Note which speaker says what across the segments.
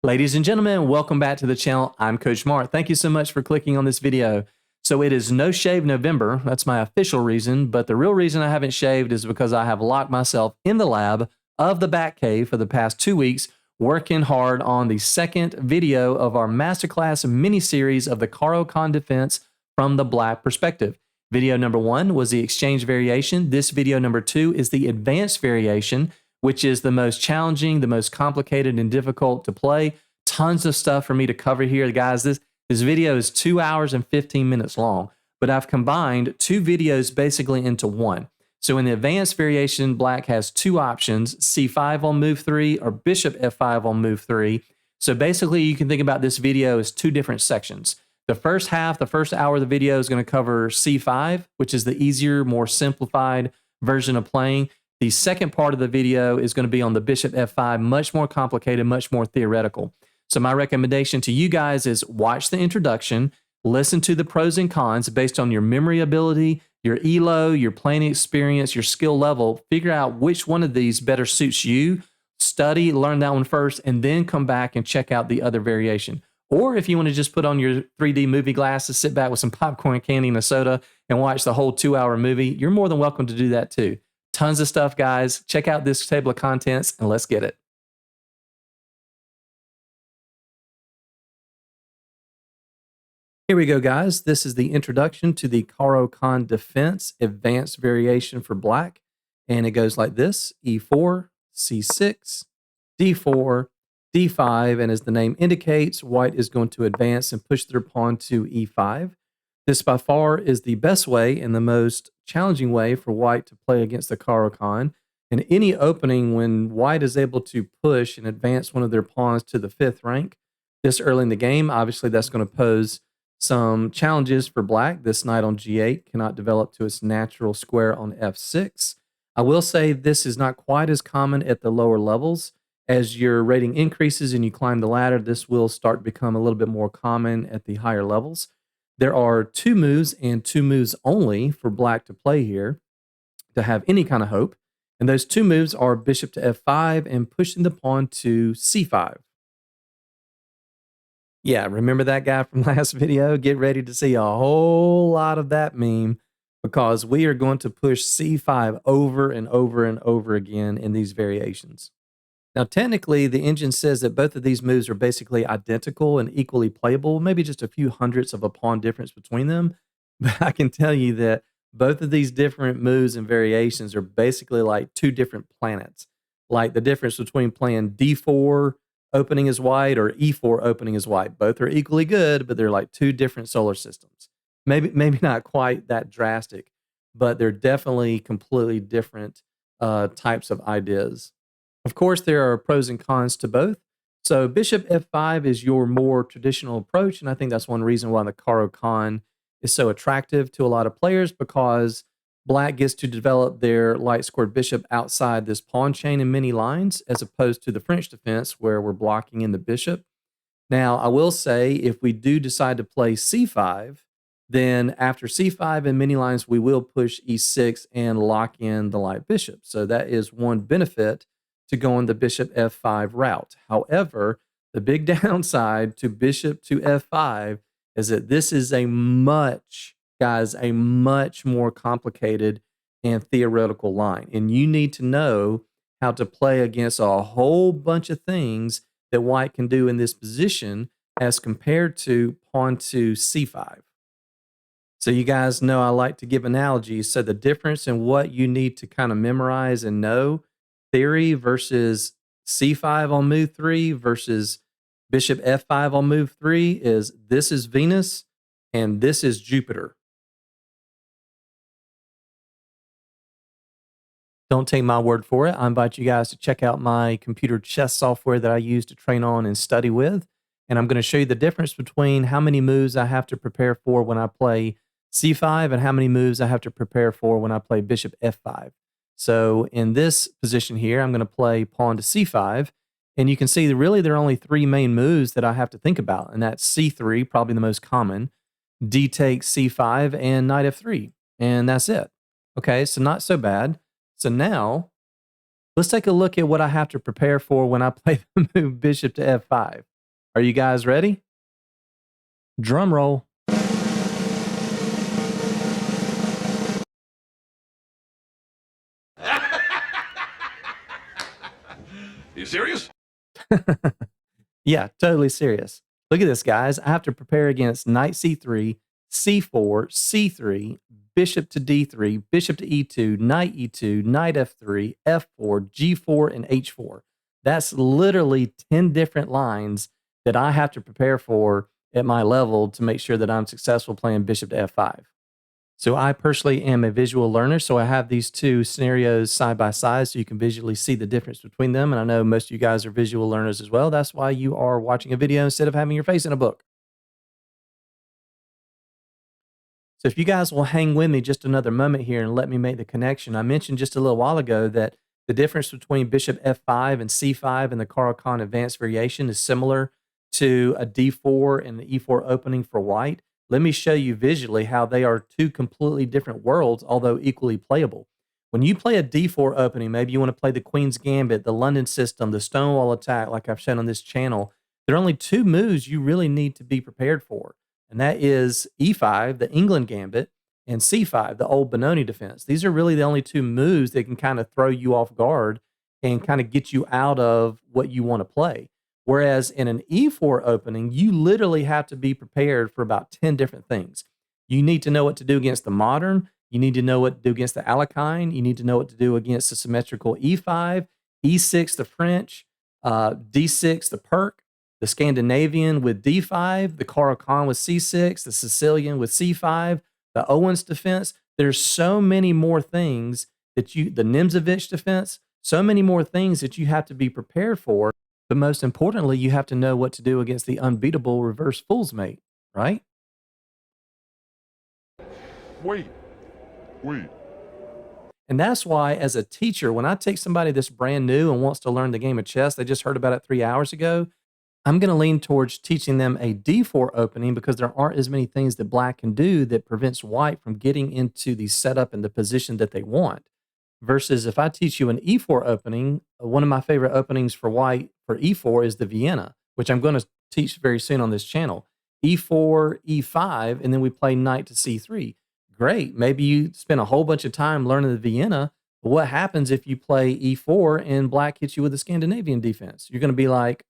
Speaker 1: Ladies and gentlemen, welcome back to the channel. I'm Coach Mark. Thank you so much for clicking on this video. So it is No Shave November. That's my official reason, but the real reason I haven't shaved is because I have locked myself in the lab of the Bat Cave for the past 2 weeks, working hard on the second video of our masterclass mini-series of the Caro-Kann Defense from the Black perspective. Video number 1 was the exchange variation. This video number 2 is the advanced variation, which is the most challenging, the most complicated and difficult to play. Tons of stuff for me to cover here. Guys, this video is 2 hours and 15 minutes long, but I've combined 2 videos basically into one. So in the advanced variation, Black has 2 options, C5 on move 3 or Bishop F5 on move 3. So basically you can think about this video as 2 different sections. The first half, the first hour of the video is going to cover C5, which is the easier, more simplified version of playing. The second part of the video is going to be on the Bishop F5, much more complicated, much more theoretical. So my recommendation to you guys is watch the introduction, listen to the pros and cons based on your memory ability, your ELO, your playing experience, your skill level. Figure out which one of these better suits you. Study, learn that one first, and then come back and check out the other variation. Or if you want to just put on your 3D movie glasses, sit back with some popcorn, candy, and a soda, and watch the whole 2-hour movie, you're more than welcome to do that too. Tons of stuff, guys. Check out this table of contents and let's get it. Here we go, guys. This is the introduction to the Caro-Kann Defense advanced variation for Black. And it goes like this: E4, C6, D4, D5. And as the name indicates, White is going to advance and push their pawn to E5. This by far is the best way and the most challenging way for White to play against the Caro-Kann. In any opening, when White is able to push and advance one of their pawns to the 5th rank this early in the game, obviously that's going to pose some challenges for Black. This knight on G8 cannot develop to its natural square on F6. I will say this is not quite as common at the lower levels. As your rating increases and you climb the ladder, this will start to become a little bit more common at the higher levels. There are 2 moves and 2 moves only for Black to play here to have any kind of hope. And those 2 moves are Bishop to F5 and pushing the pawn to C5. Yeah, remember that guy from last video? Get ready to see a whole lot of that meme because we are going to push C5 over and over and over again in these variations. Now, technically, the engine says that both of these moves are basically identical and equally playable, maybe just a few hundredths of a pawn difference between them. But I can tell you that both of these different moves and variations are basically like 2 different planets. Like the difference between playing D4 opening as White or E4 opening as White. Both are equally good, but they're like 2 different solar systems. Maybe not quite that drastic, but they're definitely completely different types of ideas. Of course, there are pros and cons to both. So Bishop F5 is your more traditional approach, and I think that's one reason why the Caro-Kann is so attractive to a lot of players, because Black gets to develop their light-scored bishop outside this pawn chain in many lines, as opposed to the French defense where we're blocking in the bishop. Now, I will say if we do decide to play C5, then after C5 in many lines, we will push E6 and lock in the light bishop. So that is one benefit to go on the Bishop F5 route. However, the big downside to Bishop to F5 is that this is a much more complicated and theoretical line. And you need to know how to play against a whole bunch of things that White can do in this position as compared to pawn to C5. So you guys know I like to give analogies. So the difference in what you need to kind of memorize and know, theory versus C5 on move 3 versus Bishop F5 on move 3, is this is Venus and this is Jupiter. Don't take my word for it. I invite you guys to check out my computer chess software that I use to train on and study with. And I'm going to show you the difference between how many moves I have to prepare for when I play C5 and how many moves I have to prepare for when I play Bishop F5. So in this position here, I'm going to play pawn to C5. And you can see that really there are only 3 main moves that I have to think about. And that's C3, probably the most common, D takes C5, and knight F3. And that's it. Okay, so not so bad. So now let's take a look at what I have to prepare for when I play the move Bishop to F5. Are you guys ready? Drum roll.
Speaker 2: You serious?
Speaker 1: Yeah, totally serious. Look at this, guys. I have to prepare against knight c3, c4, c3, bishop to d3, bishop to e2, knight e2, knight f3, f4, g4, and h4. That's literally 10 different lines that I have to prepare for at my level to make sure that I'm successful playing bishop to f5. So I personally am a visual learner, so I have these two scenarios side by side so you can visually see the difference between them. And I know most of you guys are visual learners as well. That's why you are watching a video instead of having your face in a book. So if you guys will hang with me just another moment here and let me make the connection. I mentioned just a little while ago that the difference between bishop f5 and c5 in the Caro-Kann advanced variation is similar to a d4 and the e4 opening for white. Let me show you visually how they are two completely different worlds, although equally playable. When you play a d4 opening, maybe you want to play the Queen's Gambit, the London system, the Stonewall attack, like I've shown on this channel, there are only two moves you really need to be prepared for, and that is e5, the England Gambit, and c5, the old Benoni defense. These are really the only two moves that can kind of throw you off guard and kind of get you out of what you want to play. Whereas in an e4 opening, you literally have to be prepared for about 10 different things. You need to know what to do against the modern. You need to know what to do against the Alekhine. You need to know what to do against the symmetrical e5, e6, the French, d6, the Perk, the Scandinavian with d5, the Caro-Kann with c6, the Sicilian with c5, the Owens defense. There's so many more things that the Nimzovich defense, so many more things that you have to be prepared for. But most importantly, you have to know what to do against the unbeatable reverse fool's mate, right?
Speaker 2: Wait.
Speaker 1: And that's why, as a teacher, when I take somebody that's brand new and wants to learn the game of chess, they just heard about it 3 hours ago, I'm going to lean towards teaching them a d4 opening because there aren't as many things that black can do that prevents white from getting into the setup and the position that they want. Versus if I teach you an e4 opening, one of my favorite openings for white for e4 is the Vienna, which I'm going to teach very soon on this channel. E4, e5, and then we play knight to c3. Great. Maybe you spend a whole bunch of time learning the Vienna. But what happens if you play e4 and black hits you with a Scandinavian defense? You're going to be like,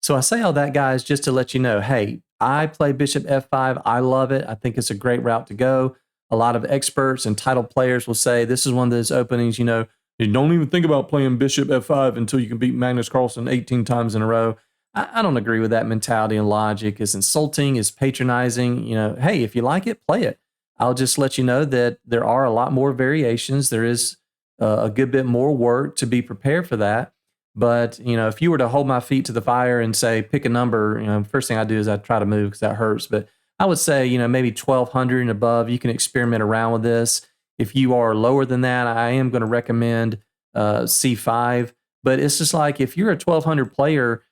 Speaker 1: so I say all that, guys, just to let you know, hey, I play bishop f5. I love it. I think it's a great route to go. A lot of experts and title players will say this is one of those openings, you don't even think about playing bishop f5 until you can beat Magnus Carlsen 18 times in a row. I don't agree with that mentality and logic. It's insulting, it's patronizing. Hey, if you like it, play it. I'll just let you know that there are a lot more variations. There is a good bit more work to be prepared for that. But, if you were to hold my feet to the fire and say, pick a number, first thing I do is I try to move because that hurts. But I would say, maybe 1,200 and above, you can experiment around with this. If you are lower than that, I am going to recommend C5. But it's just like if you're a 1,200 player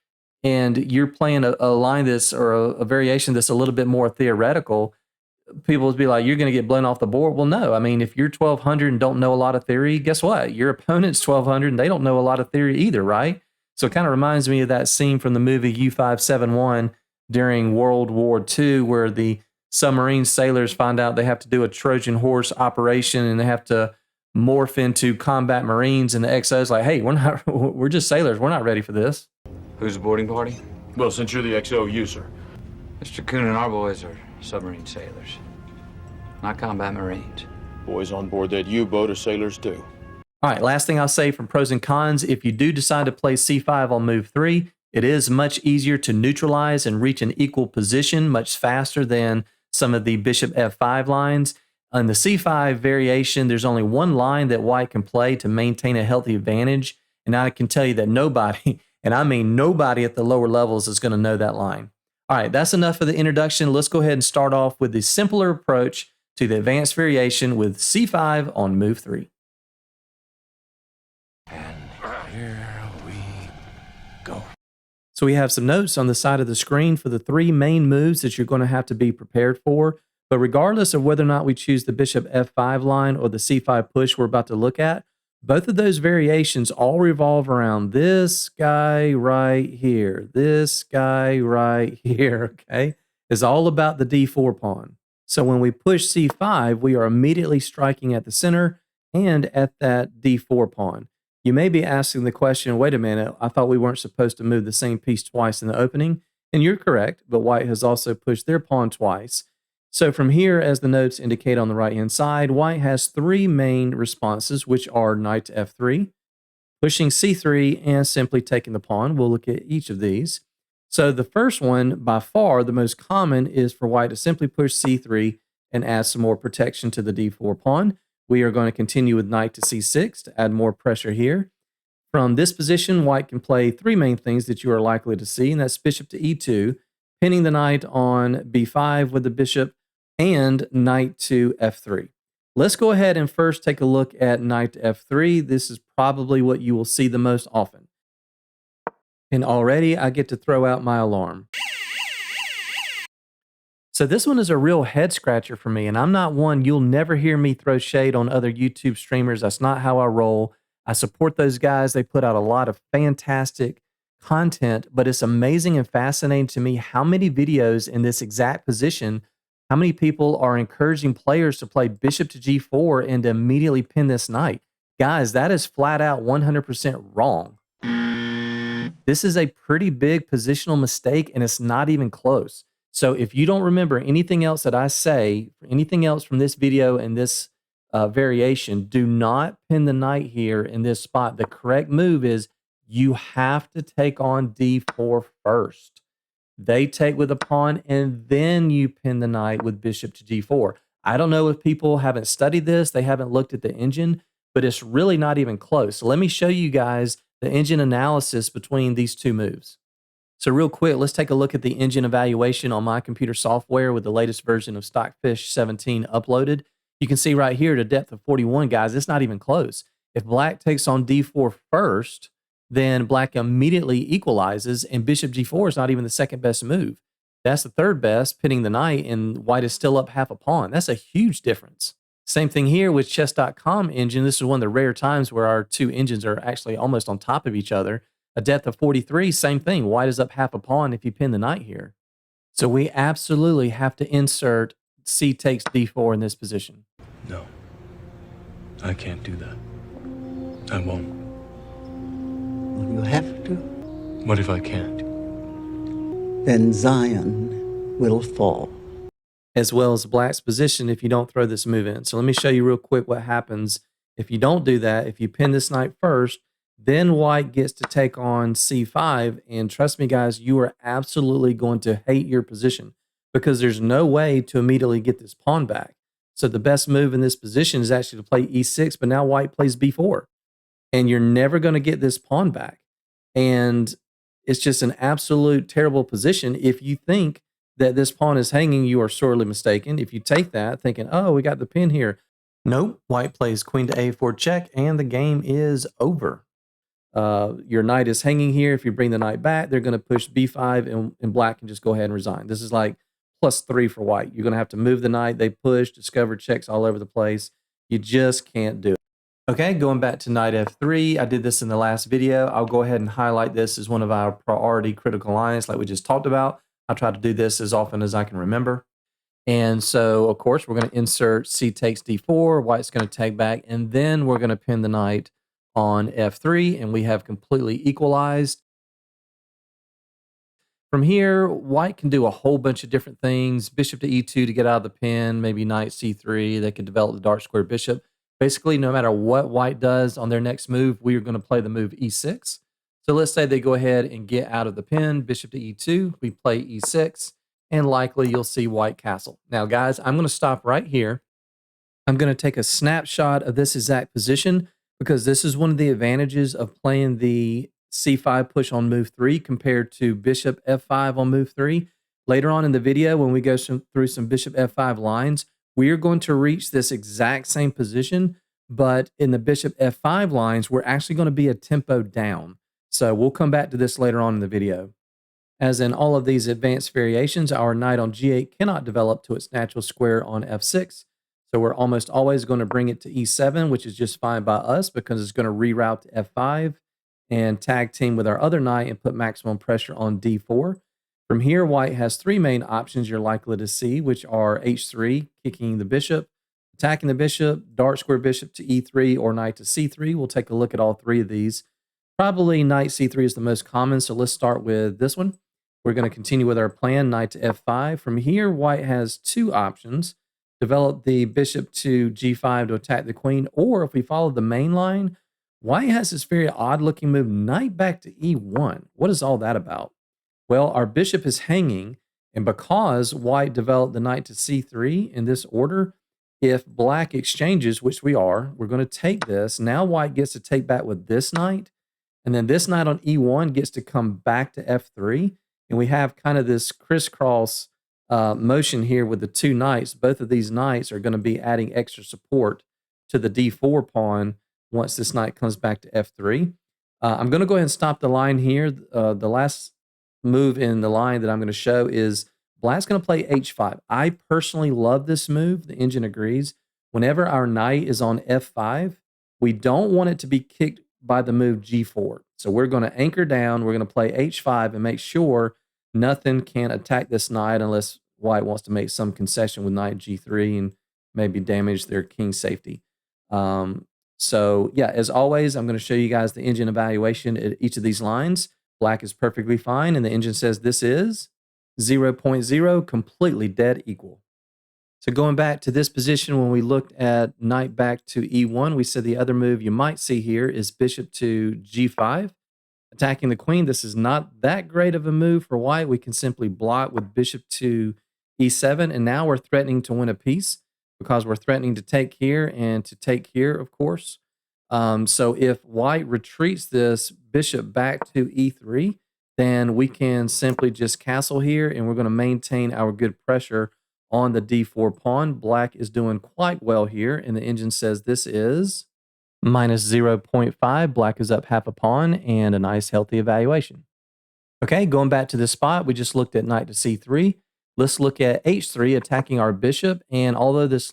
Speaker 1: and you're playing a line or a variation that's a little bit more theoretical, people would be like, you're going to get blown off the board. Well, no. I mean, if you're 1,200 and don't know a lot of theory, guess what? Your opponent's 1,200 and they don't know a lot of theory either, right? So it kind of reminds me of that scene from the movie U-571 during World War II, where the submarine sailors find out they have to do a Trojan horse operation and they have to morph into combat Marines, and the XO's like, hey, we're just sailors. We're not ready for this.
Speaker 3: Who's the boarding party?
Speaker 2: Well, since you're the XO, sir.
Speaker 3: Mr. Kuhn and our boys are submarine sailors, not combat Marines.
Speaker 2: Boys on board that U-boat are sailors too.
Speaker 1: All right, last thing I'll say from pros and cons, if you do decide to play c5 on move 3, it is much easier to neutralize and reach an equal position much faster than some of the bishop f5 lines. On the c5 variation, there's only one line that white can play to maintain a healthy advantage, and I can tell you that nobody, and I mean nobody at the lower levels, is going to know that line. All right, that's enough for the introduction. Let's go ahead and start off with the simpler approach to the advanced variation with c5 on move 3.
Speaker 3: And here we go.
Speaker 1: So we have some notes on the side of the screen for the 3 main moves that you're going to have to be prepared for. But regardless of whether or not we choose the bishop f5 line or the c5 push we're about to look at, Both of those variations all revolve around this guy right here. This guy right here, okay, is all about the d4 pawn. So when we push c5, we are immediately striking at the center and at that d4 pawn. You may be asking the question, wait a minute, I thought we weren't supposed to move the same piece twice in the opening. And you're correct, but white has also pushed their pawn twice. So from here, as the notes indicate on the right-hand side, white has three main responses, which are knight to f3, pushing c3, and simply taking the pawn. We'll look at each of these. So the first one, by far the most common, is for white to simply push c3 and add some more protection to the d4 pawn. We are going to continue with knight to c6 to add more pressure here. From this position, white can play three main things that you are likely to see, and that's bishop to e2, pinning the knight on b5 with the bishop, and knight to f3. Let's go ahead and first take a look at knight to f3. This is probably what you will see the most often. And already I get to throw out my alarm. So this one is a real head scratcher for me, and I'm not one, you'll never hear me throw shade on other YouTube streamers. That's not how I roll. I support those guys. They put out a lot of fantastic content, but it's amazing and fascinating to me how many videos in this exact position, how many people are encouraging players to play bishop to g4 and to immediately pin this knight. Guys, that is flat out 100% wrong. This is a pretty big positional mistake, and it's not even close. So if you don't remember anything else that I say, anything else from this video and this variation, do not pin the knight here in this spot. The correct move is you have to take on d4 first. They take with a pawn, and then you pin the knight with bishop to g4. I don't know if people haven't studied this, they haven't looked at the engine, but it's really not even close. So let me show you guys the engine analysis between these two moves. So real quick, let's take a look at the engine evaluation on my computer software with the latest version of Stockfish 17 uploaded. You can see right here at a depth of 41, guys, it's not even close. If black takes on d4 first, then black immediately equalizes, and bishop g4 is not even the second best move. That's the third best, pinning the knight, and white is still up half a pawn. That's a huge difference. Same thing here with chess.com engine. This is one of the rare times where our two engines are actually almost on top of each other. A depth of 43, same thing. White is up half a pawn if you pin the knight here. So we absolutely have to insert c takes d4 in this position.
Speaker 4: No, I can't do that. I won't.
Speaker 5: You have to.
Speaker 4: What if I can't?
Speaker 5: Then Zion will fall.
Speaker 1: As well as black's position if you don't throw this move in. So let me show you real quick what happens if you don't do that. If you pin this knight first, then white gets to take on c5, and trust me guys, you are absolutely going to hate your position because there's no way to immediately get this pawn back. So the best move in this position is actually to play e6, but now white plays b4, and you're never going to get this pawn back. And it's just an absolute terrible position. If you think that this pawn is hanging, you are sorely mistaken. If you take that thinking, oh, we got the pin here. Nope, white plays queen to a4 check, and the game is over. Your knight is hanging here. If you bring the knight back, they're going to push b5, and black can just go ahead and resign. This is like +3 for white. You're going to have to move the knight. They push, discover checks all over the place. You just can't do it. Okay, going back to knight f3. I did this in the last video. I'll go ahead and highlight this as one of our priority critical lines like we just talked about. I try to do this as often as I can remember. And so, of course, we're going to insert c takes d4. White's going to take back, and then we're going to pin the knight on f3, and we have completely equalized. From here, white can do a whole bunch of different things. Bishop to e2 to get out of the pin, maybe knight c3. They could develop the dark square bishop. Basically, no matter what white does on their next move, we are going to play the move e6. So let's say they go ahead and get out of the pin, bishop to e2. We play e6, and likely you'll see white castle. Now, guys, I'm going to stop right here. I'm going to take a snapshot of this exact position because this is one of the advantages of playing the c5 push on move 3 compared to bishop f5 on move 3. Later on in the video, when we go through some bishop f5 lines, we are going to reach this exact same position, but in the bishop f5 lines, we're actually going to be a tempo down. So we'll come back to this later on in the video. As in all of these advanced variations, our knight on g8 cannot develop to its natural square on f6. So we're almost always going to bring it to E7, which is just fine by us because it's going to reroute to F5 and tag team with our other knight and put maximum pressure on D4. From here, white has three main options you're likely to see, which are H3, kicking the bishop, attacking the bishop, dart square bishop to E3, or knight to C3. We'll take a look at all three of these. Probably knight C3 is the most common, so let's start with this one. We're going to continue with our plan, knight to F5. From here, white has two options. Develop the bishop to G5 to attack the queen, or if we follow the main line, white has this very odd looking move, knight back to E1. What is all that about? Well, our bishop is hanging, and because white developed the knight to C3 in this order, if black exchanges, which we are, we're going to take this. Now white gets to take back with this knight, and then this knight on E1 gets to come back to F3, and we have kind of this crisscross motion here with the two knights. Both of these knights are going to be adding extra support to the D4 pawn once this knight comes back to F3. I'm going to go ahead and stop the line here. The last move in the line that I'm going to show is black's going to play H5. I personally love this move. The engine agrees. Whenever our knight is on F5, we don't want it to be kicked by the move G4. So we're going to anchor down. We're going to play H5 and make sure nothing can attack this knight unless white wants to make some concession with knight G3 and maybe damage their king safety. So yeah, as always, I'm going to show you guys the engine evaluation at each of these lines. Black is perfectly fine, and the engine says this is 0.0, completely dead equal. So going back to this position, when we looked at knight back to E1, we said the other move you might see here is bishop to G5. Attacking the queen, this is not that great of a move for white. We can simply block with bishop to E7, and now we're threatening to win a piece because we're threatening to take here and to take here, of course. So if white retreats this bishop back to E3, then we can simply just castle here, and we're going to maintain our good pressure on the D4 pawn. Black is doing quite well here, and the engine says this is minus 0.5. Black is up half a pawn, and a nice healthy evaluation. Okay, going back to this spot, we just looked at knight to C3. Let's look at H3, attacking our bishop, and although this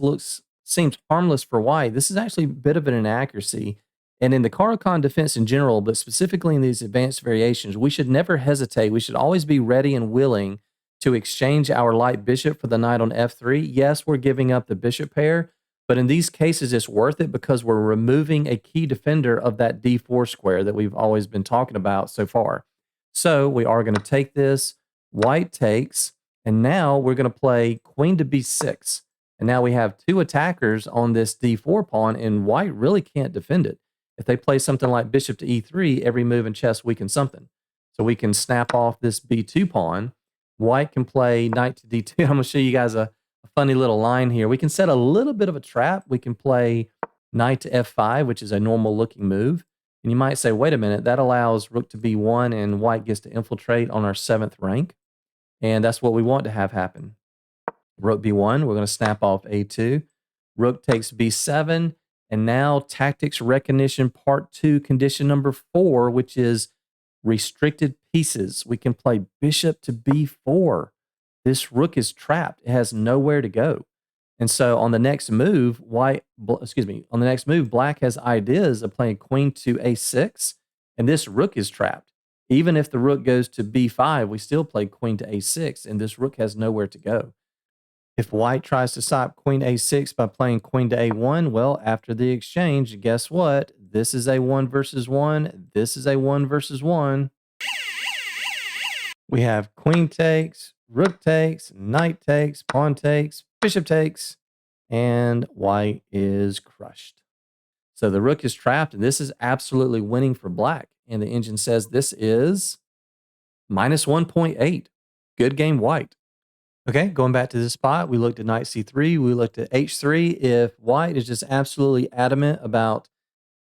Speaker 1: seems harmless for white, this is actually a bit of an inaccuracy. And in the Caro-Kann defense in general, but specifically in these advanced variations, we should never hesitate. We should always be ready and willing to exchange our light bishop for the knight on F3. Yes, we're giving up the bishop pair, but in these cases, it's worth it because we're removing a key defender of that D4 square that we've always been talking about so far. So we are going to take this, white takes, and now we're going to play queen to B6. And now we have two attackers on this D4 pawn, and white really can't defend it. If they play something like bishop to E3, every move in chess weakens something. So we can snap off this B2 pawn. White can play knight to D2. I'm going to show you guys a funny little line here. We can set a little bit of a trap. We can play knight to F5, which is a normal looking move. And you might say, wait a minute, that allows rook to B1 and white gets to infiltrate on our 7th rank. And that's what we want to have happen. Rook B1, we're going to snap off A2. Rook takes B7. And now tactics recognition part 2, condition number 4, which is restricted pieces. We can play bishop to B4. This rook is trapped. It has nowhere to go. And so on the next move, black has ideas of playing queen to A6, and this rook is trapped. Even if the rook goes to B5, we still play queen to A6, and this rook has nowhere to go. If white tries to stop queen A6 by playing queen to A1, well, after the exchange, guess what? This is a 1 versus 1. This is a 1 versus 1. We have queen takes, rook takes, knight takes, pawn takes, bishop takes, and white is crushed. So the rook is trapped, and this is absolutely winning for black. And the engine says this is minus 1.8. Good game, white. Okay, going back to this spot, we looked at knight c3, we looked at h3. If white is just absolutely adamant about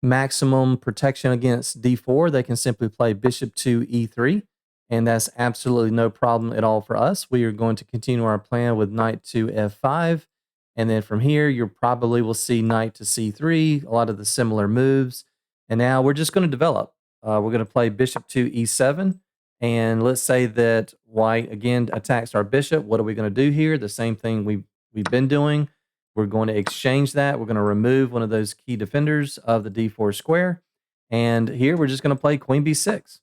Speaker 1: maximum protection against d4, they can simply play bishop to e3, and that's absolutely no problem at all for us. We are going to continue our plan with knight to f5, and then from here, you probably will see knight to c3, a lot of the similar moves. And now we're just going to develop. We're going to play bishop to e7. And let's say that white, again, attacks our bishop. What are we going to do here? The same thing we've been doing. We're going to exchange that. We're going to remove one of those key defenders of the d4 square. And here we're just going to play queen b6,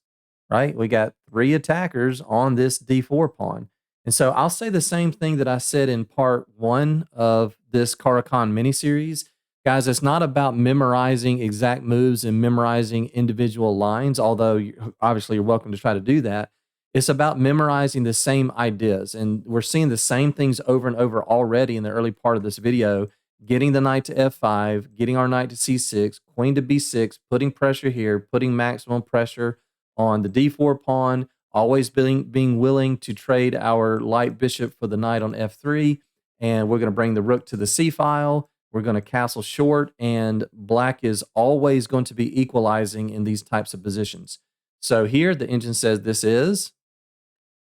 Speaker 1: right? We got 3 attackers on this d4 pawn. And so I'll say the same thing that I said in part 1 of this Caro-Kann miniseries. Guys, it's not about memorizing exact moves and memorizing individual lines, although obviously you're welcome to try to do that. It's about memorizing the same ideas. And we're seeing the same things over and over already in the early part of this video. Getting the knight to f5, getting our knight to c6, queen to b6, putting pressure here, putting maximum pressure on the d4 pawn, always being willing to trade our light bishop for the knight on f3. And we're going to bring the rook to the c file. We're going to castle short, and black is always going to be equalizing in these types of positions. So here the engine says this is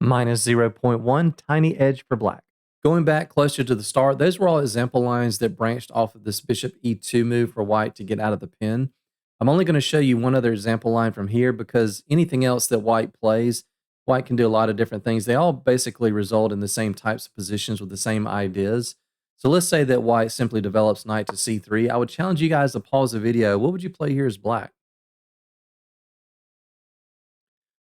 Speaker 1: minus 0.1 tiny edge for black. Going back closer to the start, those were all example lines that branched off of this bishop e2 move for white to get out of the pin. I'm only going to show you one other example line from here because anything else that white plays, white can do a lot of different things. They all basically result in the same types of positions with the same ideas. So let's say that white simply develops knight to c3. I would challenge you guys to pause the video. What would you play here as black?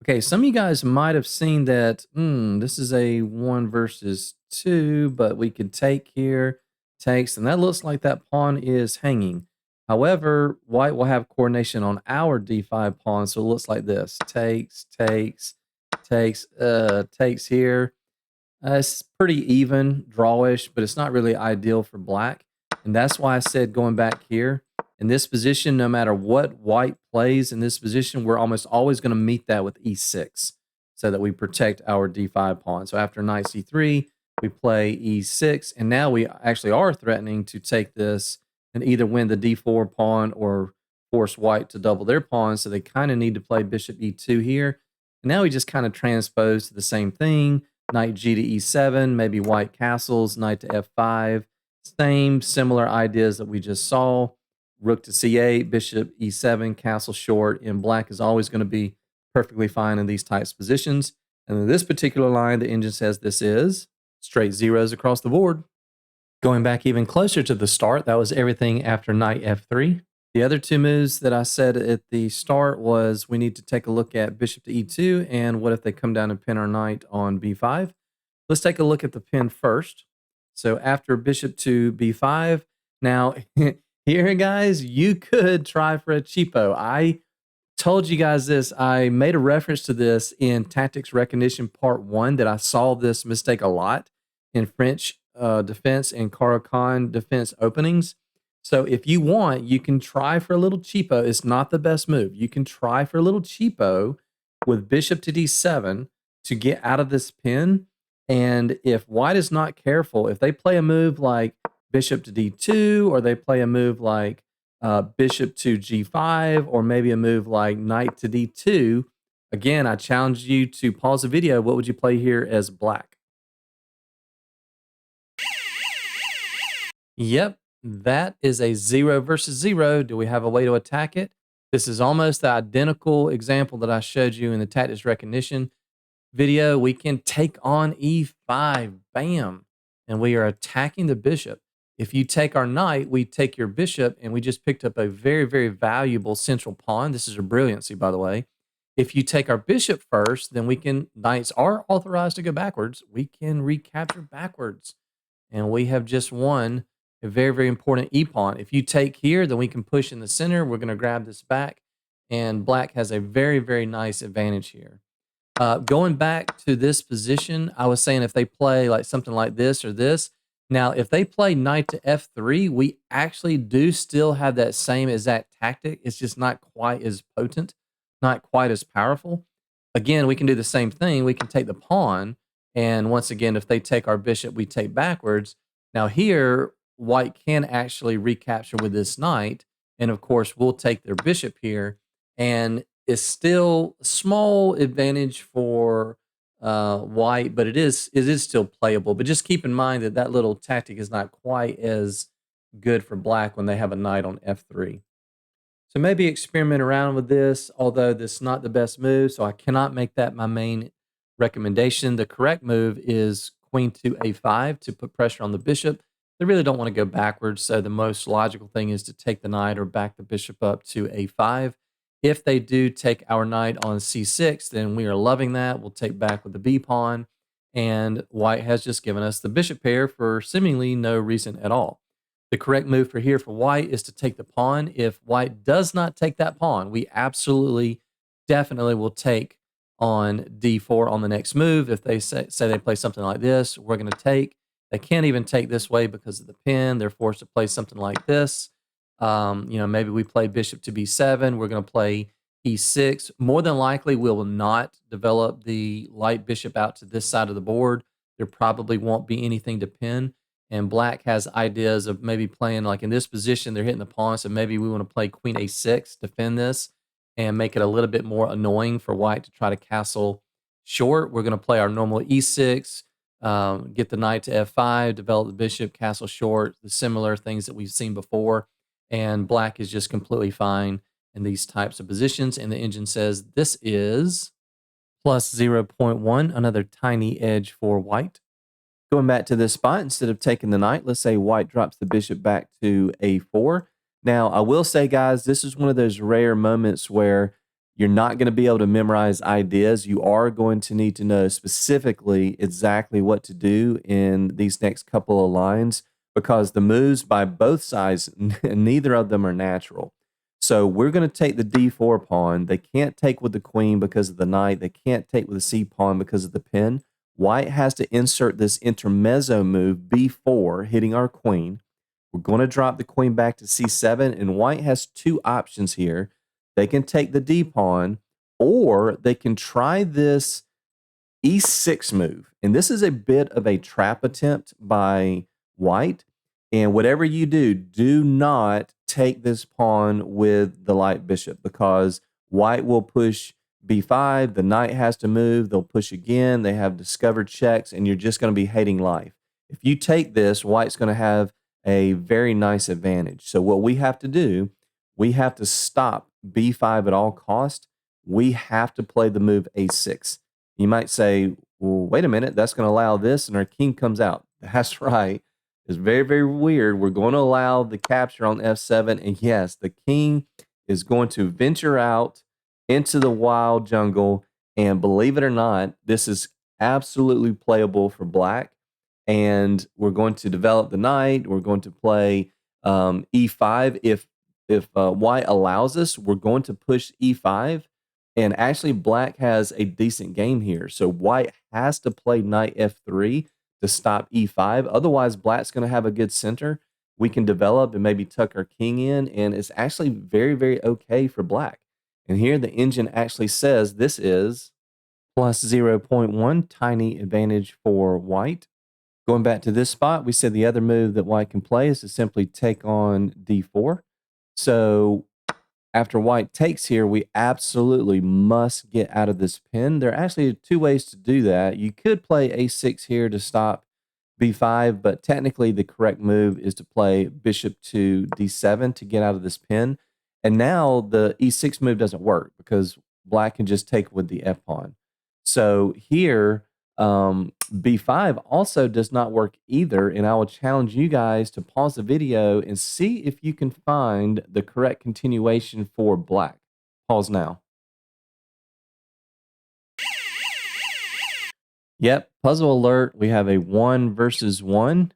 Speaker 1: Okay, some of you guys might have seen that this is a 1 versus 2, but we could take here, takes, and that looks like that pawn is hanging. However, white will have coordination on our d5 pawn, so it looks like this. Takes, takes, takes, takes here. It's pretty even, drawish, but it's not really ideal for black. And that's why I said going back here, in this position, no matter what white plays in this position, we're almost always going to meet that with e6 so that we protect our d5 pawn. So after knight c3, we play e6, and now we actually are threatening to take this and either win the d4 pawn or force white to double their pawn. So they kind of need to play bishop e2 here. And now we just kind of transpose to the same thing. Knight g to e7, maybe white castles, knight to f5. Same similar ideas that we just saw. Rook to c8, bishop e7, castle short, and black is always going to be perfectly fine in these types of positions. And in this particular line, the engine says this is straight zeros across the board. Going back even closer to the start, that was everything after knight f3. The other 2 moves that I said at the start was we need to take a look at bishop to e2, and what if they come down and pin our knight on b5. Let's take a look at the pin first. So after bishop to b5, now here, guys, you could try for a cheapo. I told you guys this. I made a reference to this in Tactics Recognition Part 1 that I saw this mistake a lot in French defense and Caro-Kann defense openings. So if you want, you can try for a little cheapo. It's not the best move. You can try for a little cheapo with bishop to d7 to get out of this pin. And if white is not careful, if they play a move like bishop to d2, or they play a move like bishop to g5, or maybe a move like knight to d2, again, I challenge you to pause the video. What would you play here as black? Yep, that is a 0 versus 0. Do we have a way to attack it? This is almost the identical example that I showed you in the Tactics Recognition video. We can take on e5, bam, and we are attacking the bishop. If you take our knight, we take your bishop, and we just picked up a very, very valuable central pawn. This is a brilliancy, by the way. If you take our bishop first, then we can, knights are authorized to go backwards. We can recapture backwards, and we have just won a very, very important e-pawn. If you take here, then we can push in the center. We're going to grab this back, and black has a very, very nice advantage here. Going back to this position, I was saying if they play like something like this or this, now if they play knight to f3, we actually do still have that same exact tactic. It's just not quite as potent, not quite as powerful. Again, we can do the same thing. We can take the pawn, and once again, if they take our bishop, we take backwards. Now here, white can actually recapture with this knight, and of course, we'll take their bishop here, and it's still a small advantage for white, but it is still playable. But just keep in mind that that little tactic is not quite as good for black when they have a knight on f3. So maybe experiment around with this, although this is not the best move, so I cannot make that my main recommendation. The correct move is queen to a5 to put pressure on the bishop. They really don't want to go backwards, so the most logical thing is to take the knight or back the bishop up to a5. If they do take our knight on c6, then we are loving that. We'll take back with the b pawn, and white has just given us the bishop pair for seemingly no reason at all. The correct move for here for white is to take the pawn. If white does not take that pawn, we absolutely, definitely will take on d4 on the next move. If they say they play something like this, we're going to take. They can't even take this way because of the pin. They're forced to play something like this. Maybe we play bishop to b7. We're going to play e6. More than likely, we will not develop the light bishop out to this side of the board. There probably won't be anything to pin. And black has ideas of maybe playing, like in this position, they're hitting the pawn. So maybe we want to play queen a6, defend this, and make it a little bit more annoying for white to try to castle short. We're going to play our normal e6. Get the knight to f5, develop the bishop, castle short, the similar things that we've seen before. And black is just completely fine in these types of positions. And the engine says this is plus 0.1, another tiny edge for white. Going back to this spot, instead of taking the knight, let's say white drops the bishop back to a4. Now, I will say, guys, this is one of those rare moments where you're not going to be able to memorize ideas. You are going to need to know specifically exactly what to do in these next couple of lines, because the moves by both sides, neither of them are natural. So we're going to take the d4 pawn. They can't take with the queen because of the knight. They can't take with the c pawn because of the pin. White has to insert this intermezzo move, b4, hitting our queen. We're going to drop the queen back to c7, and white has two options here. They can take the d pawn, or they can try this e6 move. And this is a bit of a trap attempt by white. And whatever you do, do not take this pawn with the light bishop, because white will push b5, the knight has to move, they'll push again, they have discovered checks, and you're just going to be hating life. If you take this, white's going to have a very nice advantage. So what we have to do, we have to stop b5 at all cost. We have to play the move a6. You might say, well, wait a minute, that's going to allow this, and our king comes out. That's right. It's very, very weird. We're going to allow the capture on f7, and yes, the king is going to venture out into the wild jungle, and believe it or not, this is absolutely playable for black. And we're going to develop the knight. We're going to play e5. If white allows us, we're going to push e5. And actually, black has a decent game here. So white has to play knight f3 to stop e5. Otherwise, black's going to have a good center. We can develop and maybe tuck our king in, and it's actually very, very okay for black. And here the engine actually says this is plus 0.1, tiny advantage for white. Going back to this spot, we said the other move that white can play is to simply take on d4. So after white takes here, we absolutely must get out of this pin. There are actually two ways to do that. You could play a6 here to stop b5, but technically the correct move is to play bishop to d7 to get out of this pin. And now the e6 move doesn't work because black can just take with the f pawn. So here, b5 also does not work either, and I will challenge you guys to pause the video and see if you can find the correct continuation for black. Pause now. Yep, puzzle alert. We have a 1 versus 1.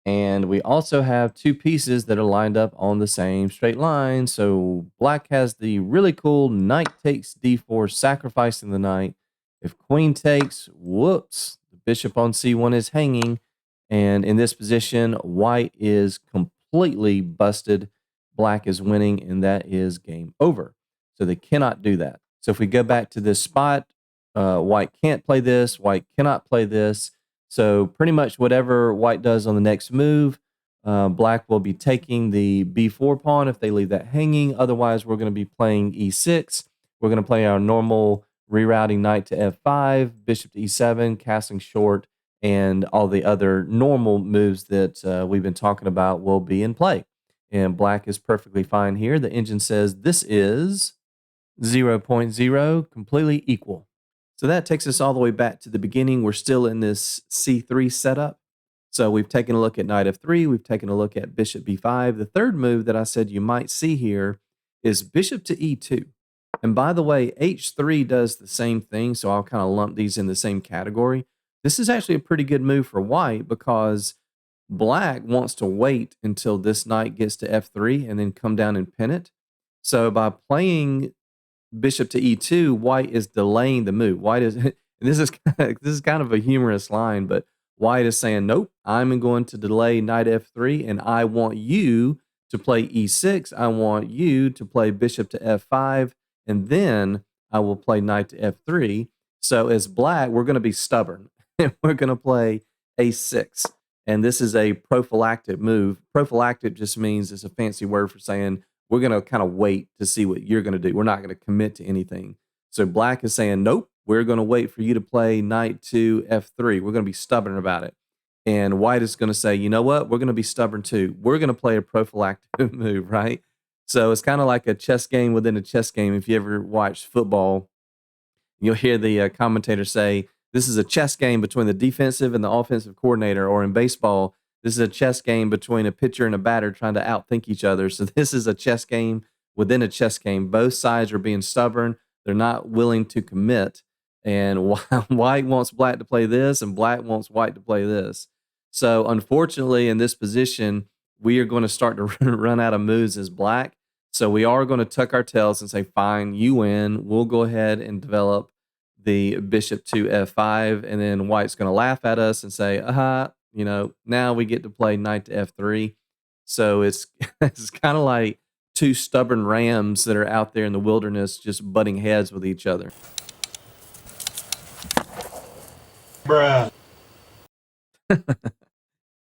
Speaker 1: And we also have two pieces that are lined up on the same straight line. So black has the really cool knight takes d4, sacrificing the knight. If queen takes, whoops, the bishop on c1 is hanging. And in this position, white is completely busted. Black is winning, and that is game over. So they cannot do that. So if we go back to this spot, white can't play this, white cannot play this. So pretty much whatever white does on the next move, black will be taking the b4 pawn if they leave that hanging. Otherwise, we're going to be playing e6. We're going to play our normal rerouting knight to f5, bishop to e7, castling short, and all the other normal moves that we've been talking about will be in play. And black is perfectly fine here. The engine says this is 0.0, completely equal. So that takes us all the way back to the beginning. We're still in this C3 setup. So we've taken a look at knight f3. We've taken a look at bishop b5. The third move that I said you might see here is bishop to e2. And by the way, h3 does the same thing, so I'll kind of lump these in the same category. This is actually a pretty good move for white because black wants to wait until this knight gets to f3 and then come down and pin it. So by playing bishop to e2, white is delaying the move. White is, and this is kind of a humorous line, but white is saying, nope, I'm going to delay knight f3, and I want you to play e6. I want you to play bishop to f5, and then I will play knight to f3. So as black, we're going to be stubborn, and we're going to play a6. And this is a prophylactic move. Prophylactic just means it's a fancy word for saying we're going to kind of wait to see what you're going to do. We're not going to commit to anything. So black is saying, nope, we're going to wait for you to play knight to f3. We're going to be stubborn about it. And white is going to say, you know what? We're going to be stubborn too. We're going to play a prophylactic move, right? So it's kind of like a chess game within a chess game. If you ever watch football, you'll hear the commentator say, this is a chess game between the defensive and the offensive coordinator. Or in baseball, this is a chess game between a pitcher and a batter trying to outthink each other. So this is a chess game within a chess game. Both sides are being stubborn. They're not willing to commit. And white wants black to play this, and black wants white to play this. So unfortunately, in this position, we are going to start to run out of moves as black. So we are going to tuck our tails and say, fine, you win. We'll go ahead and develop the bishop to f5, and then white's going to laugh at us and say, now we get to play knight to f3. So it's kind of like two stubborn rams that are out there in the wilderness just butting heads with each other.
Speaker 2: Bruh.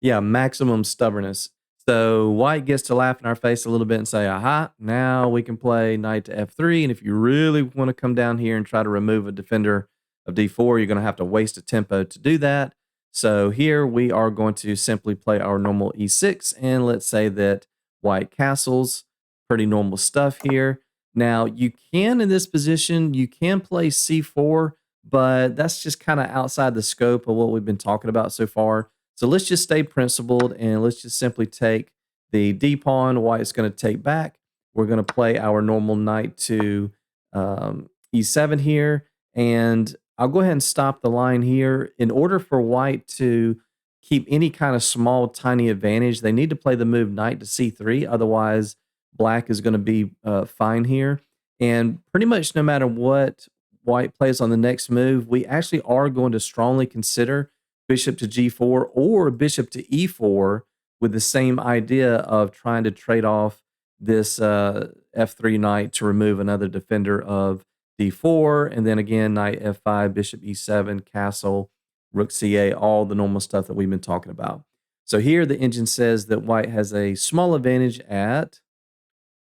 Speaker 1: Yeah, maximum stubbornness. So white gets to laugh in our face a little bit and say, aha, now we can play knight to f3. And if you really want to come down here and try to remove a defender of d4, you're going to have to waste a tempo to do that. So here we are going to simply play our normal e6. And let's say that white castles. Pretty normal stuff here. Now, you can, in this position, you can play c4, but that's just kind of outside the scope of what we've been talking about so far. So let's just stay principled, and let's just simply take the d pawn. White's going to take back. We're going to play our normal knight to e7 here, and I'll go ahead and stop the line here. In order for white to keep any kind of small, tiny advantage, they need to play the move knight to c3. Otherwise, black is going to be fine here. And pretty much no matter what white plays on the next move, we actually are going to strongly consider bishop to g4 or bishop to e4 with the same idea of trying to trade off this f3 knight to remove another defender of d4. And then again, knight f5, bishop e7, castle, rook c8, all the normal stuff that we've been talking about. So here the engine says that white has a small advantage at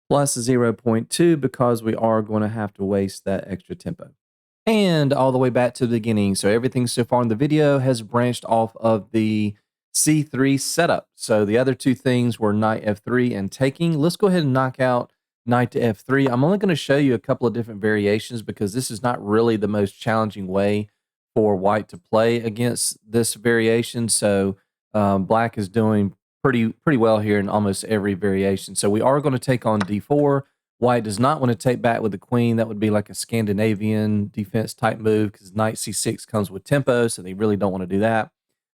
Speaker 1: plus 0.2 because we are going to have to waste that extra tempo. And all the way back to the beginning. So everything so far in the video has branched off of the c3 setup. So the other two things were knight f3 and taking. Let's go ahead and knock out knight to f3. I'm only going to show you a couple of different variations because this is not really the most challenging way for white to play against this variation. So black is doing pretty well here in almost every variation. So we are going to take on d4. White does not want to take back with the queen. That would be like a Scandinavian defense type move because knight c6 comes with tempo, so they really don't want to do that.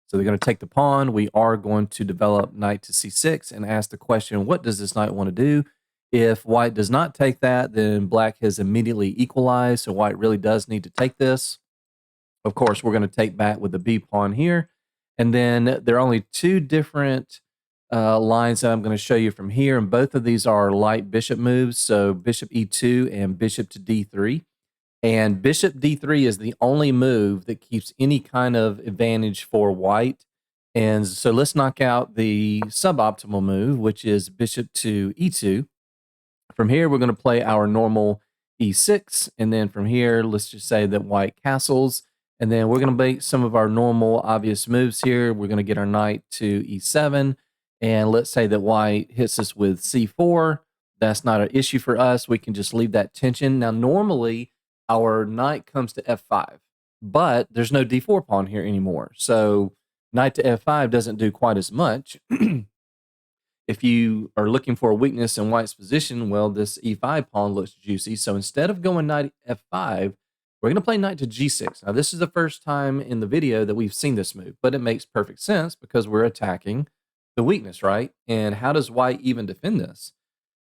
Speaker 1: So they're going to take the pawn. We are going to develop knight to c6 and ask the question, what does this knight want to do? If white does not take that, then black has immediately equalized, so white really does need to take this. Of course, we're going to take back with the b pawn here. And then there are only two different lines that I'm going to show you from here, and both of these are light bishop moves, so bishop e2 and bishop to d3. And bishop d3 is the only move that keeps any kind of advantage for white. And so let's knock out the suboptimal move, which is bishop to e2. From here, we're going to play our normal e6, and then from here, let's just say that white castles, and then we're going to make some of our normal obvious moves here. We're going to get our knight to e7. And let's say that white hits us with c4. That's not an issue for us. We can just leave that tension. Now, normally, our knight comes to f5, but there's no d4 pawn here anymore. So Knight to f5 doesn't do quite as much. If you are looking for a weakness in white's position, well, this e5 pawn looks juicy. So instead of going knight f5, we're going to play knight to g6. Now, this is the first time in the video that we've seen this move, but it makes perfect sense because we're attacking the weakness, right? And how does white even defend this?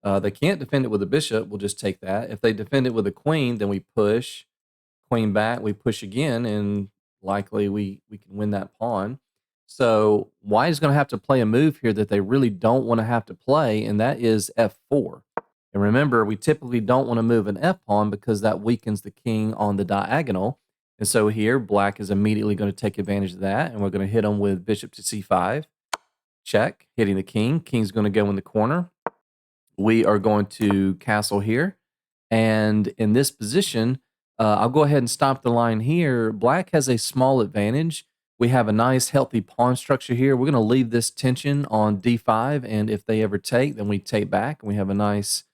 Speaker 1: They can't defend it with a bishop. We'll just take that. If they defend it with a queen, then we push, queen back, we push again, and likely we can win that pawn. So white is going to have to play a move here that they really don't want to have to play, and that is f4. And remember, we typically don't want to move an f-pawn because that weakens the king on the diagonal. And so here, black is immediately going to take advantage of that, and we're going to hit him with bishop to c5. Check, hitting the king. King's going to go in the corner. We are going to castle here. And in this position, I'll go ahead and stop the line here. Black has a small advantage. We have a nice, healthy pawn structure here. We're going to leave this tension on d5, and if they ever take, then we take back, and we have a nice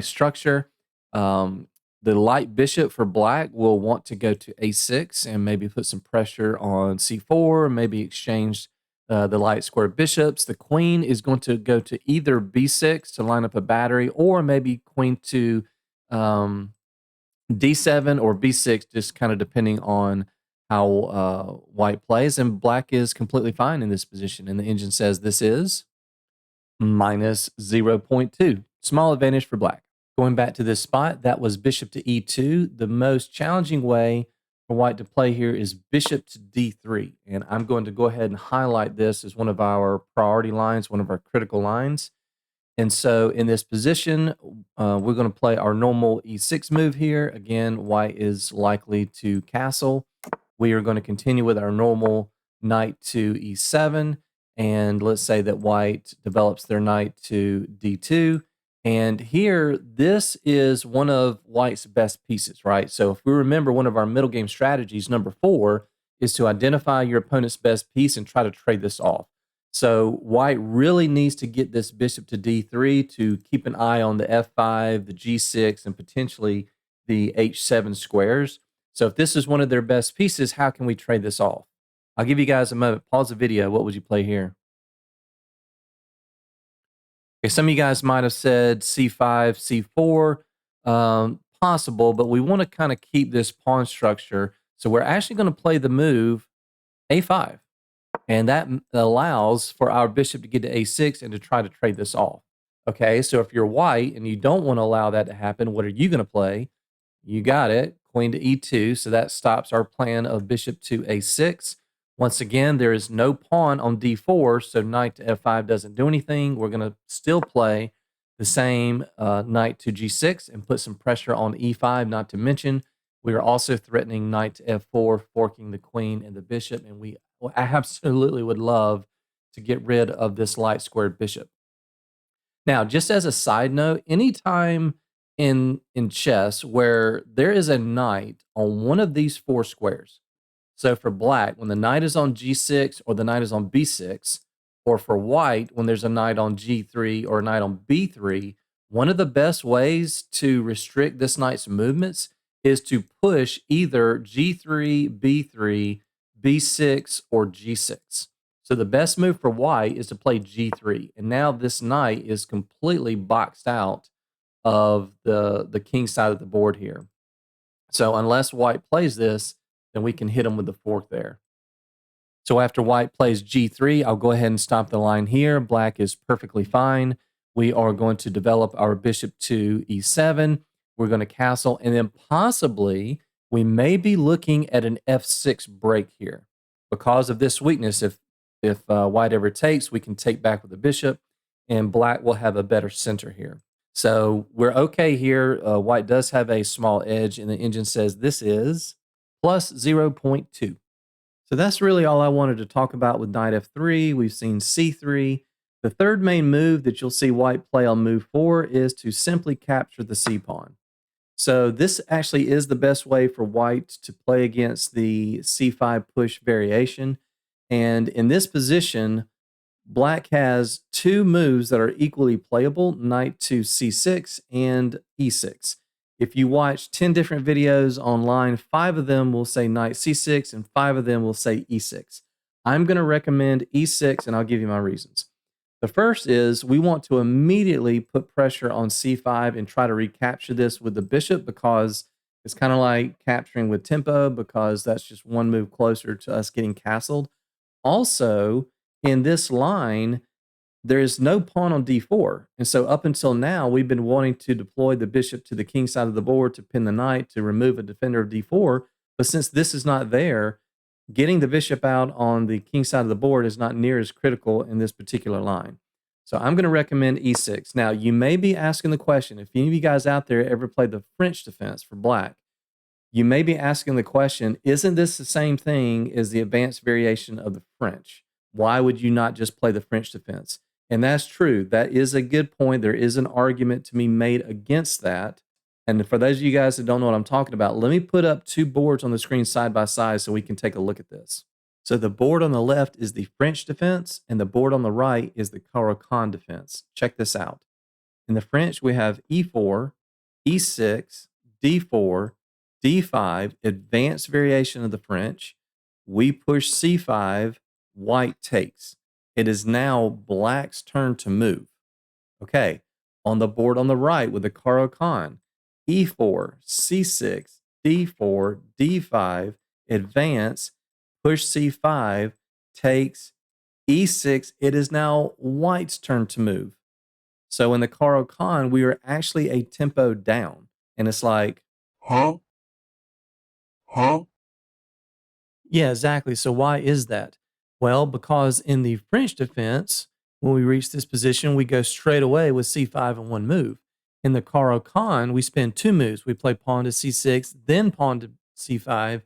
Speaker 1: structure. The light bishop for black will want to go to a6 and maybe put some pressure on c4, maybe exchange the light square bishops. The queen is going to go to either b6 to line up a battery, or maybe queen to d7 or b6, just kind of depending on how white plays. And black is completely fine in this position. And the engine says this is minus 0.2. Small advantage for black. Going back to this spot, that was bishop to e2. The most challenging way for white to play here is bishop to d3. And I'm going to go ahead and highlight this as one of our priority lines, one of our critical lines. And so in this position, we're going to play our normal e6 move here. Again, white is likely to castle. We are going to continue with our normal knight to e7. And let's say that white develops their knight to d2. And here, this is one of white's best pieces, right? So if we remember, one of our middle game strategies, number 4, is to identify your opponent's best piece and try to trade this off. So white really needs to get this bishop to d3 to keep an eye on the f5, the g6, and potentially the h7 squares. So if this is one of their best pieces, how can we trade this off? I'll give you guys a moment. Pause the video. What would you play here? Okay, some of you guys might have said c5, c4, possible, but we want to kind of keep this pawn structure. So we're actually going to play the move a5. And that allows for our bishop to get to a6 and to try to trade this off. Okay, so if you're white and you don't want to allow that to happen, what are you going to play? You got it, queen to e2. So that stops our plan of bishop to a6. Once again, there is no pawn on d4, so knight to f5 doesn't do anything. We're going to still play the same knight to g6 and put some pressure on e5, not to mention we are also threatening knight to f4, forking the queen and the bishop, and we absolutely would love to get rid of this light squared bishop. Now, just as a side note, anytime in chess where there is a knight on one of these 4 squares, so for black, when the knight is on g6 or the knight is on b6, or for white, when there's a knight on g3 or a knight on b3, one of the best ways to restrict this knight's movements is to push either g3, b3, b6, or g6. So the best move for white is to play g3. And now this knight is completely boxed out of the king side of the board here. So unless white plays this, then we can hit him with the fork there. So after white plays g3, I'll go ahead and stop the line here. Black is perfectly fine. We are going to develop our bishop to e7. We're going to castle, and then possibly we may be looking at an f6 break here. Because of this weakness, if white ever takes, we can take back with the bishop, and black will have a better center here. So we're okay here. White does have a small edge, and the engine says this is plus 0.2. So that's really all I wanted to talk about with knight f3. We've seen c3. The third main move that you'll see white play on move 4 is to simply capture the c-pawn. So this actually is the best way for white to play against the c5 push variation. And in this position, black has 2 moves that are equally playable, knight to c6 and e6. If you watch 10 different videos online, 5 of them will say knight c6 and 5 of them will say e6. I'm going to recommend e6, and I'll give you my reasons. The first is we want to immediately put pressure on c5 and try to recapture this with the bishop, because it's kind of like capturing with tempo, because that's just one move closer to us getting castled. Also, in this line, there is no pawn on d4. And so up until now, we've been wanting to deploy the bishop to the king side of the board to pin the knight to remove a defender of d4. But since this is not there, getting the bishop out on the king side of the board is not near as critical in this particular line. So I'm going to recommend e6. Now, you may be asking the question, if any of you guys out there ever played the French defense for black, you may be asking the question, isn't this the same thing as the advanced variation of the French? Why would you not just play the French defense? And that's true. That is a good point. There is an argument to be made against that. And for those of you guys that don't know what I'm talking about, let me put up two boards on the screen side by side so we can take a look at this. So the board on the left is the French defense, and the board on the right is the Caro-Kann defense. Check this out. In the French, we have e4, e6, d4, d5, advanced variation of the French. We push c5, white takes. It is now black's turn to move. Okay, on the board on the right with the Caro-Kann, e4, c6, d4, d5, advance, push c5, takes, e6. It is now white's turn to move. So in the Caro-Kann, we are actually a tempo down. And it's like,
Speaker 2: Huh?
Speaker 1: yeah, exactly. So why is that? Well, because in the French defense, when we reach this position, we go straight away with c5 in one move. In the Caro-Kann, we spend two moves. We play pawn to c6, then pawn to c5,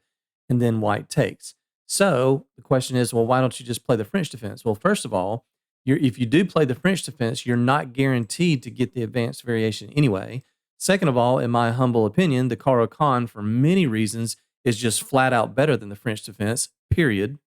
Speaker 1: and then white takes. So the question is, well, why don't you just play the French defense? Well, first of all, if you do play the French defense, you're not guaranteed to get the advanced variation anyway. Second of all, in my humble opinion, the Caro-Kann, for many reasons, is just flat out better than the French defense, period.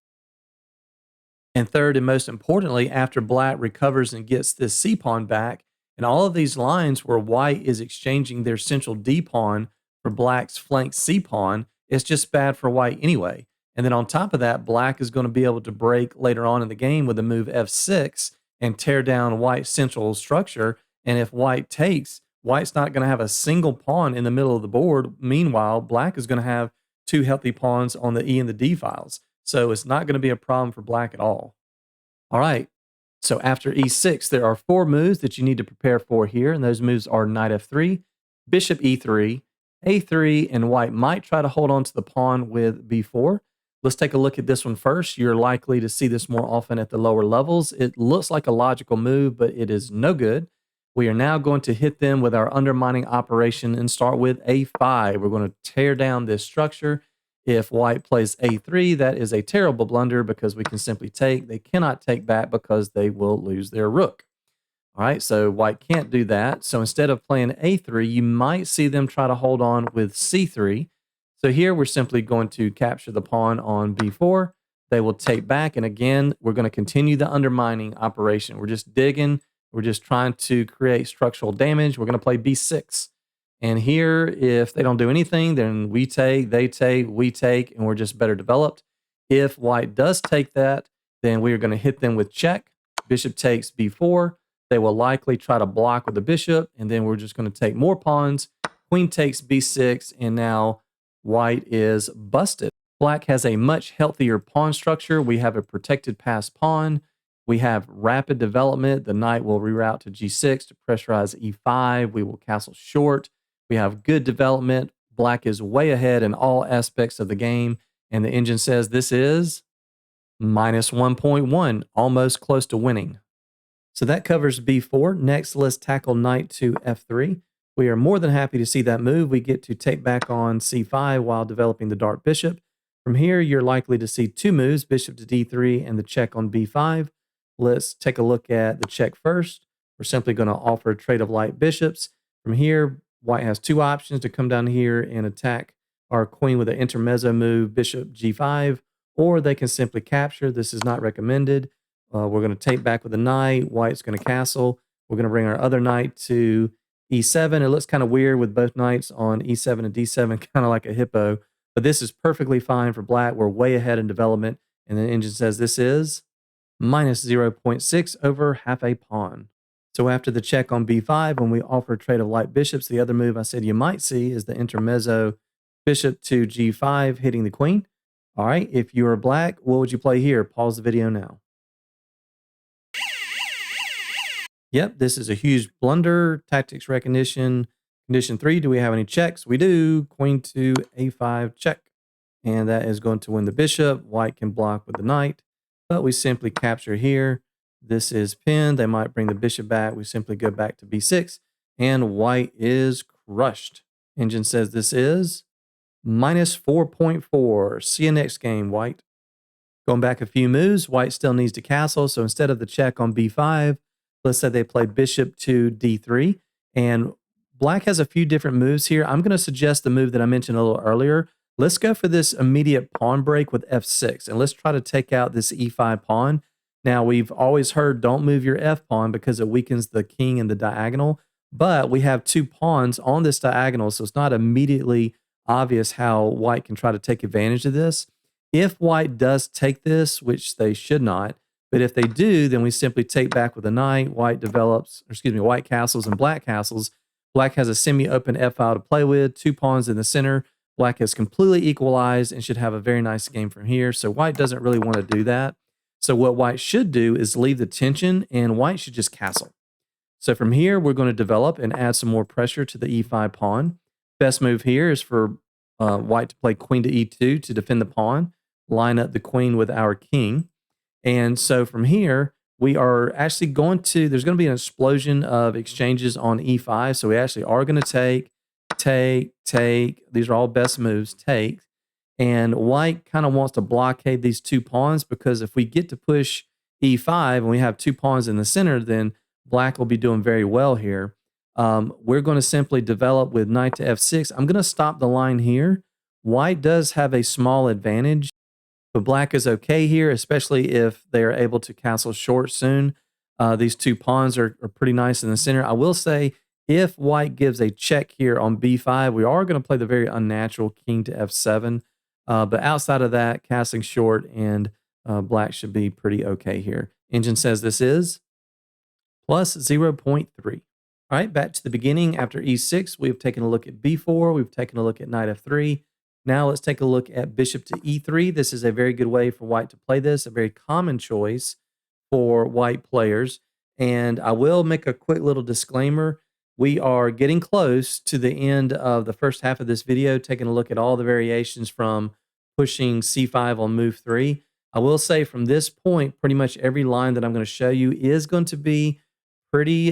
Speaker 1: And third, and most importantly, after black recovers and gets this c pawn back, and all of these lines where white is exchanging their central d pawn for black's flank c pawn, it's just bad for white anyway. And then on top of that, black is going to be able to break later on in the game with the move f6 and tear down white's central structure. And if white takes, white's not going to have a single pawn in the middle of the board. Meanwhile, black is going to have two healthy pawns on the e and the d files. So it's not going to be a problem for black at all. All right. So after e6, there are four moves that you need to prepare for here. And those moves are knight f3, bishop e3, a3, and white might try to hold on to the pawn with b4. Let's take a look at this one first. You're likely to see this more often at the lower levels. It looks like a logical move, but it is no good. We are now going to hit them with our undermining operation and start with a5. We're going to tear down this structure. If white plays a3, that is a terrible blunder because we can simply take. They cannot take back because they will lose their rook. All right, so white can't do that. So instead of playing a3, you might see them try to hold on with c3. So here we're simply going to capture the pawn on b4. They will take back, and again, we're going to continue the undermining operation. We're just digging. We're just trying to create structural damage. We're going to play b6. And here, if they don't do anything, then we take, they take, we take, and we're just better developed. If white does take that, then we are going to hit them with check. Bishop takes b4. They will likely try to block with the bishop, and then we're just going to take more pawns. Queen takes b6, and now white is busted. Black has a much healthier pawn structure. We have a protected pass pawn. We have rapid development. The knight will reroute to g6 to pressurize e5. We will castle short. We have good development. Black is way ahead in all aspects of the game. And the engine says this is minus 1.1, almost close to winning. So that covers b4. Next, let's tackle knight to f3. We are more than happy to see that move. We get to take back on c5 while developing the dark bishop. From here, you're likely to see two moves, bishop to d3 and the check on b5. Let's take a look at the check first. We're simply going to offer a trade of light bishops. From here, white has two options to come down here and attack our queen with an intermezzo move, bishop g5, or they can simply capture. This is not recommended. We're going to take back with the knight. White's going to castle. We're going to bring our other knight to e7. It looks kind of weird with both knights on e7 and d7, kind of like a hippo. But this is perfectly fine for black. We're way ahead in development. And then Engine says this is minus 0.6 over half a pawn. So after the check on b5, when we offer a trade of light bishops, the other move I said you might see is the intermezzo bishop to g5 hitting the queen. All right, if you are black, what would you play here? Pause the video now. Yep, this is a huge blunder. Tactics recognition. Condition 3, do we have any checks? We do. Queen to a5 check. And that is going to win the bishop. White can block with the knight, but we simply capture here. This is pinned. They might bring the bishop back. We simply go back to b6, and white is crushed. Engine says this is minus 4.4. See you next game, white. Going back a few moves, white still needs to castle. So instead of the check on b5, let's say they play bishop to d3. And black has a few different moves here. I'm going to suggest the move that I mentioned a little earlier. Let's go for this immediate pawn break with f6. And let's try to take out this e5 pawn. Now, we've always heard don't move your f pawn because it weakens the king in the diagonal. But we have two pawns on this diagonal, so it's not immediately obvious how white can try to take advantage of this. If white does take this, which they should not, but if they do, then we simply take back with a knight. White castles and black castles. Black has a semi-open f-file to play with, two pawns in the center. Black is completely equalized and should have a very nice game from here. So white doesn't really want to do that. So what white should do is leave the tension, and white should just castle. So from here, we're going to develop and add some more pressure to the e5 pawn. Best move here is for white to play queen to e2 to defend the pawn, line up the queen with our king. And so from here, we are actually there's going to be an explosion of exchanges on e5. So we actually are going to take. These are all best moves, take. And white kind of wants to blockade these two pawns because if we get to push e5 and we have two pawns in the center, then black will be doing very well here. We're going to simply develop with knight to f6. I'm going to stop the line here. White does have a small advantage, but black is okay here, especially if they are able to castle short soon. These two pawns are pretty nice in the center. I will say, if white gives a check here on b5, we are going to play the very unnatural king to f7. But outside of that, castling short and black should be pretty okay here. Engine says this is plus 0.3. All right, back to the beginning. After e6, we've taken a look at b4. We've taken a look at knight f3. Now let's take a look at bishop to e3. This is a very good way for white to play this, a very common choice for white players. And I will make a quick little disclaimer. We are getting close to the end of the first half of this video, taking a look at all the variations from pushing c5 on move 3. I will say from this point, pretty much every line that I'm going to show you is going to be pretty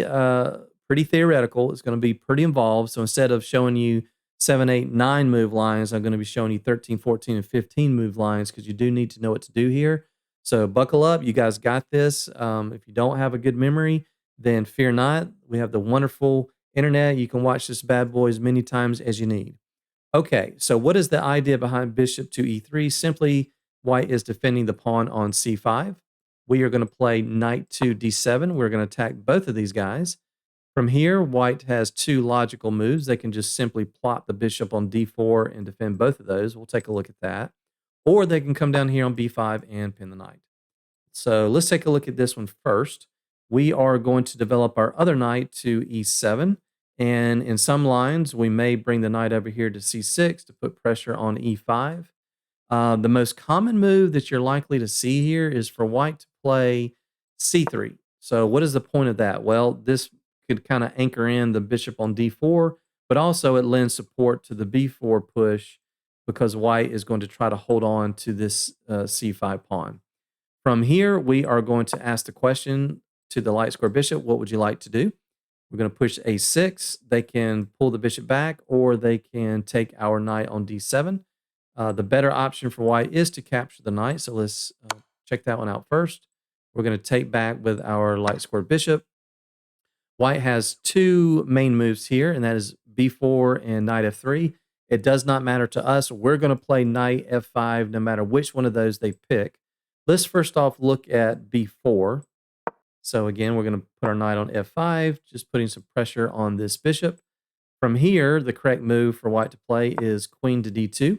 Speaker 1: theoretical. It's going to be pretty involved. So instead of showing you 7, 8, 9 move lines, I'm going to be showing you 13, 14, and 15 move lines because you do need to know what to do here. So buckle up. You guys got this. If you don't have a good memory, then fear not. We have the wonderful internet. You can watch this bad boy as many times as you need. Okay, so what is the idea behind bishop to e3? Simply, white is defending the pawn on c5. We are going to play knight to d7. We're going to attack both of these guys. From here, white has two logical moves. They can just simply plot the bishop on d4 and defend both of those. We'll take a look at that. Or they can come down here on b5 and pin the knight. So let's take a look at this one first. We are going to develop our other knight to e7. And in some lines, we may bring the knight over here to c6 to put pressure on e5. The most common move that you're likely to see here is for white to play c3. So what is the point of that? Well, this could kind of anchor in the bishop on d4, but also it lends support to the b4 push because white is going to try to hold on to this c5 pawn. From here, we are going to ask the question to the light square bishop, what would you like to do? We're going to push a6. They can pull the bishop back, or they can take our knight on d7. The better option for white is to capture the knight, so let's check that one out first. We're going to take back with our light square bishop. White has two main moves here, and that is b4 and knight f3. It does not matter to us. We're going to play knight f5 no matter which one of those they pick. Let's first off look at b4. So again, we're going to put our knight on f5, just putting some pressure on this bishop. From here, the correct move for white to play is queen to d2.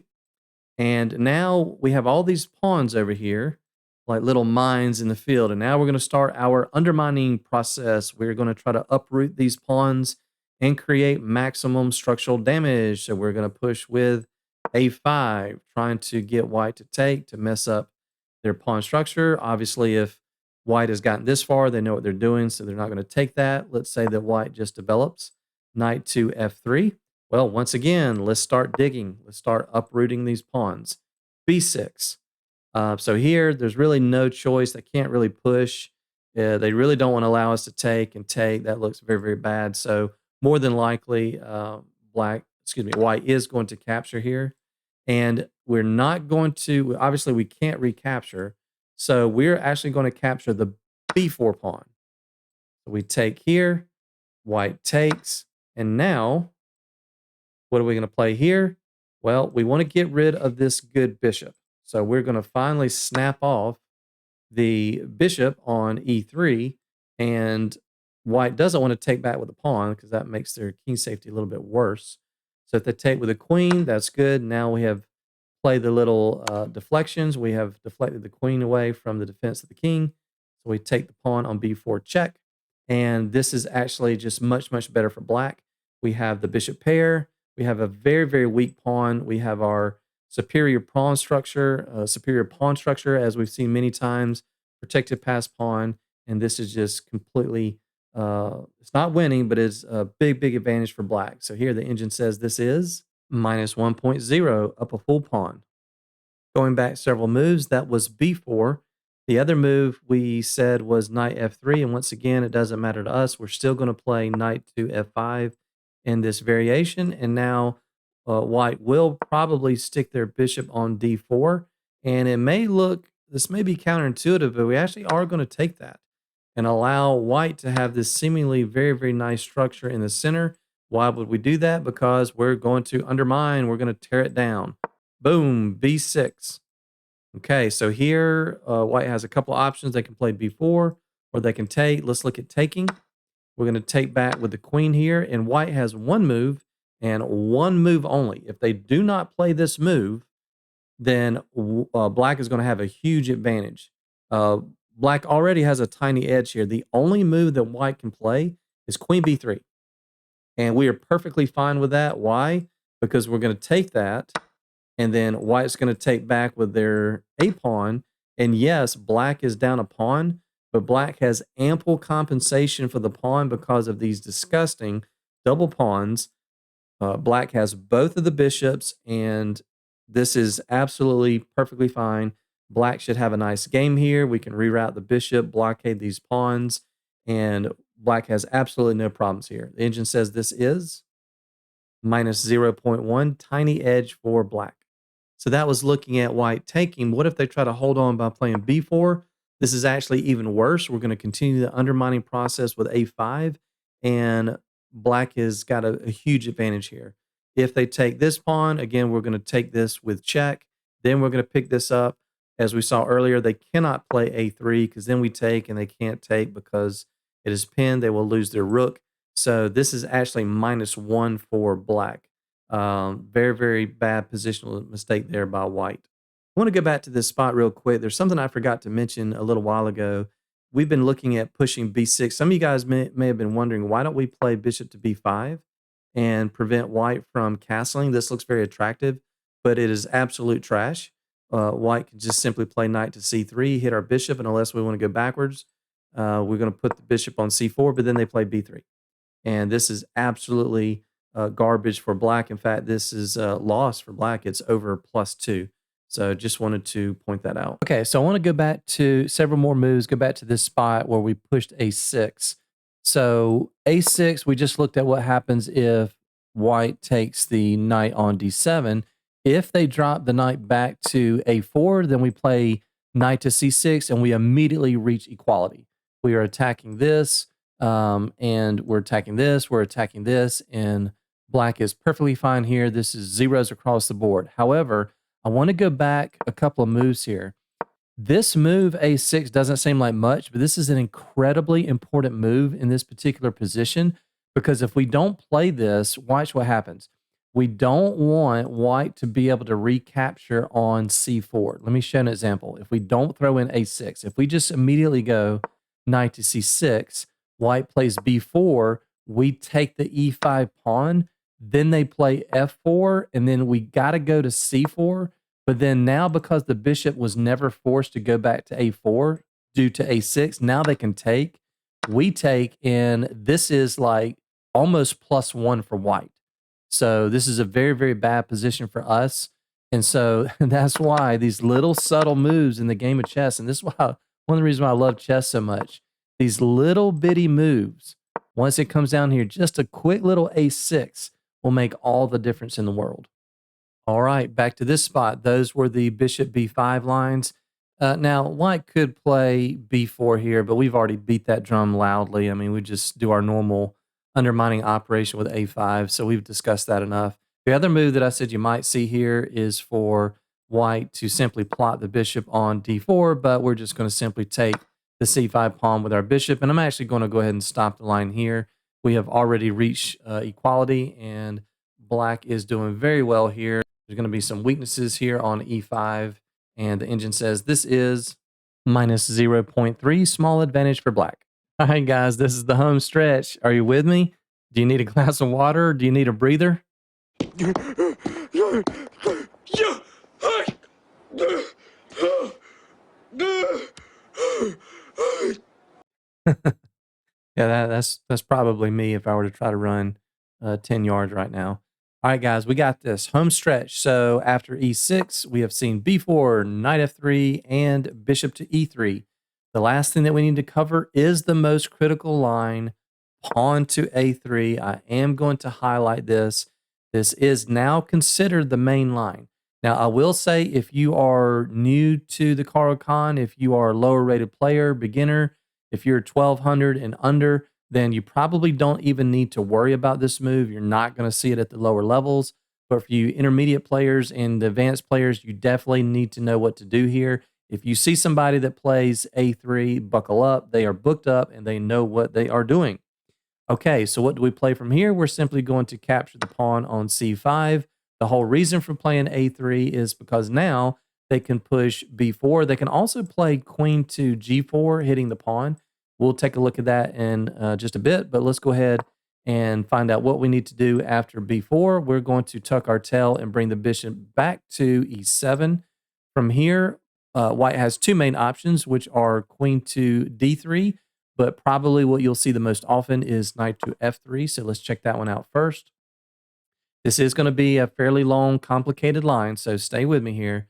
Speaker 1: And now we have all these pawns over here. like little mines in the field. And now we're going to start our undermining process. We're going to try to uproot these pawns and create maximum structural damage. So we're going to push with a5, trying to get white to take to mess up their pawn structure. Obviously, if white has gotten this far, they know what they're doing, so they're not going to take that. Let's say that white just develops knight to f3. Well, once again, let's start digging. Let's start uprooting these pawns. b6. So here, there's really no choice. They can't really push. They really don't want to allow us to take and take. That looks very, very bad. So more than likely, white is going to capture here. And we're not going to, obviously we can't recapture. So we're actually going to capture the b4 pawn. So we take here, white takes, and now what are we going to play here? Well, we want to get rid of this good bishop. So we're going to finally snap off the bishop on e3, and white doesn't want to take back with a pawn because that makes their king safety a little bit worse. So if they take with a queen, that's good. Now we have played the little deflections. We have deflected the queen away from the defense of the king. So we take the pawn on b4 check, and this is actually just much, much better for black. We have the bishop pair. We have a very, very weak pawn. We have our superior pawn structure, as we've seen many times, protected pass pawn, and this is just completely, it's not winning, but it's a big, big advantage for black. So here the engine says this is minus 1.0 up a full pawn. Going back several moves, that was b4. The other move we said was knight f3, and once again, it doesn't matter to us. We're still going to play knight to f5 in this variation, and now white will probably stick their bishop on d4, and it may look, this may be counterintuitive, but we actually are going to take that and allow white to have this seemingly very, very nice structure in the center. Why would we do that? Because we're going to undermine, we're going to tear it down. Boom, b6. Okay, so here white has a couple options. They can play b4 or they can take. Let's look at taking. We're going to take back with the queen here, and white has one move and one move only. If they do not play this move, then black is going to have a huge advantage. Black already has a tiny edge here. The only move that white can play is queen b3. And we are perfectly fine with that. Why? Because we're going to take that, and then white's going to take back with their a pawn. And yes, black is down a pawn, but black has ample compensation for the pawn because of these disgusting double pawns. Black has both of the bishops, and this is absolutely perfectly fine. Black should have a nice game here. We can reroute the bishop, blockade these pawns, and black has absolutely no problems here. The engine says this is minus 0.1, tiny edge for black. So that was looking at white taking. What if they try to hold on by playing b4? This is actually even worse. We're going to continue the undermining process with a5, and black has got a huge advantage here. If they take this pawn, again, we're going to take this with check. Then we're going to pick this up. As we saw earlier, they cannot play a3 because then we take, and they can't take because it is pinned. They will lose their rook. So this is actually -1 for black. Very, very bad positional mistake there by white. I want to go back to this spot real quick. There's something I forgot to mention a little while ago. We've been looking at pushing b6. Some of you guys may have been wondering, why don't we play bishop to b5 and prevent white from castling? This looks very attractive, but it is absolute trash. White can just simply play knight to c3, hit our bishop, and unless we want to go backwards, we're going to put the bishop on c4, but then they play b3. And this is absolutely garbage for black. In fact, this is loss for black. It's over +2. So just wanted to point that out. Okay, so I want to go back to several more moves, go back to this spot where we pushed a6. So a6, we just looked at what happens if white takes the knight on d7. If they drop the knight back to a4, then we play knight to c6, and we immediately reach equality. We are attacking this, and we're attacking this, and black is perfectly fine here. This is zeros across the board. However, I want to go back a couple of moves here. This move, a6, doesn't seem like much, but this is an incredibly important move in this particular position, because if we don't play this, watch what happens. we don't want white to be able to recapture on c4. Let me show an example. If we don't throw in a6, if we just immediately go knight to c6, white plays b4, we take the e5 pawn, then they play f4, and then we got to go to c4. But then now, because the bishop was never forced to go back to a4 due to a6, now they can take. We take, and this is like almost +1 for white. So this is a very, very bad position for us. And so that's why these little subtle moves in the game of chess, and this is why one of the reasons why I love chess so much, these little bitty moves, once it comes down here, just a quick little a6 will make all the difference in the world. All right, back to this spot. Those were the bishop b5 lines. Now, white could play b4 here, but we've already beat that drum loudly. I mean, we just do our normal undermining operation with a5, so we've discussed that enough. The other move that I said you might see here is for white to simply plot the bishop on d4, but we're just going to simply take the c5 pawn with our bishop, and I'm actually going to go ahead and stop the line here. We have already reached equality, and black is doing very well here. There's going to be some weaknesses here on e5, and the engine says this is minus 0.3, small advantage for black. All right, guys, this is the home stretch. Are you with me? Do you need a glass of water? Do you need a breather? Yeah, that's probably me if I were to try to run 10 yards right now. All right, guys, we got this home stretch. So after e6, we have seen b4, knight f3, and bishop to e3. The last thing that we need to cover is the most critical line, pawn to a3. I am going to highlight this. This is now considered the main line. Now, I will say if you are new to the Caro-Kann, if you are a lower rated player, beginner, if you're 1200 and under, then you probably don't even need to worry about this move. You're not going to see it at the lower levels. But for you intermediate players and the advanced players, you definitely need to know what to do here. If you see somebody that plays a3, buckle up. They are booked up and they know what they are doing. Okay, so what do we play from here? We're simply going to capture the pawn on c5. The whole reason for playing a3 is because now they can push b4. They can also play queen to g4, hitting the pawn. We'll take a look at that in just a bit, but let's go ahead and find out what we need to do after b4. We're going to tuck our tail and bring the bishop back to e7. From here, white has two main options, which are queen to d3, but probably what you'll see the most often is knight to f3. So let's check that one out first. This is going to be a fairly long, complicated line, so stay with me here.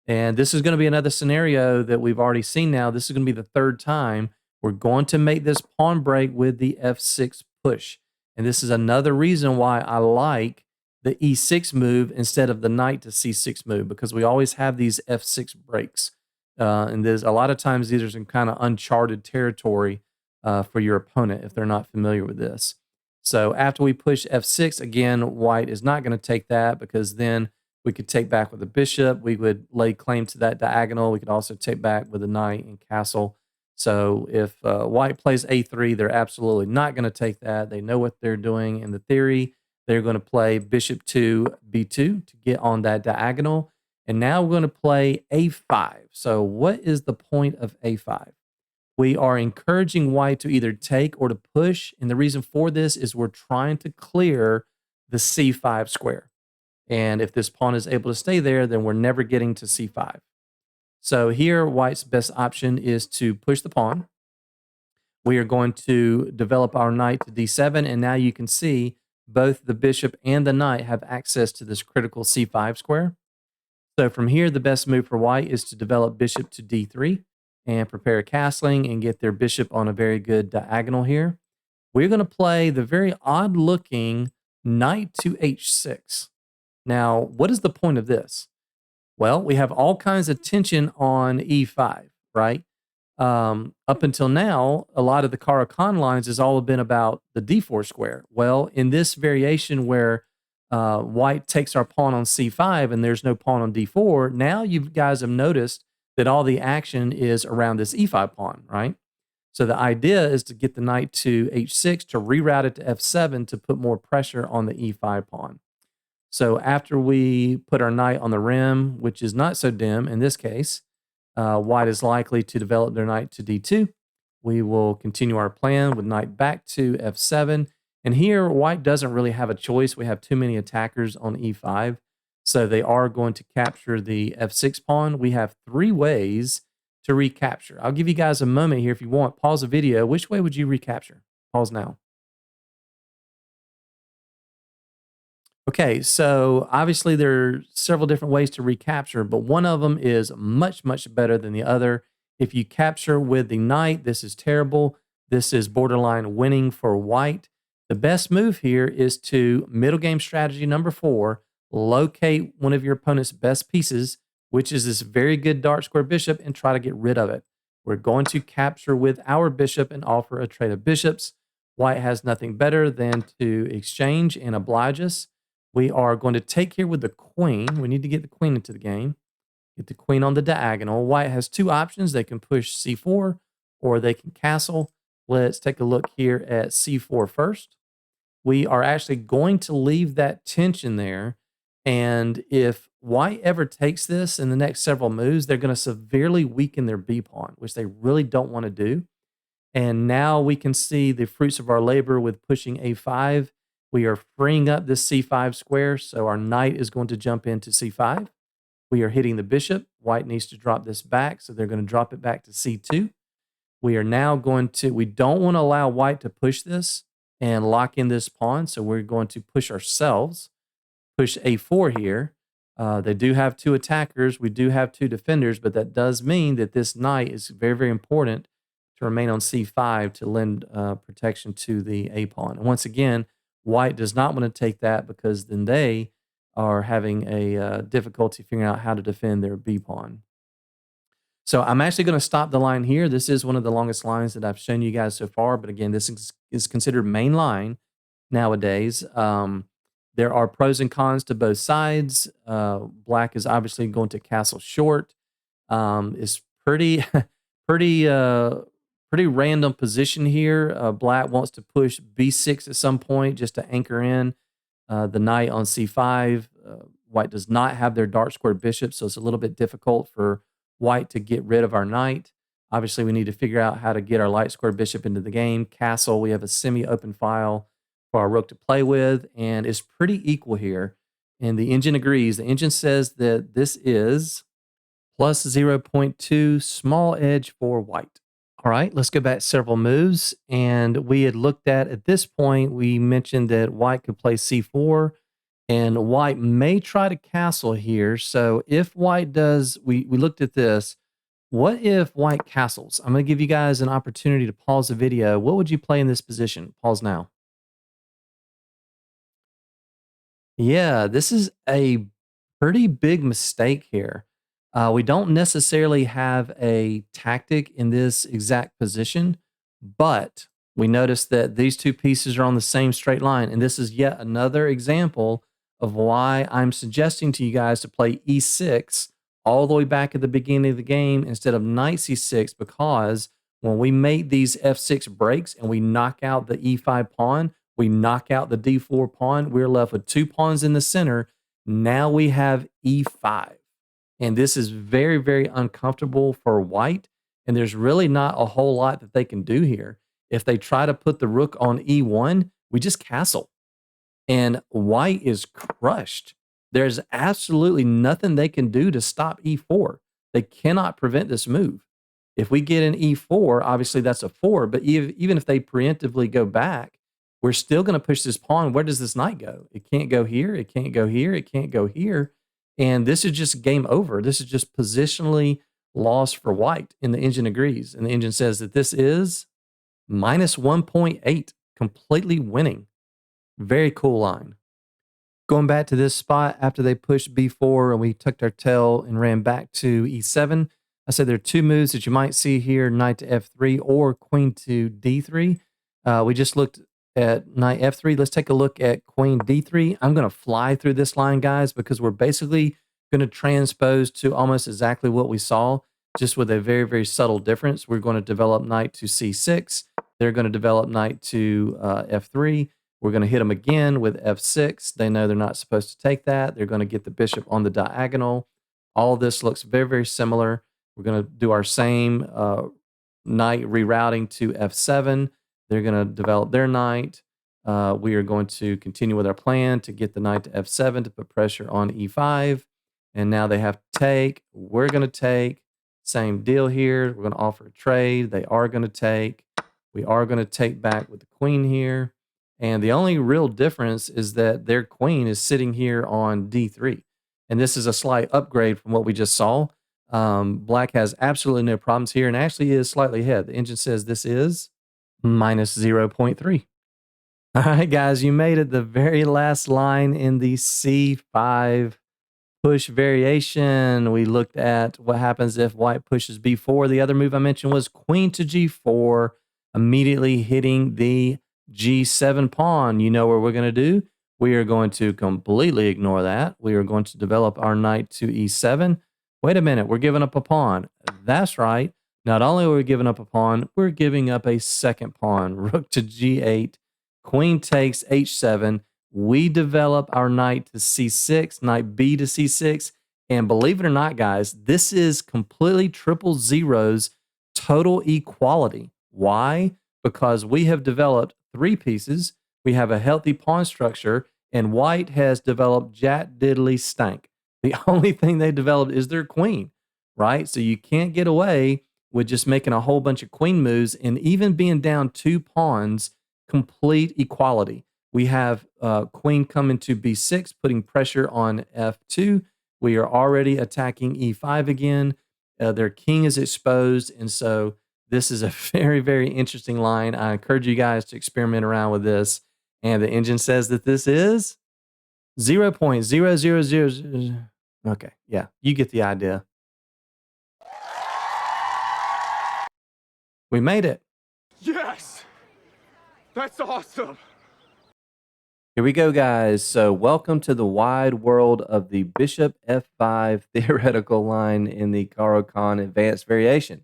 Speaker 1: And this is going to be another scenario that we've already seen now. This is going to be the third time. We're going to make this pawn break with the f6 push. And this is another reason why I like the e6 move instead of the knight to c6 move, because we always have these f6 breaks. And there's a lot of times these are some kind of uncharted territory for your opponent if they're not familiar with this. So after we push f6, again, white is not going to take that, because then we could take back with the bishop. We would lay claim to that diagonal. We could also take back with the knight and castle. So if white plays a3, they're absolutely not going to take that. They know what they're doing. In the theory, they're going to play bishop to b2 to get on that diagonal. And now we're going to play a5. So what is the point of a5? We are encouraging white to either take or to push. And the reason for this is we're trying to clear the c5 square. And if this pawn is able to stay there, then we're never getting to c5. So here, white's best option is to push the pawn. We are going to develop our knight to d7, and now you can see both the bishop and the knight have access to this critical c5 square. So from here, the best move for white is to develop bishop to d3 and prepare castling and get their bishop on a very good diagonal here. We're going to play the very odd-looking knight to h6. Now, what is the point of this? Well, we have all kinds of tension on e5, right? Up until now, a lot of the Caro-Kann lines has all been about the d4 square. Well, in this variation where white takes our pawn on c5 and there's no pawn on d4, now you guys have noticed that all the action is around this e5 pawn, right? So the idea is to get the knight to h6 to reroute it to f7 to put more pressure on the e5 pawn. So after we put our knight on the rim, which is not so dim in this case, white is likely to develop their knight to d2. We will continue our plan with knight back to f7. And here, white doesn't really have a choice. We have too many attackers on e5. So they are going to capture the f6 pawn. We have 3 ways to recapture. I'll give you guys a moment here if you want. Pause the video. Which way would you recapture? Pause now. Okay, so obviously there are several different ways to recapture, but one of them is much, much better than the other. If you capture with the knight, this is terrible. This is borderline winning for white. The best move here is to middle game strategy number 4, locate one of your opponent's best pieces, which is this very good dark square bishop, and try to get rid of it. We're going to capture with our bishop and offer a trade of bishops. White has nothing better than to exchange and oblige us. We are going to take here with the queen. We need to get the queen into the game. Get the queen on the diagonal. White has 2 options. They can push c4 or they can castle. Let's take a look here at c4 first. We are actually going to leave that tension there. And if white ever takes this in the next several moves, they're going to severely weaken their b pawn, which they really don't want to do. And now we can see the fruits of our labor with pushing a5. We are freeing up this c5 square, so our knight is going to jump into c5. We are hitting the bishop. White needs to drop this back, so they're going to drop it back to c2. We are now going to, we don't want to allow white to push this and lock in this pawn, so we're going to push ourselves. Push a4 here. They do have 2 attackers. We do have 2 defenders, but that does mean that this knight is very, very important to remain on c5 to lend protection to the a pawn. And once again, white does not want to take that because then they are having a difficulty figuring out how to defend their b pawn. So I'm actually going to stop the line here. This is one of the longest lines that I've shown you guys so far. But again, this is considered main line nowadays. There are pros and cons to both sides. Black is obviously going to castle short. It's pretty, pretty random position here. Black wants to push b6 at some point just to anchor in the knight on c5. White does not have their dark square bishop, so it's a little bit difficult for white to get rid of our knight. Obviously, we need to figure out how to get our light square bishop into the game. Castle, we have a semi-open file for our rook to play with, and it's pretty equal here. And the engine agrees. The engine says that this is plus 0.2 small edge for white. All right, let's go back several moves. And we had looked at this point, we mentioned that white could play c4, and white may try to castle here. So if white does, we looked at this. What if white castles? I'm going to give you guys an opportunity to pause the video. What would you play in this position? Pause now. Yeah, this is a pretty big mistake here. We don't necessarily have a tactic in this exact position, but we notice that these 2 pieces are on the same straight line. And this is yet another example of why I'm suggesting to you guys to play e6 all the way back at the beginning of the game instead of knight c6, because when we make these f6 breaks and we knock out the e5 pawn, we knock out the d4 pawn, we're left with 2 pawns in the center. Now we have e5. And this is very, very uncomfortable for white. And there's really not a whole lot that they can do here. If they try to put the rook on e1, we just castle. And white is crushed. There's absolutely nothing they can do to stop e4. They cannot prevent this move. If we get an e4, obviously that's a 4. But even if they preemptively go back, we're still going to push this pawn. Where does this knight go? It can't go here. It can't go here. It can't go here. And this is just game over. This is just positionally lost for white. And the engine agrees. And the engine says that this is minus 1.8, completely winning. Very cool line. Going back to this spot after they pushed b4 and we tucked our tail and ran back to e7. I said there are 2 moves that you might see here, knight to f3 or queen to d3. We just looked at knight f3. Let's take a look at queen d3. I'm going to fly through this line, guys, because we're basically going to transpose to almost exactly what we saw, just with a very, very subtle difference. We're going to develop knight to c6. They're going to develop knight to f3. We're going to hit them again with f6. They know they're not supposed to take that. They're going to get the bishop on the diagonal. All this looks very, very similar. We're going to do our same knight rerouting to f7. They're going to develop their knight. We are going to continue with our plan to get the knight to f7 to put pressure on e5. And now they have to take. We're going to take. Same deal here. We're going to offer a trade. They are going to take. We are going to take back with the queen here. And the only real difference is that their queen is sitting here on d3. And this is a slight upgrade from what we just saw. Black has absolutely no problems here and actually is slightly ahead. The engine says this is minus 0.3. All right, guys, you made it. The very last line in the c5 push variation. We looked at what happens if white pushes b4. The other move I mentioned was queen to g4, immediately hitting the g7 pawn. You know what we're going to do? We are going to completely ignore that. We are going to develop our knight to e7. Wait a minute, we're giving up a pawn. That's right. Not only are we giving up a pawn, we're giving up a second pawn. Rook to g8, queen takes h7. We develop our knight to c6, knight b to c6. And believe it or not, guys, this is completely triple zeros, total equality. Why? Because we have developed 3 pieces. We have a healthy pawn structure, and white has developed jack diddly stank. The only thing they developed is their queen, right? So you can't get away with just making a whole bunch of queen moves and even being down 2 pawns, complete equality. We have queen coming to b6, putting pressure on f2. We are already attacking e5 again. Their king is exposed, and so this is a very, very interesting line. I encourage you guys to experiment around with this. And the engine says that this is 0.0000. Okay, yeah, you get the idea. We made it.
Speaker 4: Yes! That's awesome!
Speaker 1: Here we go, guys. So welcome to the wide world of the bishop f5 theoretical line in the Caro-Kann advanced variation.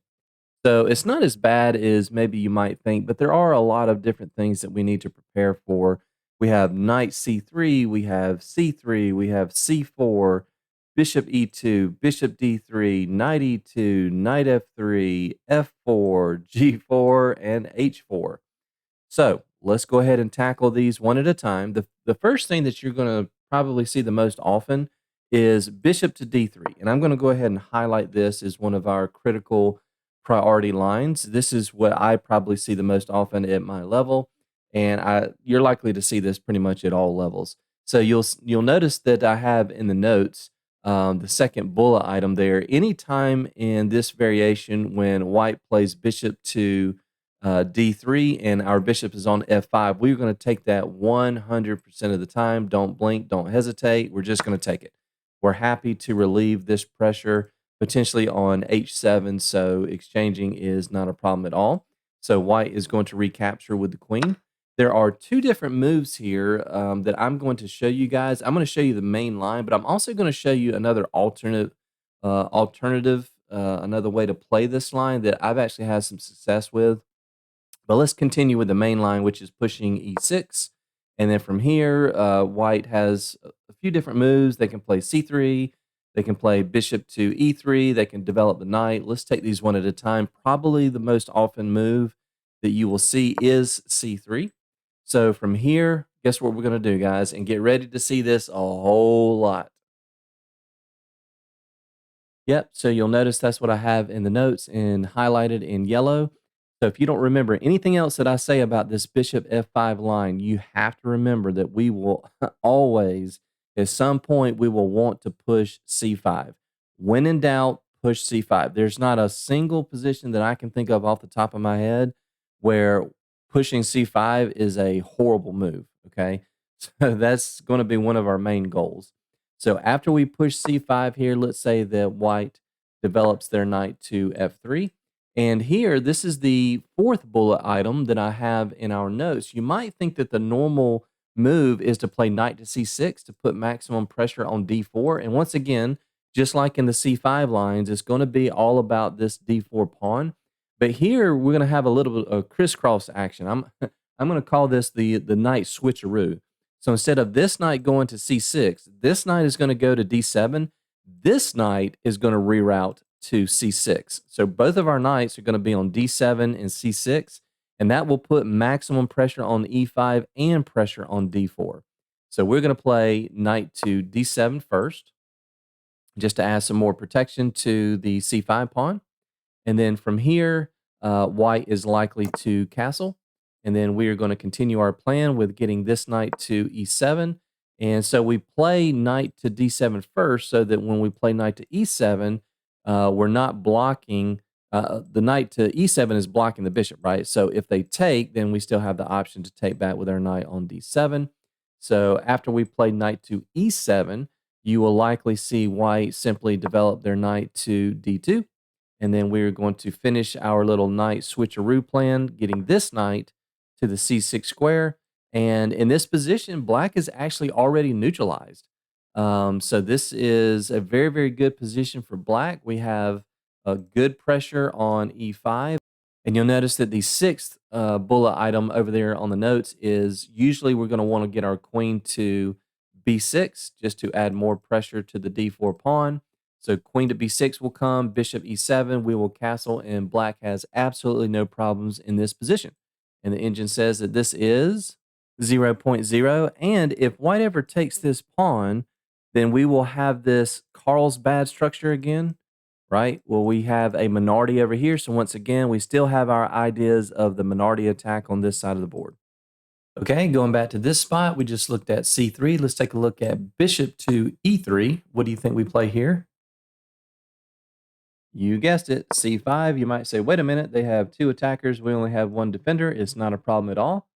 Speaker 1: So it's not as bad as maybe you might think, but there are a lot of different things that we need to prepare for. We have knight c3, we have c3, we have c4, bishop e2, bishop d3, knight e2, knight f3, f4, g4, and h4. So let's go ahead and tackle these one at a time. The first thing that you're going to probably see the most often is bishop to d3. And I'm going to go ahead and highlight this as one of our critical priority lines. This is what I probably see the most often at my level. And you're likely to see this pretty much at all levels. So you'll notice that I have in the notes the second bullet item there. Anytime in this variation when white plays bishop to d3 and our bishop is on f5, we're going to take that 100% of the time. Don't blink, don't hesitate. We're just going to take it. We're happy to relieve this pressure potentially on h7, so exchanging is not a problem at all. So white is going to recapture with the queen. There are 2 different moves here that I'm going to show you guys. I'm going to show you the main line, but I'm also going to show you another alternative, another way to play this line that I've actually had some success with. But let's continue with the main line, which is pushing e6. And then from here, white has a few different moves. They can play c3. They can play bishop to e3. They can develop the knight. Let's take these one at a time. Probably the most often move that you will see is c3. So from here, guess what we're going to do, guys? And get ready to see this a whole lot. Yep, so you'll notice that's what I have in the notes and highlighted in yellow. So if you don't remember anything else that I say about this bishop f5 line, you have to remember that we will always, at some point, we will want to push c5. When in doubt, push c5. There's not a single position that I can think of off the top of my head where pushing c5 is a horrible move, okay? So that's going to be one of our main goals. So after we push c5 here, let's say that white develops their knight to f3. And here, this is the 4th bullet item that I have in our notes. You might think that the normal move is to play knight to c6 to put maximum pressure on d4. And once again, just like in the c5 lines, it's going to be all about this d4 pawn. But here, we're going to have a little bit of crisscross action. I'm going to call this the knight switcheroo. So instead of this knight going to c6, this knight is going to go to d7. This knight is going to reroute to c6. So both of our knights are going to be on d7 and c6, and that will put maximum pressure on e5 and pressure on d4. So we're going to play knight to d7 first, just to add some more protection to the c5 pawn. And then from here, white is likely to castle. And then we are going to continue our plan with getting this knight to e7. And so we play knight to d7 first, so that when we play knight to e7, we're not blocking. The knight to e7 is blocking the bishop, right? So if they take, then we still have the option to take back with our knight on d7. So after we play knight to e7, you will likely see white simply develop their knight to d2. And then we're going to finish our little knight switcheroo plan, getting this knight to the c6 square. And in this position, black is actually already neutralized. So this is a very, very good position for black. We have a good pressure on e5. And you'll notice that the sixth bullet item over there on the notes is usually we're going to want to get our queen to b6 just to add more pressure to the d4 pawn. So queen to b6 will come, bishop e7, we will castle, and black has absolutely no problems in this position. And the engine says that this is 0.0. And if white ever takes this pawn, then we will have this Carlsbad structure again, right? Well, we have a minority over here. So once again, we still have our ideas of the minority attack on this side of the board. Okay, going back to this spot, we just looked at c3. Let's take a look at bishop to e3. What do you think we play here? You guessed it, c5. You might say, wait a minute, they have two attackers. We only have one defender. It's not a problem at all.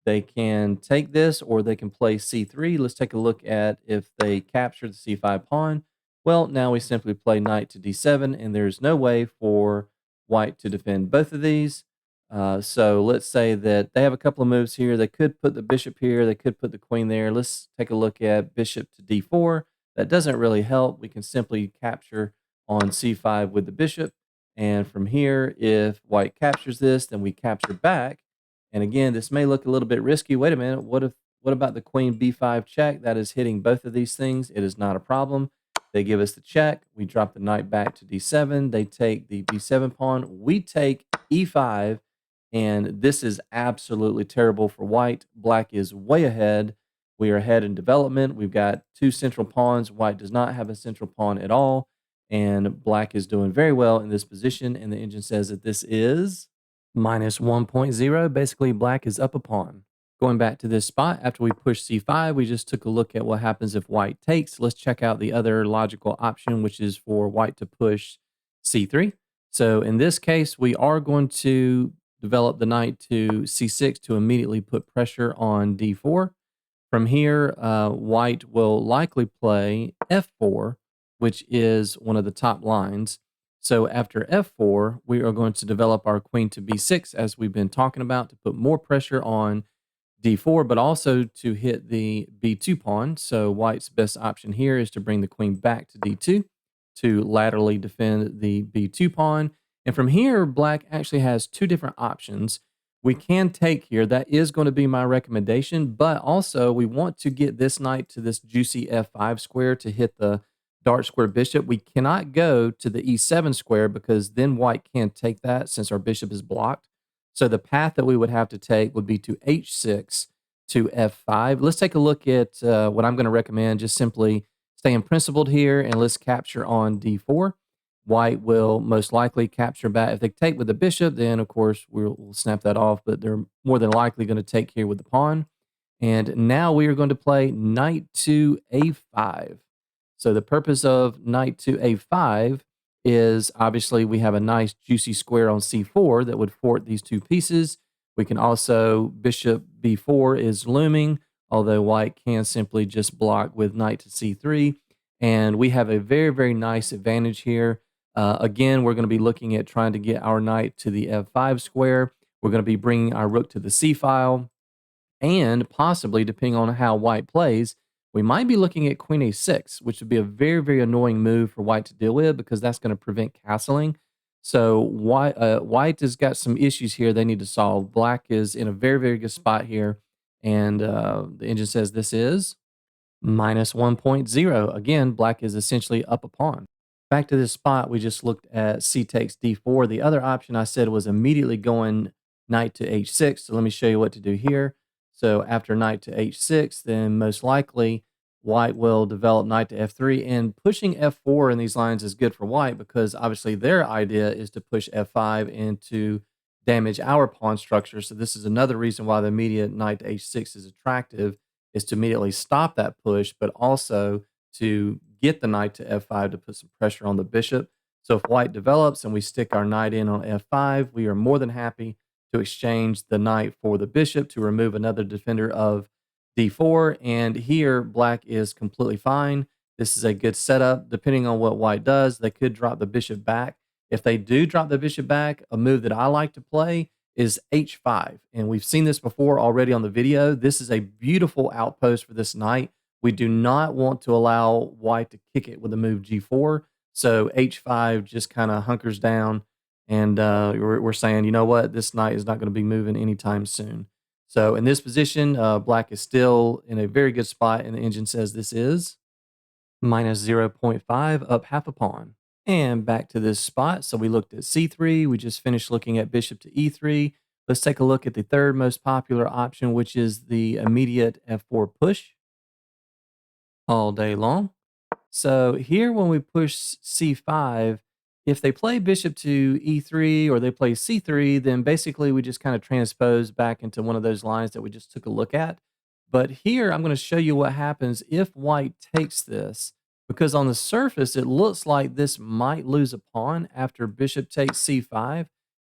Speaker 1: They can take this or they can play c3. Let's take a look at if they capture the c5 pawn. Well, now we simply play knight to d7, and there's no way for white to defend both of these. So let's say that they have a couple of moves here. They could put the bishop here. They could put the queen there. Let's take a look at bishop to d4. That doesn't really help. We can simply capture on c5 with the bishop. And from here, if white captures this, then we capture back. And again, this may look a little bit risky. Wait a minute. What about the queen b5 check? That is hitting both of these things. It is not a problem. They give us the check. We drop the knight back to d7. They take the b7 pawn. We take e5. And this is absolutely terrible for white. Black is way ahead. We are ahead in development. We've got two central pawns. White does not have a central pawn at all. And black is doing very well in this position. And the engine says that this is minus 1.0. Basically, black is up a pawn. Going back to this spot, after we push c5, we just took a look at what happens if white takes. Let's check out the other logical option, which is for white to push c3. So in this case, we are going to develop the knight to c6 to immediately put pressure on d4. From here, white will likely play f4, which is one of the top lines. So after f4, we are going to develop our queen to b6, as we've been talking about, to put more pressure on d4, but also to hit the b2 pawn. So white's best option here is to bring the queen back to d2 to laterally defend the b2 pawn. And from here, black actually has two different options. We can take here. That is going to be my recommendation. But also, we want to get this knight to this juicy f5 square to hit the dark square bishop. We cannot go to the e7 square because then white can't take that since our bishop is blocked. So the path that we would have to take would be to h6 to f5. Let's take a look at what I'm going to recommend. Just simply staying principled here, and let's capture on d4. White will most likely capture back. If they take with the bishop, then of course we'll snap that off, but they're more than likely going to take here with the pawn. And now we are going to play knight to a5. So the purpose of knight to a5 is obviously we have a nice juicy square on c4 that would fort these two pieces. We can also, bishop b4 is looming, although white can simply just block with knight to c3. And we have a very, very nice advantage here. Again, we're going to be looking at trying to get our knight to the f5 square. We're going to be bringing our rook to the c file. And possibly, depending on how white plays, we might be looking at queen a6, which would be a very, very annoying move for white to deal with because that's going to prevent castling. So white has got some issues here they need to solve. Black is in a very, very good spot here. And the engine says this is minus 1.0. Again, black is essentially up a pawn. Back to this spot, we just looked at c takes d4. The other option I said was immediately going knight to h6. So let me show you what to do here. So after knight to h6, then most likely white will develop knight to f3. And pushing f4 in these lines is good for white because obviously their idea is to push f5 and to damage our pawn structure. So this is another reason why the immediate knight to h6 is attractive, is to immediately stop that push, but also to get the knight to f5 to put some pressure on the bishop. So if white develops and we stick our knight in on f5, we are more than happy to exchange the knight for the bishop to remove another defender of d4. And here, black is completely fine. This is a good setup. Depending on what white does, they could drop the bishop back. If they do drop the bishop back, a move that I like to play is h5. And we've seen this before already on the video. This is a beautiful outpost for this knight. We do not want to allow white to kick it with the move g4. So h5 just kind of hunkers down. And we're saying, you know what? This knight is not going to be moving anytime soon. So in this position, black is still in a very good spot. And the engine says this is minus 0.5, up half a pawn. And back to this spot. So we looked at c3. We just finished looking at bishop to e3. Let's take a look at the third most popular option, which is the immediate f4 push all day long. So here when we push c5, if they play bishop to e3 or they play c3, then basically we just kind of transpose back into one of those lines that we just took a look at. But here I'm going to show you what happens if white takes this, because on the surface it looks like this might lose a pawn after bishop takes c5.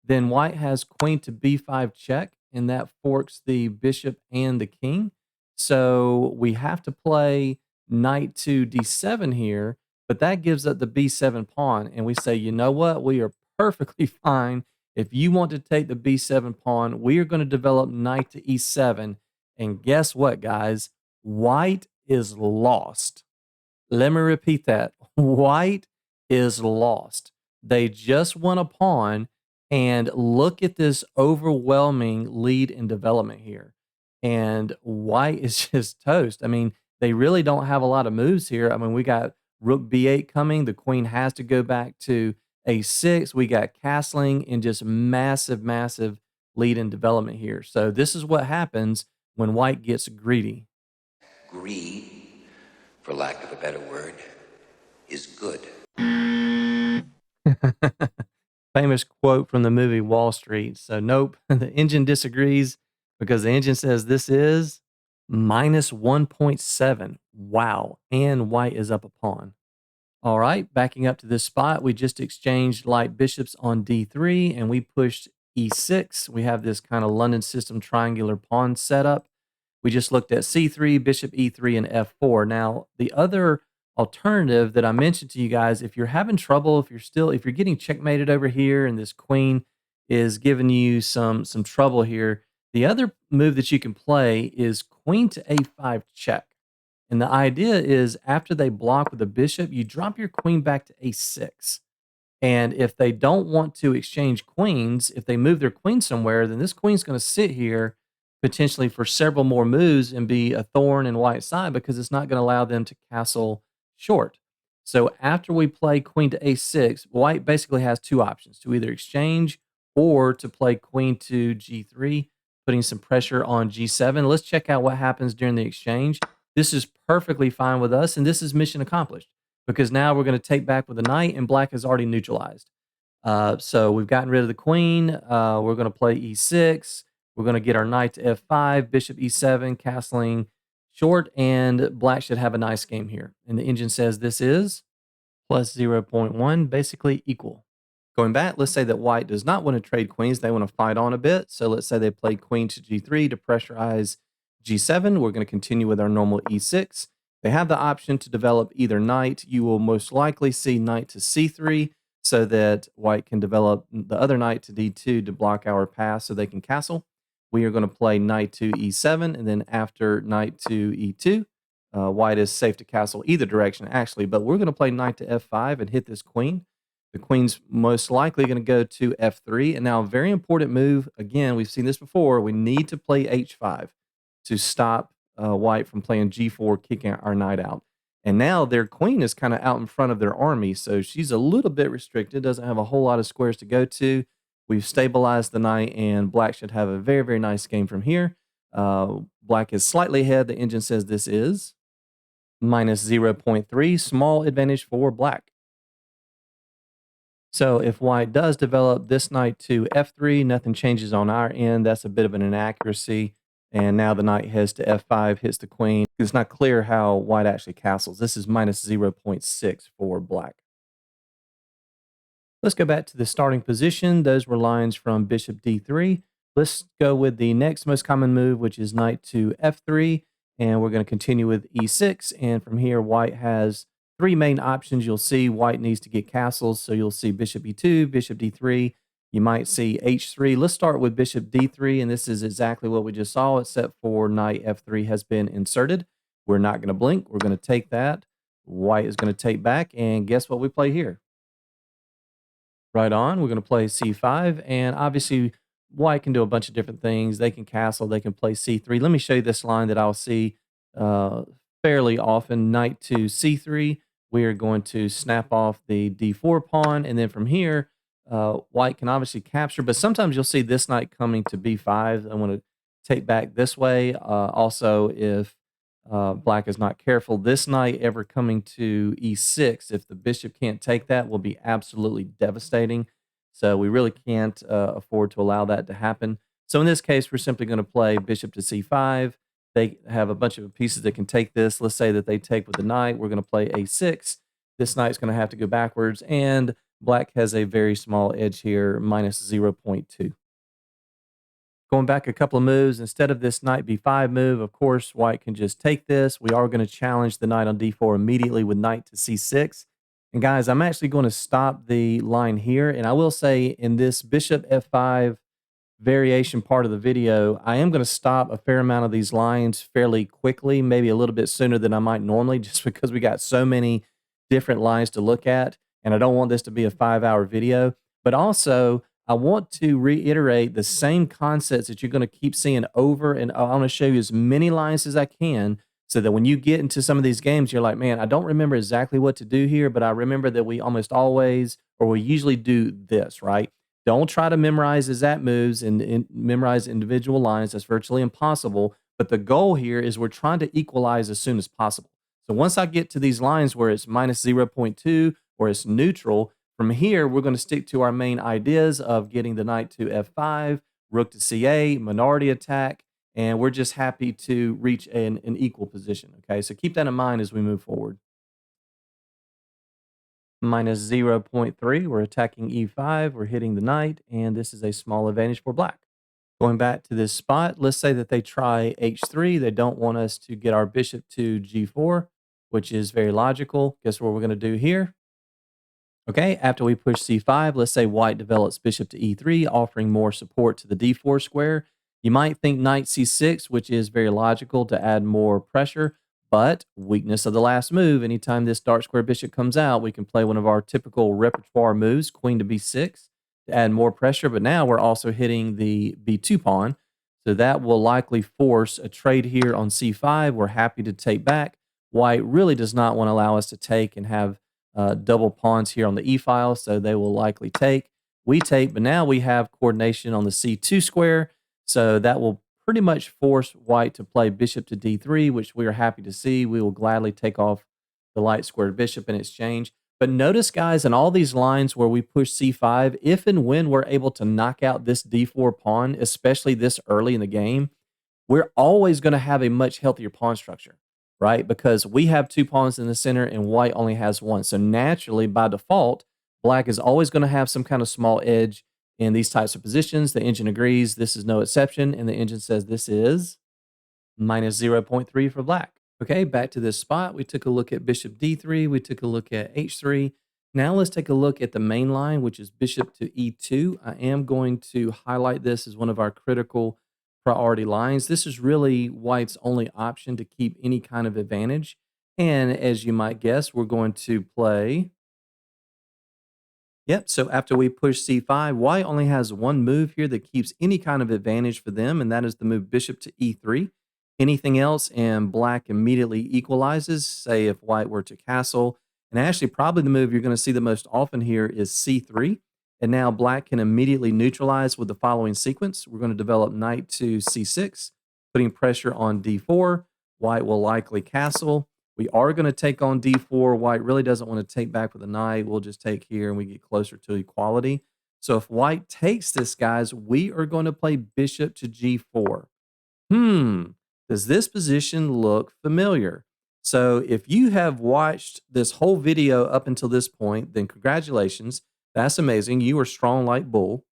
Speaker 1: Then white has queen to b5 check, and that forks the bishop and the king. So we have to play knight to d7 here, but that gives up the b7 pawn. And we say, you know what? We are perfectly fine. If you want to take the b7 pawn, we are going to develop knight to e7. And guess what, guys? White is lost. Let me repeat that. White is lost. They just won a pawn, and look at this overwhelming lead in development here. And white is just toast. I mean, they really don't have a lot of moves here. I mean, we got rook b8 coming. The queen has to go back to a6. We got castling and just massive, massive lead in development here. So this is what happens when white gets greedy.
Speaker 6: Greed, for lack of a better word, is good.
Speaker 1: Famous quote from the movie Wall Street. So nope, the engine disagrees because the engine says this is minus 1.7. Wow. And white is up a pawn. All right, backing up to this spot, we just exchanged light bishops on d3 and we pushed e6. We have this kind of London system triangular pawn setup. We just looked at c3, bishop e3, and f4. Now, the other alternative that I mentioned to you guys, if you're having trouble, if you're getting checkmated over here and this queen is giving you some trouble here, the other move that you can play is queen to a5 check. And the idea is after they block with the bishop, you drop your queen back to a6. And if they don't want to exchange queens, if they move their queen somewhere, then this queen's going to sit here potentially for several more moves and be a thorn in white's side because it's not going to allow them to castle short. So after we play queen to a6, white basically has two options: to either exchange or to play queen to g3, putting some pressure on g7. Let's check out what happens during the exchange. This is perfectly fine with us, and this is mission accomplished because now we're going to take back with the knight, and black is already neutralized. So we've gotten rid of the queen. We're going to play e6. We're going to get our knight to f5, bishop e7, castling short, and black should have a nice game here. And the engine says this is plus 0.1, basically equal. Going back, let's say that white does not want to trade queens. They want to fight on a bit. So let's say they play queen to g3 to pressurize g7. We're going to continue with our normal e6. They have the option to develop either knight. You will most likely see knight to c3 so that white can develop the other knight to d2 to block our path so they can castle. We are going to play knight to e7, and then after knight to e2, white is safe to castle either direction, actually, but we're going to play knight to f5 and hit this queen. The queen's most likely going to go to f3. And now a very important move. Again, we've seen this before. We need to play h5 to stop white from playing g4, kicking our knight out. And now their queen is kind of out in front of their army. So she's a little bit restricted, doesn't have a whole lot of squares to go to. We've stabilized the knight, and black should have a very, very nice game from here. Black is slightly ahead. The engine says this is minus 0.3, small advantage for black. So if white does develop this knight to f3, nothing changes on our end. That's a bit of an inaccuracy. And now the knight heads to f5, hits the queen. It's not clear how white actually castles. This is minus 0.6 for black. Let's go back to the starting position. Those were lines from bishop d3. Let's go with the next most common move, which is knight to f3. And we're going to continue with e6. And from here, white has three main options. You'll see white needs to get castles. So you'll see bishop e2, bishop d3. You might see h3. Let's start with bishop d3. And this is exactly what we just saw, except for knight f3 has been inserted. We're not going to blink. We're going to take that. White is going to take back. And guess what we play here? Right on. We're going to play c5. And obviously, white can do a bunch of different things. They can castle. They can play c3. Let me show you this line that I'll see fairly often. Knight to c3. We are going to snap off the d4 pawn. And then from here, white can obviously capture. But sometimes you'll see this knight coming to b5. I want to take back this way. Also, if black is not careful, this knight ever coming to e6, if the bishop can't take that, will be absolutely devastating. So we really can't afford to allow that to happen. So in this case, we're simply going to play bishop to c5. They have a bunch of pieces that can take this. Let's say that they take with the knight. We're going to play a6. This knight's going to have to go backwards, and black has a very small edge here, minus 0.2. Going back a couple of moves, instead of this knight b5 move, of course, white can just take this. We are going to challenge the knight on d4 immediately with knight to c6. And guys, I'm actually going to stop the line here. And I will say in this bishop f5 variation part of the video, I am going to stop a fair amount of these lines fairly quickly, maybe a little bit sooner than I might normally, just because we got so many different lines to look at. And I don't want this to be a 5-hour video. But also, I want to reiterate the same concepts that you're going to keep seeing over, and I want to show you as many lines as I can so that when you get into some of these games, you're like, man, I don't remember exactly what to do here, but I remember that we almost always, or we usually do this, right? Don't try to memorize exact moves and memorize individual lines. That's virtually impossible. But the goal here is we're trying to equalize as soon as possible. So once I get to these lines where it's minus 0.2 or it's neutral, from here, we're going to stick to our main ideas of getting the knight to f5, rook to c8, minority attack, and we're just happy to reach an equal position. Okay, so keep that in mind as we move forward. Minus 0.3, we're attacking e5, we're hitting the knight, and this is a small advantage for black. Going back to this spot, let's say that they try h3. They don't want us to get our bishop to g4, which is very logical. Guess what we're going to do here? Okay, after we push c5, let's say white develops bishop to e3, offering more support to the d4 square. You might think knight c6, which is very logical to add more pressure, but weakness of the last move. Anytime this dark square bishop comes out, we can play one of our typical repertoire moves, queen to b6, to add more pressure. But now we're also hitting the b2 pawn, so that will likely force a trade here on c5. We're happy to take back. White really does not want to allow us to take and have double pawns here on the e file, so they will likely take. We take, but now we have coordination on the c2 square, so that will pretty much force white to play bishop to d3, which we are happy to see. We will gladly take off the light squared bishop in exchange. But notice, guys, in all these lines where we push c5, if and when we're able to knock out this d4 pawn, especially this early in the game, we're always going to have a much healthier pawn structure, right? Because we have two pawns in the center and white only has one. So naturally, by default, black is always going to have some kind of small edge in these types of positions. The engine agrees this is no exception, and the engine says this is minus 0.3 for black. Okay, back to this spot. We took a look at bishop d3. We took a look at h3. Now let's take a look at the main line, which is bishop to e2. I am going to highlight this as one of our critical priority lines. This is really white's only option to keep any kind of advantage. And as you might guess, we're going to play Yep. So after we push c5, white only has one move here that keeps any kind of advantage for them, and that is the move bishop to e3. Anything else, and black immediately equalizes, say if white were to castle. And actually, probably the move you're going to see the most often here is c3. And now black can immediately neutralize with the following sequence. We're going to develop knight to c6, putting pressure on d4. White will likely castle. We are going to take on d4. White really doesn't want to take back with a knight. We'll just take here and we get closer to equality. So if white takes this, guys, we are going to play bishop to g4. Does this position look familiar? So if you have watched this whole video up until this point, then congratulations. That's amazing. You are strong like bull.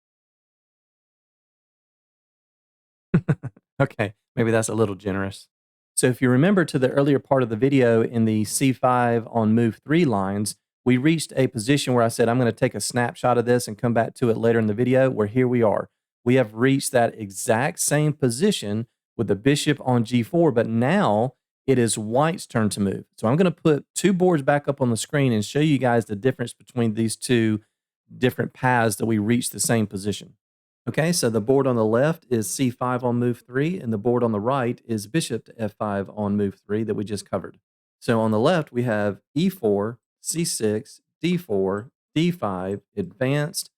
Speaker 1: Okay, maybe that's a little generous. So if you remember to the earlier part of the video in the C5 on move 3 lines, we reached a position where I said I'm going to take a snapshot of this and come back to it later in the video, where here we are. We have reached that exact same position with the bishop on G4, but now it is white's turn to move. So I'm going to put two boards back up on the screen and show you guys the difference between these two different paths that we reached the same position. Okay, so the board on the left is C5 on move 3, and the board on the right is bishop to F5 on move 3 that we just covered. So on the left, we have E4, C6, D4, D5, advanced,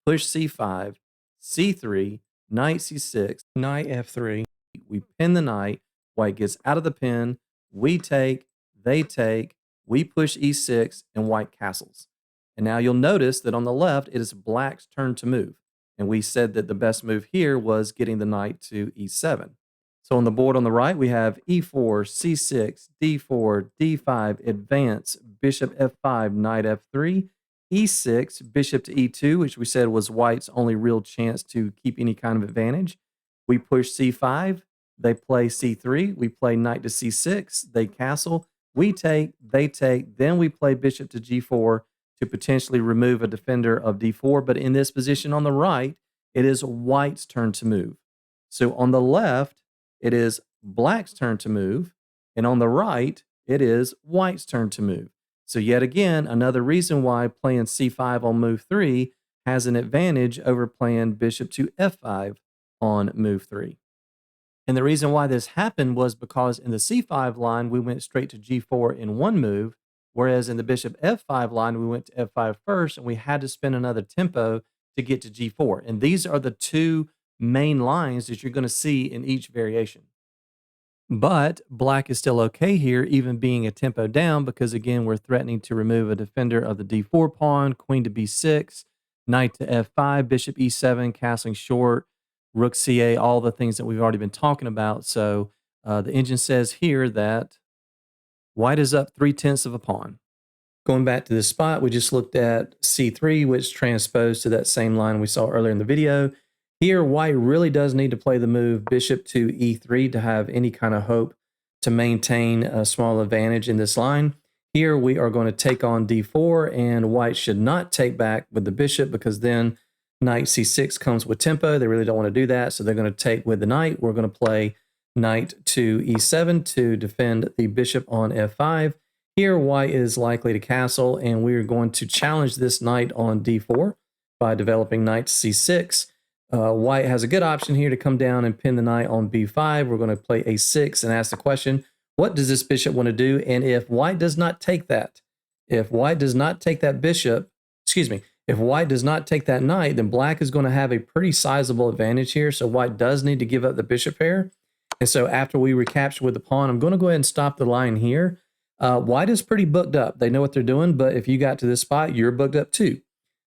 Speaker 1: push C5, C3, knight C6, knight F3. We pin the knight, white gets out of the pin, we take, they take, we push E6, and white castles. And now you'll notice that on the left, it is black's turn to move. And we said that the best move here was getting the knight to e7. So on the board on the right, we have e4, c6, d4, d5, advance, bishop f5, knight f3, e6, bishop to e2, which we said was white's only real chance to keep any kind of advantage. We push c5, they play c3, we play knight to c6, they castle, we take, they take, then we play bishop to g4, to potentially remove a defender of d4. But in this position on the right, it is white's turn to move. So on the left, it is black's turn to move. And on the right, it is white's turn to move. So yet again, another reason why playing c5 on move 3 has an advantage over playing bishop to f5 on move 3. And the reason why this happened was because in the c5 line, we went straight to g4 in one move, whereas in the bishop f5 line, we went to f5 first, and we had to spend another tempo to get to g4. And these are the two main lines that you're going to see in each variation. But black is still okay here, even being a tempo down, because again, we're threatening to remove a defender of the d4 pawn, queen to b6, knight to f5, bishop e7, castling short, rook ca, all the things that we've already been talking about. So the engine says here that white is up 3/10 of a pawn. Going back to this spot, we just looked at c3, which transposed to that same line we saw earlier in the video. Here, white really does need to play the move bishop to e3 to have any kind of hope to maintain a small advantage in this line. Here, we are going to take on d4, and white should not take back with the bishop because then knight c6 comes with tempo. They really don't want to do that, so they're going to take with the knight. We're going to play knight to e7 to defend the bishop on f5. Here, white is likely to castle, and we're going to challenge this knight on d4 by developing knight to c6. White has a good option here to come down and pin the knight on b5. We're going to play a6 and ask the question, what does this bishop want to do? And if white does not take that, if white does not take that bishop, if white does not take that knight, then black is going to have a pretty sizable advantage here. So white does need to give up the bishop pair. And so after we recapture with the pawn, I'm going to go ahead and stop the line here. White is pretty booked up. They know what they're doing, but if you got to this spot, you're booked up too.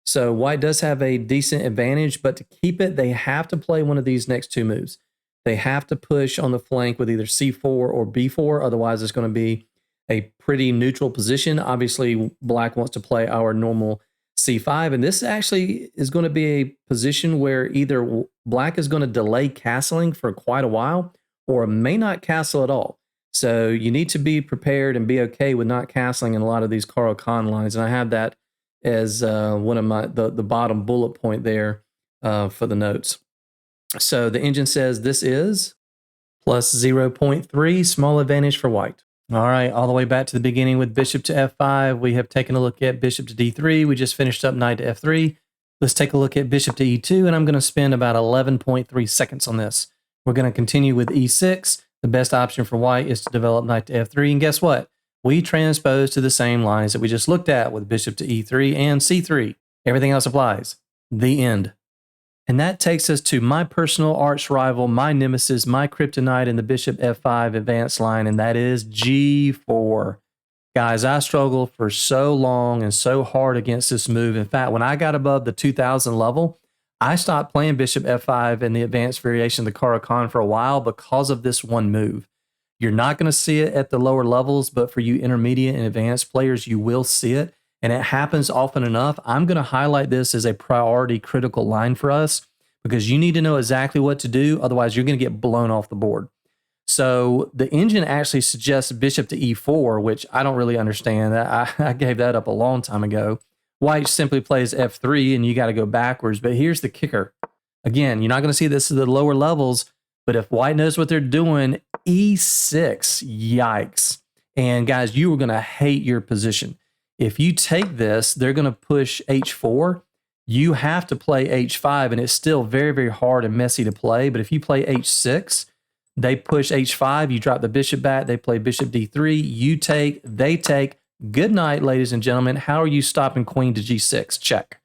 Speaker 1: So white does have a decent advantage, but to keep it, they have to play one of these next two moves. They have to push on the flank with either c4 or b4. Otherwise, it's going to be a pretty neutral position. Obviously, black wants to play our normal c5, and this actually is going to be a position where either black is going to delay castling for quite a while or may not castle at all. So you need to be prepared and be okay with not castling in a lot of these Caro-Kann lines. And I have that as one of my the bottom bullet point there for the notes. So the engine says this is plus 0.3, small advantage for white. All right, all the way back to the beginning with bishop to f5. We have taken a look at bishop to d3. We just finished up knight to f3. Let's take a look at bishop to e2, and I'm going to spend about 11.3 seconds on this. We're going to continue with e6. The best option for white is to develop knight to f3, and guess what? We transpose to the same lines that we just looked at with bishop to e3 and c3. Everything else applies. The end. And that takes us to my personal arch rival, my nemesis, my kryptonite in the bishop f5 advanced line, and that is g4. Guys, I struggled for so long and so hard against this move. In fact, when I got above the 2000 level, I stopped playing bishop f5 in the advanced variation of the Caro-Kann for a while because of this one move. You're not going to see it at the lower levels, but for you intermediate and advanced players, you will see it. And it happens often enough. I'm going to highlight this as a priority critical line for us because you need to know exactly what to do. Otherwise, you're going to get blown off the board. So the engine actually suggests bishop to e4, which I don't really understand. I gave that up a long time ago. White simply plays f3, and you got to go backwards. But here's the kicker. Again, you're not going to see this at the lower levels, but if white knows what they're doing, e6, yikes. And guys, you are going to hate your position. If you take this, they're going to push h4. You have to play h5, and it's still very, very hard and messy to play. But if you play h6, they push h5, you drop the bishop back, they play bishop d3, you take, they take. Good night, ladies and gentlemen. How are you stopping queen to g6? Check.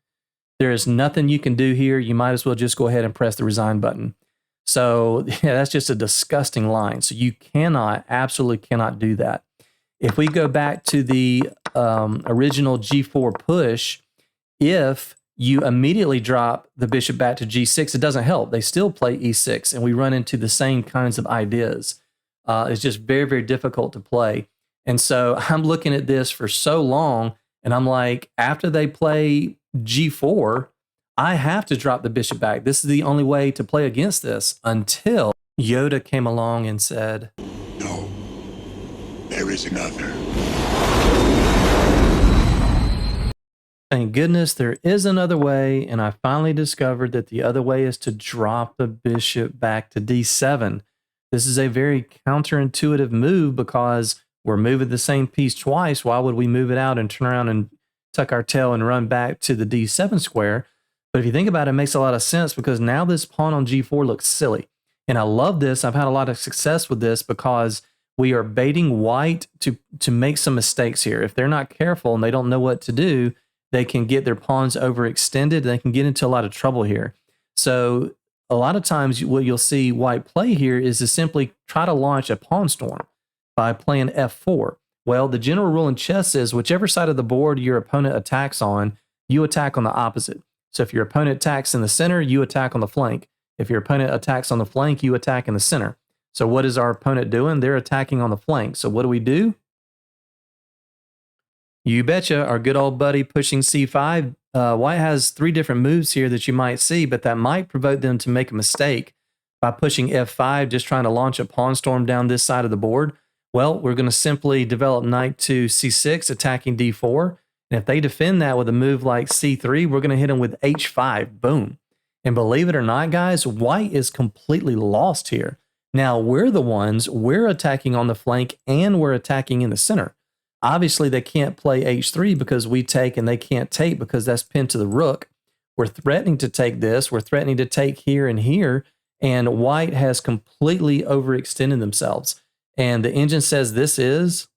Speaker 1: There is nothing you can do here. You might as well just go ahead and press the resign button. So yeah, that's just a disgusting line. So you cannot, absolutely cannot do that. If we go back to the original g4 push, if you immediately drop the bishop back to g6, it doesn't help. They still play e6, and we run into the same kinds of ideas. It's just very, very difficult to play. And so I'm looking at this for so long, and I'm like, after they play g4, I have to drop the bishop back. This is the only way to play against this until Yoda came along and said,
Speaker 2: No, there is another.
Speaker 1: thank goodness there is another way, and I finally discovered that the other way is to drop the bishop back to d7. This is a very counterintuitive move because we're moving the same piece twice. Why would we move it out and turn around and tuck our tail and run back to the d7 square? But if you think about it, it makes a lot of sense because now this pawn on g4 looks silly. And I love this. I've had a lot of success with this because we are baiting white to make some mistakes here. If they're not careful and they don't know what to do, they can get their pawns overextended. They can get into a lot of trouble here. So a lot of times what you'll see white play here is to simply try to launch a pawn storm by playing f4. Well, the general rule in chess is whichever side of the board your opponent attacks on, you attack on the opposite. So if your opponent attacks in the center, you attack on the flank. If your opponent attacks on the flank, you attack in the center. So what is our opponent doing? They're attacking on the flank. So what do? You betcha, our good old buddy pushing c5. White has 3 different moves here that you might see, but that might provoke them to make a mistake by pushing f5, just trying to launch a pawn storm down this side of the board. Well, we're going to simply develop knight to c6, attacking d4. And if they defend that with a move like c3, we're going to hit them with h5. Boom. And believe it or not, guys, white is completely lost here. Now, we're attacking on the flank and we're attacking in the center. Obviously, they can't play h3 because we take, and they can't take because that's pinned to the rook. We're threatening to take this. We're threatening to take here and here. And white has completely overextended themselves. And the engine says this is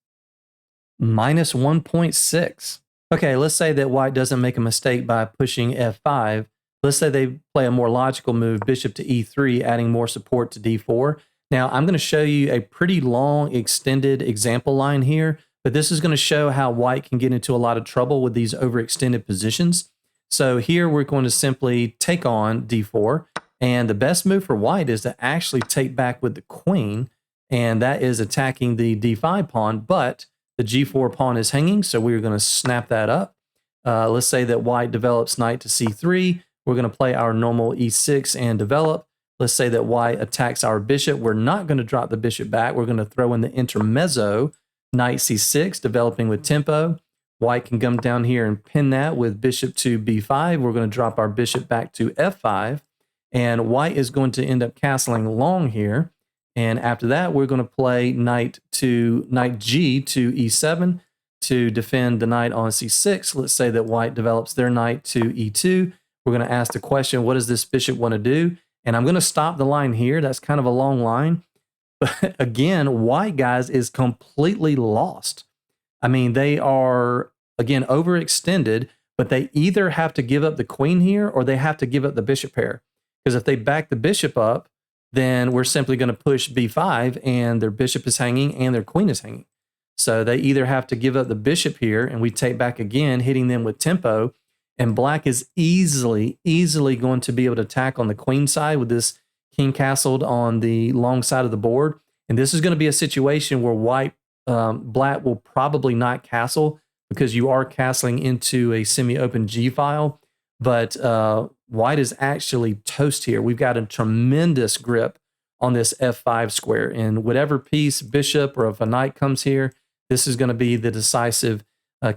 Speaker 1: minus 1.6. Okay, let's say that white doesn't make a mistake by pushing f5. Let's say they play a more logical move, bishop to e3, adding more support to d4. Now, I'm going to show you a pretty long, extended example line here, but this is going to show how white can get into a lot of trouble with these overextended positions. So here we're going to simply take on d4, and the best move for white is to actually take back with the queen, and that is attacking the d5 pawn, but the g4 pawn is hanging, so we're going to snap that up. Let's say that white develops knight to c3. We're going to play our normal e6 and develop. Let's say that white attacks our bishop. We're not going to drop the bishop back. We're going to throw in the intermezzo, knight c6, developing with tempo. White can come down here and pin that with bishop to b5. We're going to drop our bishop back to f5. And white is going to end up castling long here. And after that, we're going to play knight G to E7 to defend the knight on C6. Let's say that white develops their knight to E2. We're going to ask the question, what does this bishop want to do? And I'm going to stop the line here. That's kind of a long line. But again, white, guys, is completely lost. I mean, they are, again, overextended, but they either have to give up the queen here or they have to give up the bishop pair. Because if they back the bishop up, then we're simply going to push b5 and their bishop is hanging and their queen is hanging. So they either have to give up the bishop here and we take back again, hitting them with tempo. And black is easily going to be able to attack on the queen side with this king castled on the long side of the board. And this is going to be a situation where black will probably not castle because you are castling into a semi-open G file. But white is actually toast here. We've got a tremendous grip on this F5 square. And whatever piece, bishop, or if a knight comes here, this is going to be the decisive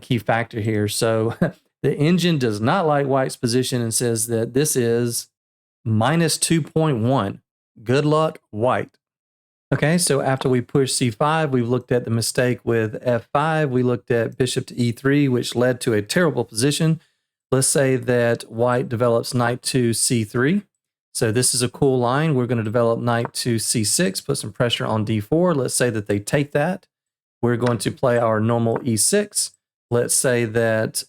Speaker 1: key factor here. So the engine does not like white's position and says that this is minus 2.1. Good luck, white. Okay, so after we push C5, we've looked at the mistake with F5. We looked at bishop to E3, which led to a terrible position. Let's say that white develops knight to C3. So this is a cool line. We're going to develop knight to C6, put some pressure on D4. Let's say that they take that. We're going to play our normal E6. Let's say that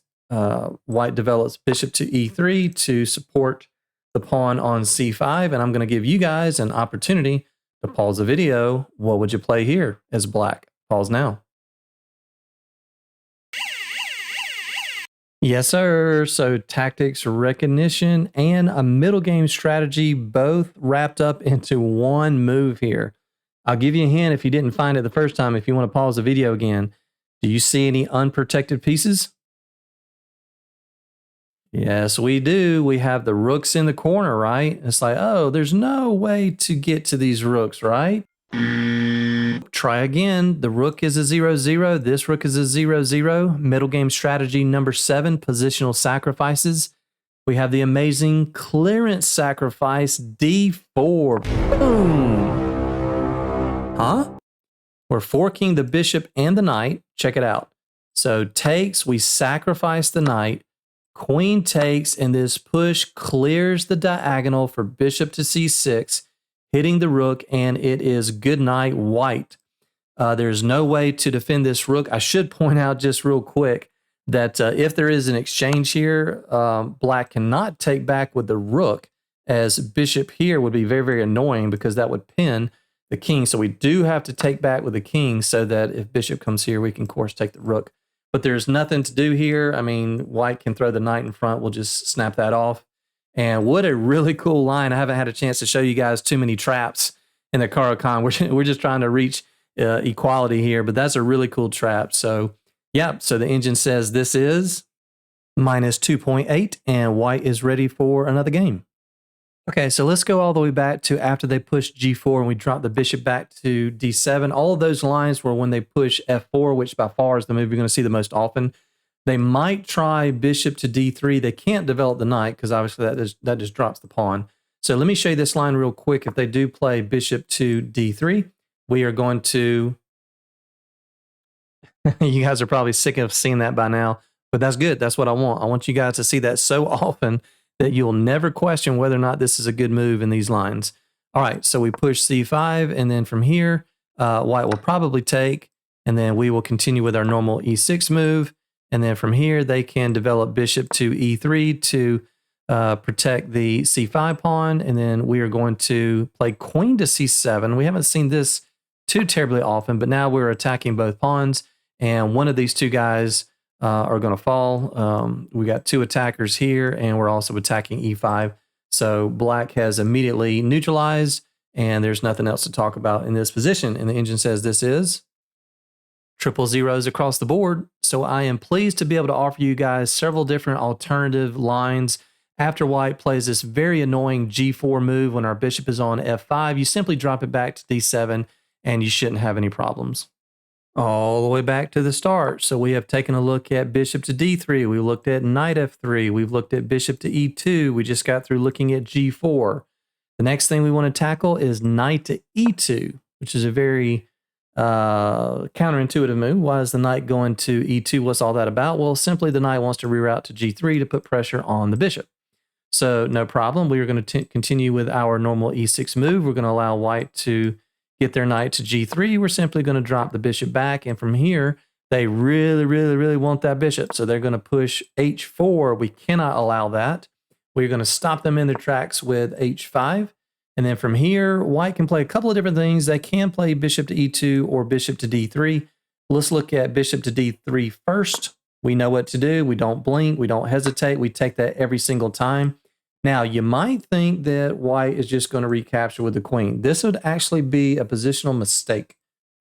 Speaker 1: white develops bishop to E3 to support the pawn on C5. And I'm going to give you guys an opportunity to pause the video. What would you play here as black? Pause now. Yes, sir. So tactics, recognition, and a middle game strategy both wrapped up into one move here. I'll give you a hint if you didn't find it the first time, if you want to pause the video again. Do you see any unprotected pieces? Yes, we do. We have the rooks in the corner, right? It's like, oh, there's no way to get to these rooks, right? Try again. The rook is a 0-0. This rook is a 0-0. Middle game strategy number 7, positional sacrifices. We have the amazing clearance sacrifice, D4. Boom. Huh? We're forking the bishop and the knight. Check it out. So takes, we sacrifice the knight. Queen takes, and this push clears the diagonal for bishop to C6, hitting the rook, and it is good night, white. There's no way to defend this rook. I should point out just real quick that if there is an exchange here, black cannot take back with the rook, as bishop here would be very, very annoying because that would pin the king. So we do have to take back with the king so that if bishop comes here, we can, of course, take the rook. But there's nothing to do here. I mean, white can throw the knight in front. We'll just snap that off. And what a really cool line. I haven't had a chance to show you guys too many traps in the Caro-Kann. We're just trying to reach equality here, but that's a really cool trap. So, yeah, so the engine says this is minus 2.8, and white is ready for another game. Okay, so let's go all the way back to after they pushed G4 and we dropped the bishop back to D7. All of those lines were when they push F4, which by far is the move you're going to see the most often. They might try bishop to D3. They can't develop the knight because obviously that just drops the pawn. So let me show you this line real quick. If they do play bishop to D3, we are going to... You guys are probably sick of seeing that by now, but that's good. That's what I want. I want you guys to see that so often that you'll never question whether or not this is a good move in these lines. All right, so we push C5, and then from here, white will probably take, and then we will continue with our normal E6 move, and then from here, they can develop bishop to E3 to protect the C5 pawn, and then we are going to play queen to C7. We haven't seen this too terribly often, but now we're attacking both pawns, and one of these two guys are going to fall. We got two attackers here, and we're also attacking E5. So black has immediately neutralized, and there's nothing else to talk about in this position. And the engine says this is triple zeros across the board. So I am pleased to be able to offer you guys several different alternative lines. After white plays this very annoying G4 move when our bishop is on F5, you simply drop it back to D7, and you shouldn't have any problems. All the way back to the start. So we have taken a look at bishop to D3. We looked at knight F3. We've looked at bishop to E2. We just got through looking at G4. The next thing we want to tackle is knight to E2. which is a very counterintuitive move. Why is the knight going to e2? What's all that about? Well, simply the knight wants to reroute to g3 to put pressure on the bishop. So no problem. We are going to continue with our normal e6 move. We're going to allow white to get their knight to g3. We're simply going to drop the bishop back. And from here, they really, really, really want that bishop. So they're going to push h4. We cannot allow that. We're going to stop them in their tracks with h5. And then from here, white can play a couple of different things. They can play bishop to e2 or bishop to d3. Let's look at bishop to d3 first. We know what to do. We don't blink. We don't hesitate. We take that every single time. Now, you might think that white is just going to recapture with the queen. This would actually be a positional mistake.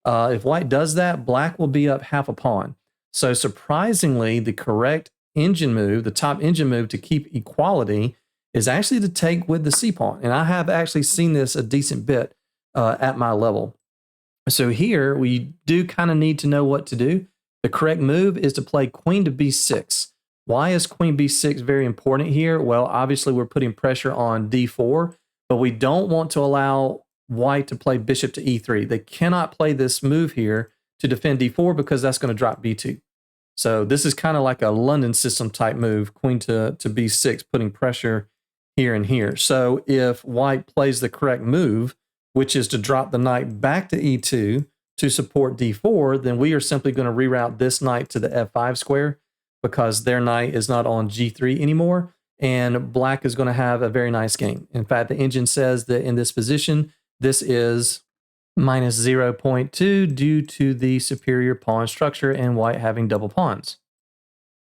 Speaker 1: If white does that, black will be up half a pawn. So surprisingly, the correct engine move, the top engine move to keep equality, is actually to take with the c-pawn. And I have actually seen this a decent bit at my level. So here, we do kind of need to know what to do. The correct move is to play queen to b6. Why is queen b6 very important here? Well, obviously, we're putting pressure on d4, but we don't want to allow white to play bishop to e3. They cannot play this move here to defend d4 because that's going to drop b2. So this is kind of like a London system type move, queen to b6, putting pressure here and here. So if white plays the correct move, which is to drop the knight back to e2 to support d4, then we are simply going to reroute this knight to the f5 square because their knight is not on g3 anymore, and black is going to have a very nice game. In fact, the engine says that in this position, this is minus 0.2 due to the superior pawn structure and white having double pawns.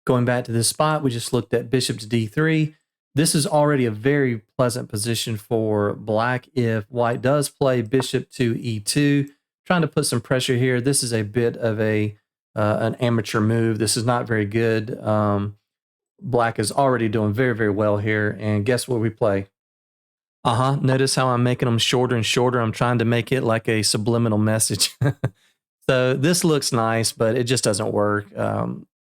Speaker 1: Going back to this spot, we just looked at bishop to d3. This is already a very pleasant position for black if white does play bishop to e2, trying to put some pressure here. This is a bit of an amateur move. This is not very good. Black is already doing very, very well here. And guess what we play? Notice how I'm making them shorter and shorter. I'm trying to make it like a subliminal message. So this looks nice, but it just doesn't work.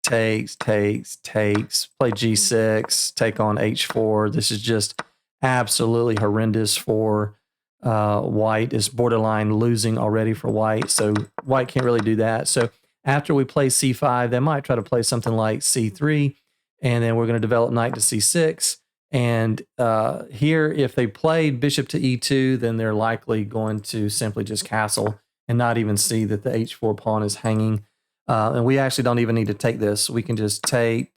Speaker 1: Takes, play g6, take on h4. This is just absolutely horrendous for white. It's borderline losing already for white, so white can't really do that. So after we play c5, they might try to play something like c3, and then we're going to develop knight to c6. And here, if they played bishop to e2, then they're likely going to simply just castle and not even see that the h4 pawn is hanging. And we actually don't even need to take this. We can just take,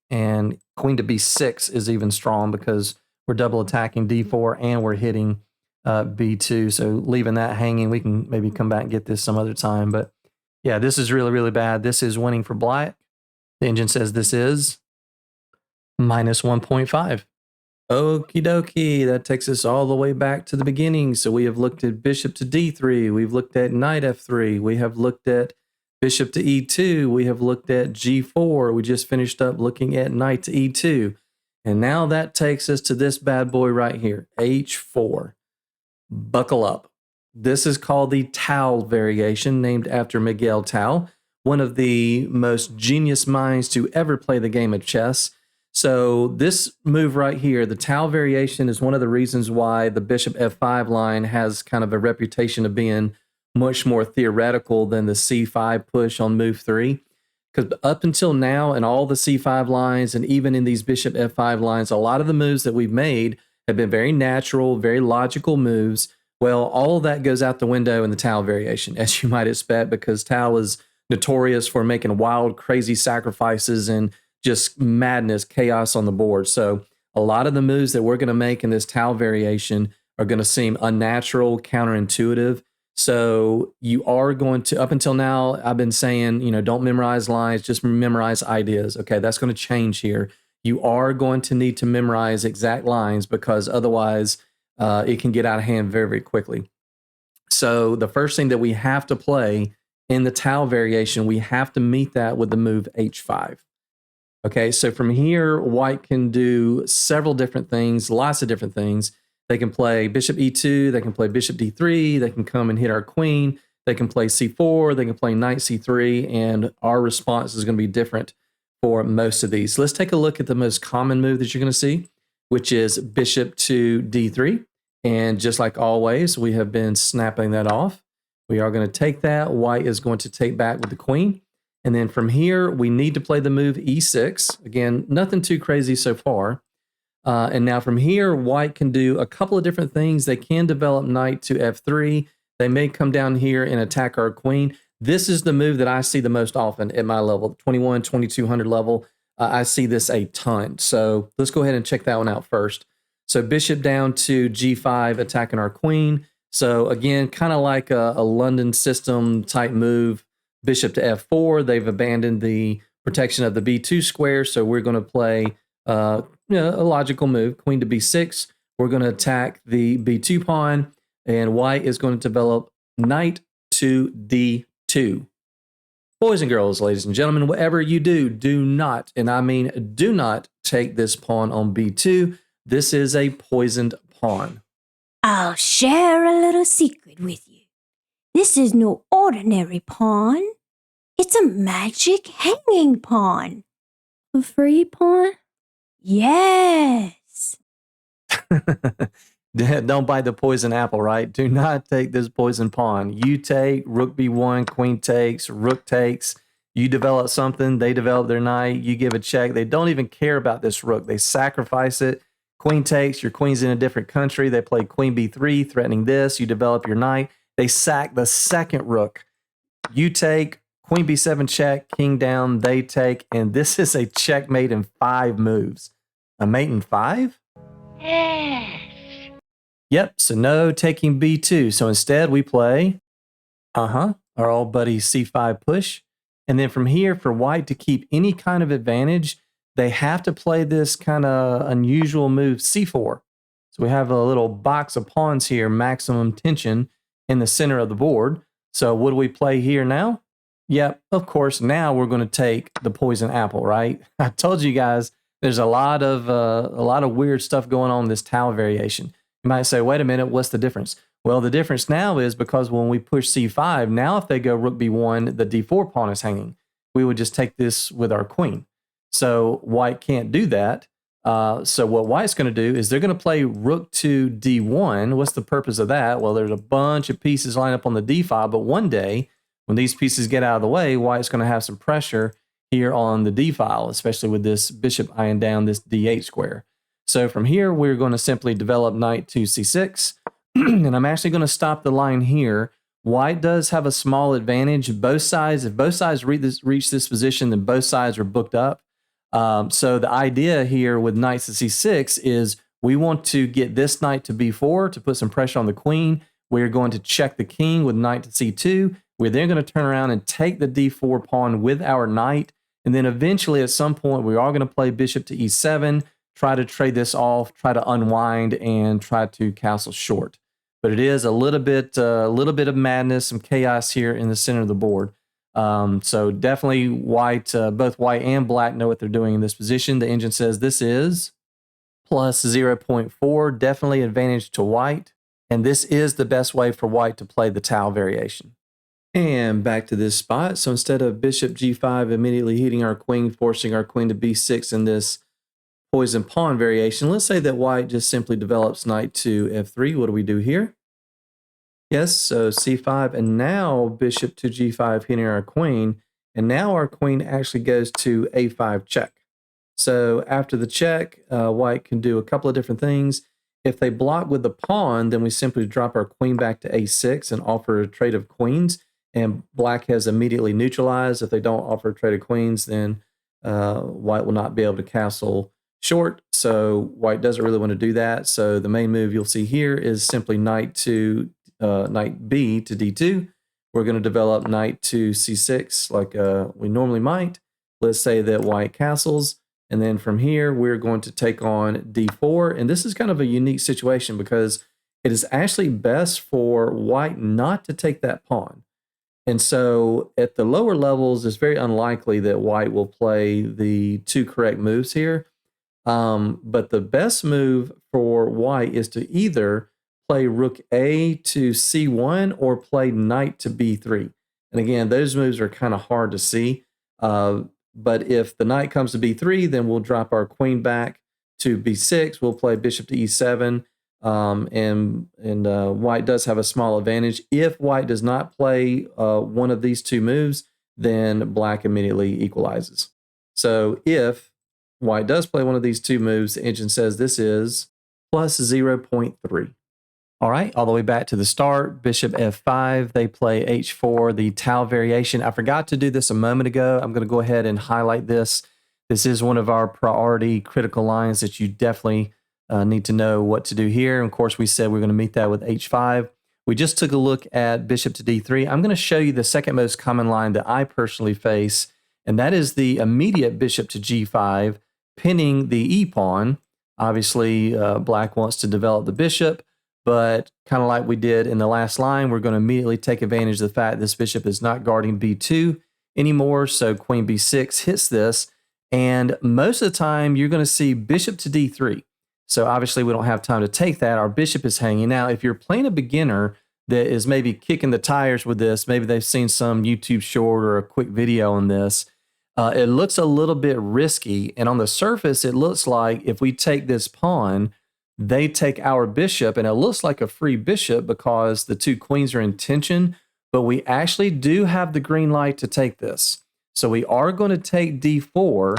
Speaker 1: and queen to b6 is even strong because we're double attacking d4 and we're hitting b2. So leaving that hanging, we can maybe come back and get this some other time. But yeah, this is really, really bad. This is winning for black. The engine says this is minus 1.5. Okie dokie, that takes us all the way back to the beginning. So we have looked at bishop to d3. We've looked at knight f3. We have looked at bishop to e2. We have looked at g4. We just finished up looking at knight to e2. And now that takes us to this bad boy right here, h4. Buckle up. This is called the Tal variation, named after Miguel Tal, one of the most genius minds to ever play the game of chess. So this move right here, the Tal variation, is one of the reasons why the bishop f5 line has kind of a reputation of being much more theoretical than the c5 push on move 3. Because up until now, in all the c5 lines and even in these bishop f5 lines, a lot of the moves that we've made have been very natural, very logical moves. Well, all of that goes out the window in the Tal variation, as you might expect, because Tal is notorious for making wild, crazy sacrifices and just madness, chaos on the board. So a lot of the moves that we're going to make in this Tal variation are going to seem unnatural, counterintuitive. So you are going to, up until now, I've been saying, don't memorize lines, just memorize ideas. Okay, that's going to change here. You are going to need to memorize exact lines because otherwise it can get out of hand very, very quickly. So the first thing that we have to play in the Tal variation, we have to meet that with the move h5. Okay, so from here, white can do several different things, lots of different things. They can play bishop e2, they can play bishop d3, they can come and hit our queen, they can play c4, they can play knight c3, and our response is going to be different for most of these. So let's take a look at the most common move that you're going to see, which is bishop to d3. And just like always, we have been snapping that off. We are going to take that. White is going to take back with the queen. And then from here, we need to play the move e6. Again, nothing too crazy so far. And now from here, white can do a couple of different things. They can develop knight to f3. They may come down here and attack our queen. This is the move that I see the most often at my level, 21, 2200 level. I see this a ton. So let's go ahead and check that one out first. So bishop down to g5, attacking our queen. So again, kind of like a London system type move. Bishop to f4. They've abandoned the protection of the b2 square. So we're going to play a logical move. Queen to b6. We're going to attack the b2 pawn. And white is going to develop knight to d2. Boys and girls, ladies and gentlemen, whatever you do, do not, and I mean do not take this pawn on b2. This is a poisoned pawn.
Speaker 7: I'll share a little secret with you. This is no ordinary pawn. It's a magic hanging pawn.
Speaker 8: A free pawn?
Speaker 7: Yes.
Speaker 1: Don't bite the poison apple, right? Do not take this poison pawn. You take, rook b1, queen takes, rook takes. You develop something, they develop their knight, you give a check. They don't even care about this rook. They sacrifice it. Queen takes, your queen's in a different country. They play queen b3, threatening this. You develop your knight. They sack the second rook. You take, queen b7 check, king down, they take, and this is a checkmate in 5 moves. A mate in 5? Yep, so no taking b2. So instead we play, our old buddy c5 push. And then from here, for white to keep any kind of advantage, they have to play this kind of unusual move c4. So we have a little box of pawns here, maximum tension in the center of the board. So what do we play here now? Yep, of course, now we're going to take the poison apple, right? I told you guys there's a lot of weird stuff going on in this Tal variation. You might say, wait a minute, what's the difference? Well, the difference now is because when we push c5, now if they go rook b1, the d4 pawn is hanging. We would just take this with our queen. So white can't do that. So what white's going to do is they're going to play rook to d1. What's the purpose of that? Well, there's a bunch of pieces lined up on the d file, but one day when these pieces get out of the way, white's going to have some pressure here on the d file, especially with this bishop eyeing down this d8 square. So from here, we're going to simply develop knight to c6. And I'm actually going to stop the line here. White does have a small advantage. Both sides, if both sides reach this position, then both sides are booked up. So the idea here with knight to c6 is we want to get this knight to b4 to put some pressure on the queen. We're going to check the king with knight to c2. We're then going to turn around and take the d4 pawn with our knight. And then eventually at some point, we are going to play bishop to e7, try to trade this off, try to unwind, and try to castle short. But it is a little bit of madness, some chaos here in the center of the board. So definitely white, both white and black know what they're doing in this position. The engine says this is plus 0.4, definitely advantage to white. And this is the best way for white to play the Tal variation. And back to this spot. So instead of bishop g5 immediately hitting our queen, forcing our queen to b6 in this poison pawn variation, let's say that white just simply develops knight to f3. What do we do here? Yes, so c5, and now bishop to g5 hitting our queen, and now our queen actually goes to a5 check. So after the check, white can do a couple of different things. If they block with the pawn, then we simply drop our queen back to a6 and offer a trade of queens, and black has immediately neutralized. If they don't offer a trade of queens, then white will not be able to castle short, so white doesn't really want to do that. So the main move you'll see here is simply knight B to d2. We're going to develop knight to c6 like we normally might. Let's say that white castles, and then from here we're going to take on d4. And this is kind of a unique situation because it is actually best for white not to take that pawn. And so at the lower levels, it's very unlikely that white will play the two correct moves here. But the best move for white is to either play rook A to c1 or play knight to b3. And again, those moves are kind of hard to see. But if the knight comes to b3, then we'll drop our queen back to b6. We'll play bishop to e7. and white does have a small advantage. If white does not play one of these two moves, then black immediately equalizes. So if white does play one of these two moves, the engine says this is plus 0.3. All right, all the way back to the start, bishop f5, they play h4, the Tal variation. I forgot to do this a moment ago. I'm going to go ahead and highlight this. This is one of our priority critical lines that you definitely need to know what to do here. And of course, we said we're going to meet that with h5. We just took a look at bishop to d3. I'm going to show you the second most common line that I personally face, and that is the immediate bishop to g5, pinning the e-pawn. Obviously, black wants to develop the bishop, but kind of like we did in the last line, we're going to immediately take advantage of the fact this bishop is not guarding b2 anymore, so queen b6 hits this, and most of the time you're going to see bishop to d3. So obviously we don't have time to take that. Our bishop is hanging. Now, if you're playing a beginner that is maybe kicking the tires with this, maybe they've seen some YouTube short or a quick video on this, it looks a little bit risky, and on the surface it looks like if we take this pawn, they take our bishop, and it looks like a free bishop because the two queens are in tension, but we actually do have the green light to take this. So we are going to take d4,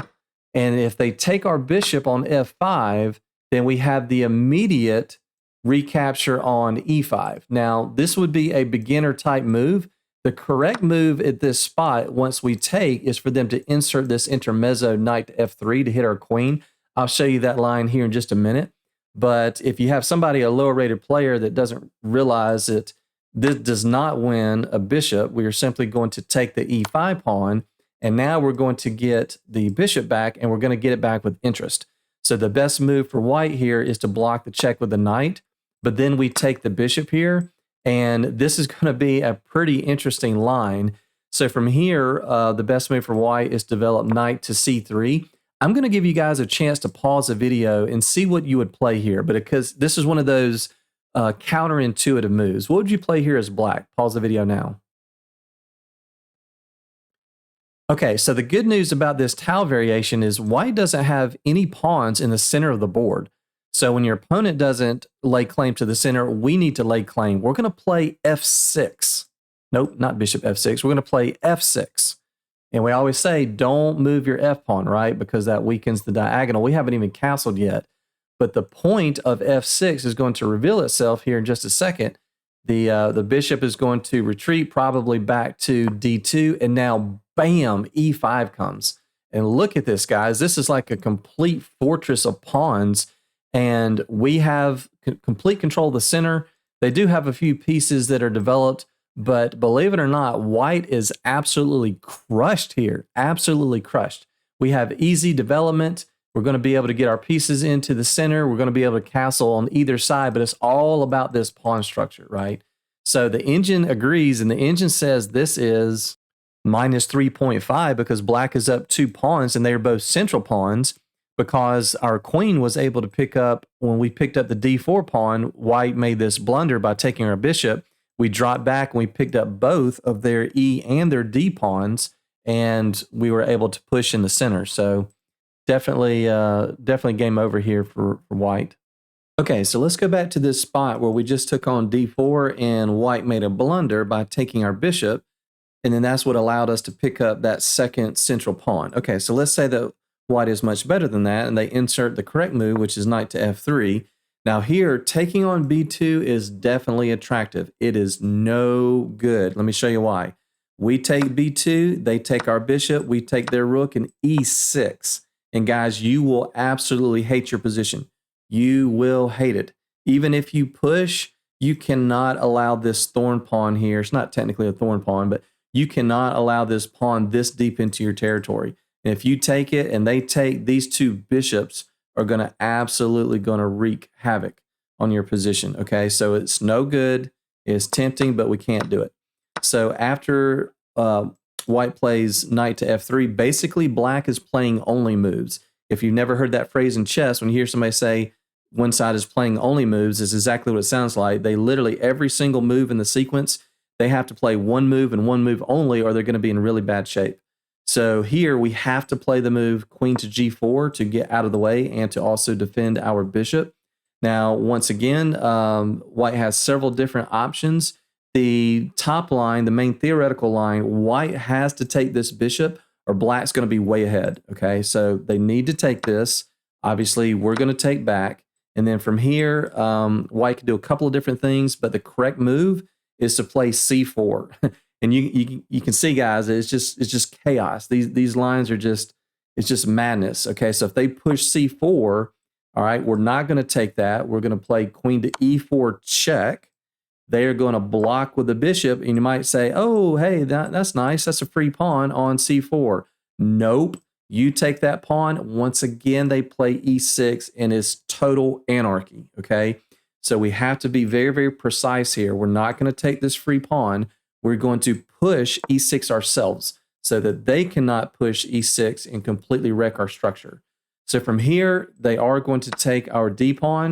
Speaker 1: and if they take our bishop on f5, then we have the immediate recapture on e5. Now, this would be a beginner type move. The correct move at this spot, once we take, is for them to insert this intermezzo knight to f3 to hit our queen. I'll show you that line here in just a minute. But if you have somebody, a lower rated player, that doesn't realize that this does not win a bishop, we are simply going to take the e5 pawn, and now we're going to get the bishop back, and we're going to get it back with interest. So the best move for white here is to block the check with the knight, but then we take the bishop here, and this is going to be a pretty interesting line. So from here, the best move for white is to develop knight to c3. I'm going to give you guys a chance to pause the video and see what you would play here, but because this is one of those counterintuitive moves. What would you play here as black? Pause the video now. Okay, so the good news about this Tal variation is white doesn't have any pawns in the center of the board. So when your opponent doesn't lay claim to the center, we need to lay claim. We're going to play f6. Nope, not bishop f6. We're going to play f6. And we always say, don't move your f-pawn, right? Because that weakens the diagonal. We haven't even castled yet. But the point of f6 is going to reveal itself here in just a second. The bishop is going to retreat probably back to d2. And now, bam, e5 comes. And look at this, guys. This is like a complete fortress of pawns. And we have complete control of the center. They do have a few pieces that are developed. But believe it or not, white is absolutely crushed here, absolutely crushed. We have easy development. We're going to be able to get our pieces into the center. We're going to be able to castle on either side, but it's all about this pawn structure, right? So the engine agrees, and the engine says this is minus 3.5 because black is up 2 pawns, and they are both central pawns because our queen was able to pick up, when we picked up the d4 pawn, white made this blunder by taking our bishop. We dropped back and we picked up both of their E and their D pawns, and we were able to push in the center. So definitely game over here for white. Okay, so let's go back to this spot where we just took on D4 and white made a blunder by taking our bishop, and then that's what allowed us to pick up that second central pawn. Okay, so let's say that white is much better than that, and they insert the correct move, which is knight to f3. Now here, taking on b2 is definitely attractive. It is no good. Let me show you why. We take b2, they take our bishop, we take their rook, and e6. And guys, you will absolutely hate your position. You will hate it. Even if you push, you cannot allow this thorn pawn here. It's not technically a thorn pawn, but you cannot allow this pawn this deep into your territory. And if you take it and they take, these two bishops are going to absolutely wreak havoc on your position. Okay, so it's no good. It's tempting, but we can't do it. So after white plays knight to f3, basically black is playing only moves. If you've never heard that phrase in chess, when you hear somebody say one side is playing only moves, is exactly what it sounds like. They literally, every single move in the sequence, they have to play one move and one move only, or they're going to be in really bad shape. So here we have to play the move queen to g4 to get out of the way and to also defend our bishop. Now, once again, white has several different options. The top line, the main theoretical line, white has to take this bishop or black's going to be way ahead. Okay, so they need to take this. Obviously, we're going to take back. And then from here, white can do a couple of different things, but the correct move is to play c4. And you can see, guys, it's just chaos. These lines are it's just madness. Okay, so if they push c4, all right, we're not going to take that. We're going to play queen to e4 check. They're going to block with the bishop, and you might say, oh, hey, that's nice. That's a free pawn on c4. Nope. You take that pawn. Once again, they play e6, and it's total anarchy, okay? So we have to be very, very precise here. We're not going to take this free pawn. We're going to push e6 ourselves so that they cannot push e6 and completely wreck our structure. So from here, they are going to take our d pawn.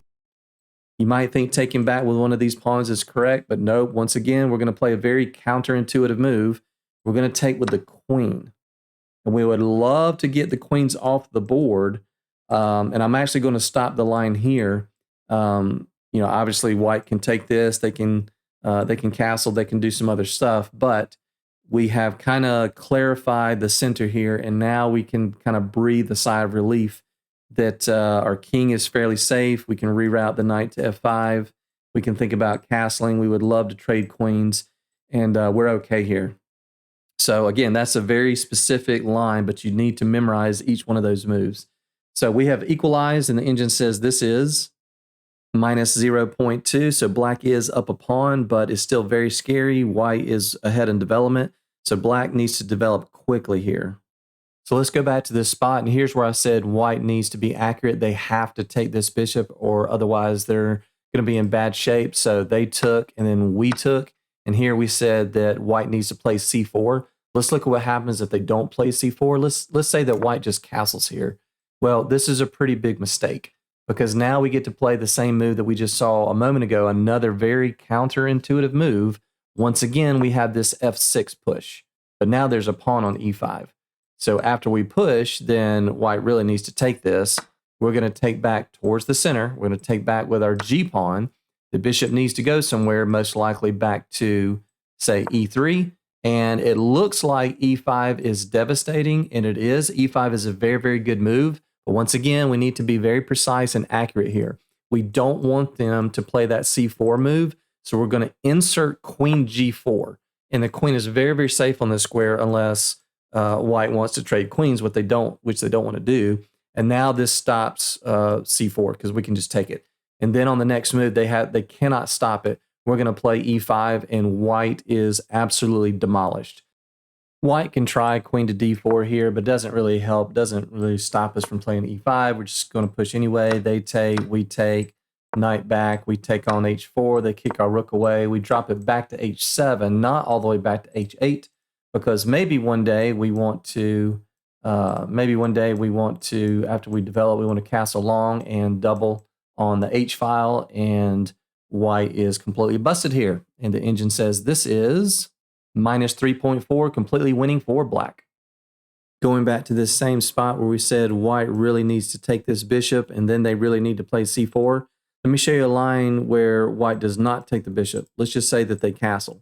Speaker 1: You might think taking back with one of these pawns is correct, but no. Once again, we're going to play a very counterintuitive move. We're going to take with the queen. And we would love to get the queens off the board. And I'm actually going to stop the line here. Obviously white can take this. They can castle. They can do some other stuff. But we have kind of clarified the center here. And now we can kind of breathe a sigh of relief that our king is fairly safe. We can reroute the knight to f5. We can think about castling. We would love to trade queens. And we're okay here. So again, that's a very specific line, but you need to memorize each one of those moves. So we have equalized, and the engine says this is minus 0.2. So black is up a pawn, but is still very scary. White is ahead in development. So black needs to develop quickly here. So let's go back to this spot, and here's where I said white needs to be accurate. They have to take this bishop, or otherwise they're going to be in bad shape. So they took, and then we took. And here we said that white needs to play c4. Let's look at what happens if they don't play c4. Let's say that white just castles here. Well, this is a pretty big mistake because now we get to play the same move that we just saw a moment ago, another very counterintuitive move. Once again, we have this f6 push, but now there's a pawn on e5. So after we push, then white really needs to take this. We're going to take back towards the center. We're going to take back with our g pawn. The bishop needs to go somewhere, most likely back to, say, e3. And it looks like e5 is devastating, and it is. e5 is a very, very good move. But once again, we need to be very precise and accurate here. We don't want them to play that c4 move, so we're going to insert queen g4. And the queen is very, very safe on this square unless white wants to trade queens, which they don't want to do. And now this stops c4 because we can just take it. And then on the next move, they cannot stop it. We're going to play e5, and white is absolutely demolished. White can try queen to d4 here, but doesn't really help, doesn't really stop us from playing e5. We're just going to push anyway. They take, we take, knight back, we take on h4, they kick our rook away. We drop it back to h7, not all the way back to h8, because maybe one day we want to, after we develop, we want to castle long and double on the H file, and white is completely busted here. And the engine says this is minus 3.4, completely winning for black. Going back to this same spot where we said white really needs to take this bishop, and then they really need to play c4. Let me show you a line where white does not take the bishop. Let's just say that they castle.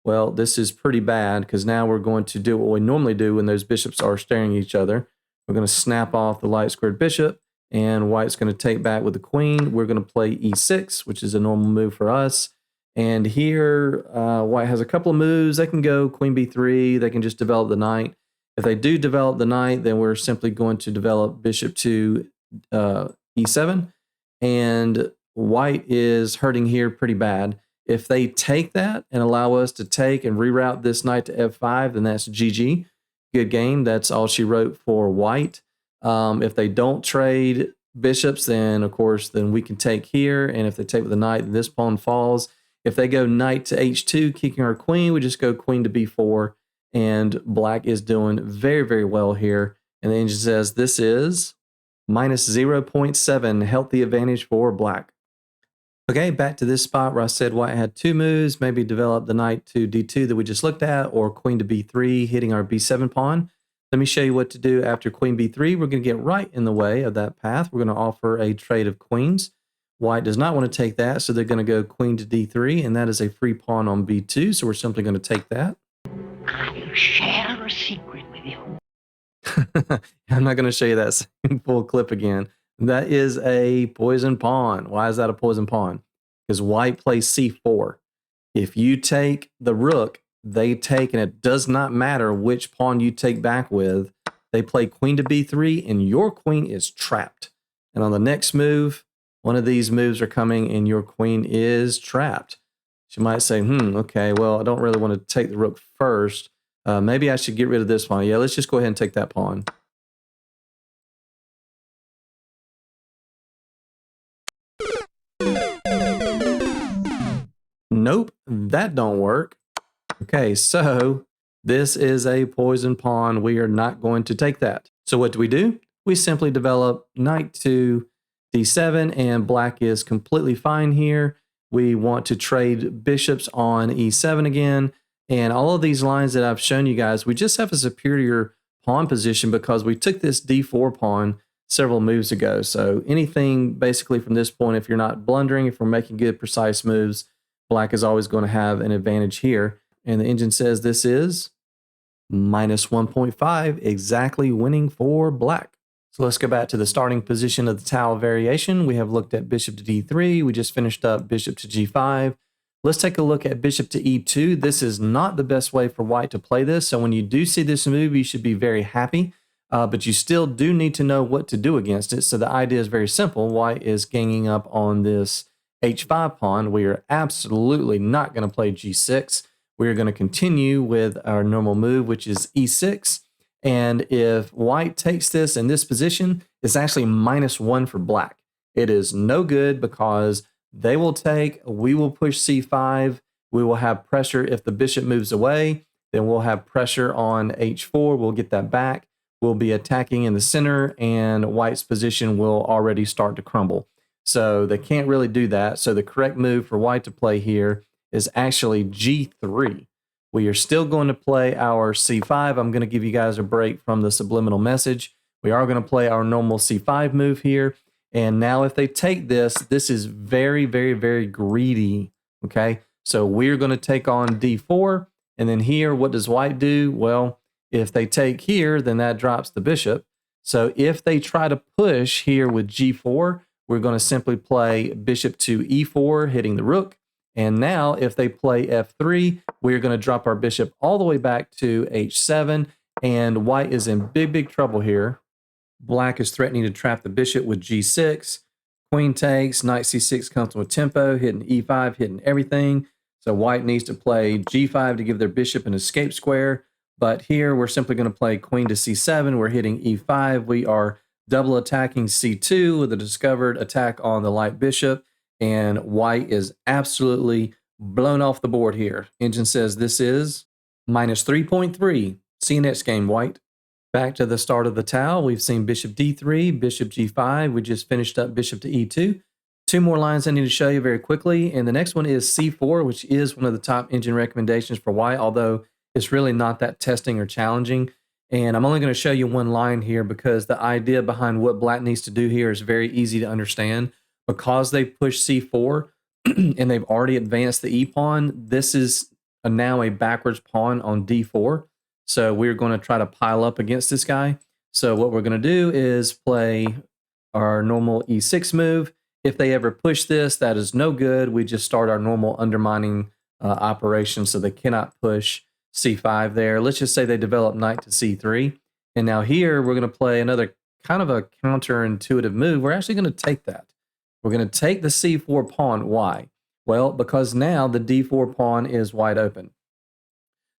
Speaker 1: Well, this is pretty bad because now we're going to do what we normally do when those bishops are staring at each other. We're going to snap off the light squared bishop, and white's going to take back with the queen. We're going to play e6, which is a normal move for us. And here, white has a couple of moves. They can go queen b3. They can just develop the knight. If they do develop the knight, then we're simply going to develop bishop to e7. And white is hurting here pretty bad. If they take that and allow us to take and reroute this knight to f5, then that's GG. Good game. That's all she wrote for white. If they don't trade bishops, then of course, then we can take here. And if they take with the knight, then this pawn falls. If they go knight to h2, kicking our queen, we just go queen to b4. And black is doing very, very well here. And the engine says this is minus 0.7, healthy advantage for black. Okay, back to this spot where I said white had two moves, maybe develop the knight to d2 that we just looked at, or queen to b3, hitting our b7 pawn. Let me show you what to do after queen b3. We're going to get right in the way of that path. We're going to offer a trade of queens. White does not want to take that, so they're going to go queen to d3, and that is a free pawn on b2, so we're simply going to take that.
Speaker 9: I'll share a secret with you.
Speaker 1: I'm not going to show you that same full clip again. That is a poison pawn. Why is that a poison pawn? Because white plays c4. If you take the rook, they take, and it does not matter which pawn you take back with. They play queen to b3, and your queen is trapped. And on the next move, one of these moves are coming, and your queen is trapped. She might say, okay, well, I don't really want to take the rook first. Maybe I should get rid of this pawn. Yeah, let's just go ahead and take that pawn. Nope, that don't work. Okay, so this is a poison pawn. We are not going to take that. So what do? We simply develop knight to d7, and black is completely fine here. We want to trade bishops on e7 again. And all of these lines that I've shown you guys, we just have a superior pawn position because we took this d4 pawn several moves ago. So anything basically from this point, if you're not blundering, if we're making good, precise moves, black is always going to have an advantage here. And the engine says this is minus 1.5, exactly winning for black. So let's go back to the starting position of the Tal variation. We have looked at bishop to d3. We just finished up bishop to g5. Let's take a look at bishop to e2. This is not the best way for white to play this. So when you do see this move, you should be very happy. But you still do need to know what to do against it. So the idea is very simple. White is ganging up on this h5 pawn. We are absolutely not going to play g6. We're going to continue with our normal move, which is e6. And if white takes this in this position, it's actually -1 for black. It is no good because they will take, we will push c5. We will have pressure if the bishop moves away. Then we'll have pressure on h4. We'll get that back. We'll be attacking in the center, and white's position will already start to crumble. So they can't really do that. So the correct move for white to play here is actually g3. We are still going to play our c5. I'm going to give you guys a break from the subliminal message. We are going to play our normal c5 move here. And now if they take this, this is very, very, very greedy, okay? So we're going to take on d4, and then here, what does white do? Well, if they take here, then that drops the bishop. So if they try to push here with g4, we're going to simply play bishop to e4, hitting the rook. And now if they play f3, we're going to drop our bishop all the way back to h7, and white is in big, big trouble here. Black is threatening to trap the bishop with g6. Queen takes, knight c6 comes with tempo, hitting e5, hitting everything. So white needs to play g5 to give their bishop an escape square. But here we're simply going to play queen to c7. We're hitting e5. We are double attacking c2 with a discovered attack on the light bishop. And white is absolutely blown off the board here. Engine says this is -3.3. See you next game, white. Back to the start of the Tal. We've seen bishop d3, bishop g5. We just finished up bishop to e2. Two more lines I need to show you very quickly. And the next one is c4, which is one of the top engine recommendations for white, although it's really not that testing or challenging. And I'm only going to show you one line here because the idea behind what black needs to do here is very easy to understand. Because they pushed c4 and they've already advanced the e-pawn, this is now a backwards pawn on d4. So we're going to try to pile up against this guy. So what we're going to do is play our normal e6 move. If they ever push this, that is no good. We just start our normal undermining operation, so they cannot push c5 there. Let's just say they develop knight to c3. And now here we're going to play another kind of a counterintuitive move. We're actually going to take that. We're going to take the c4 pawn. Why? Well, because now the d4 pawn is wide open.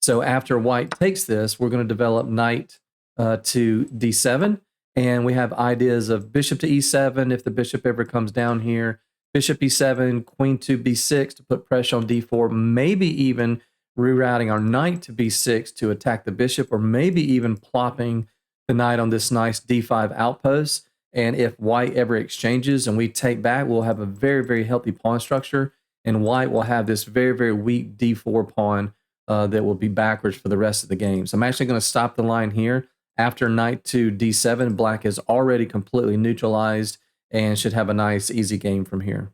Speaker 1: So after white takes this, we're going to develop knight to d7. And we have ideas of bishop to e7 if the bishop ever comes down here. Bishop e7, queen to b6 to put pressure on d4. Maybe even rerouting our knight to b6 to attack the bishop, or maybe even plopping the knight on this nice d5 outpost. And if white ever exchanges and we take back, we'll have a very, very healthy pawn structure. And white will have this very, very weak d4 pawn that will be backwards for the rest of the game. So I'm actually going to stop the line here. After knight to d7, black is already completely neutralized. and should have a nice, easy game from here.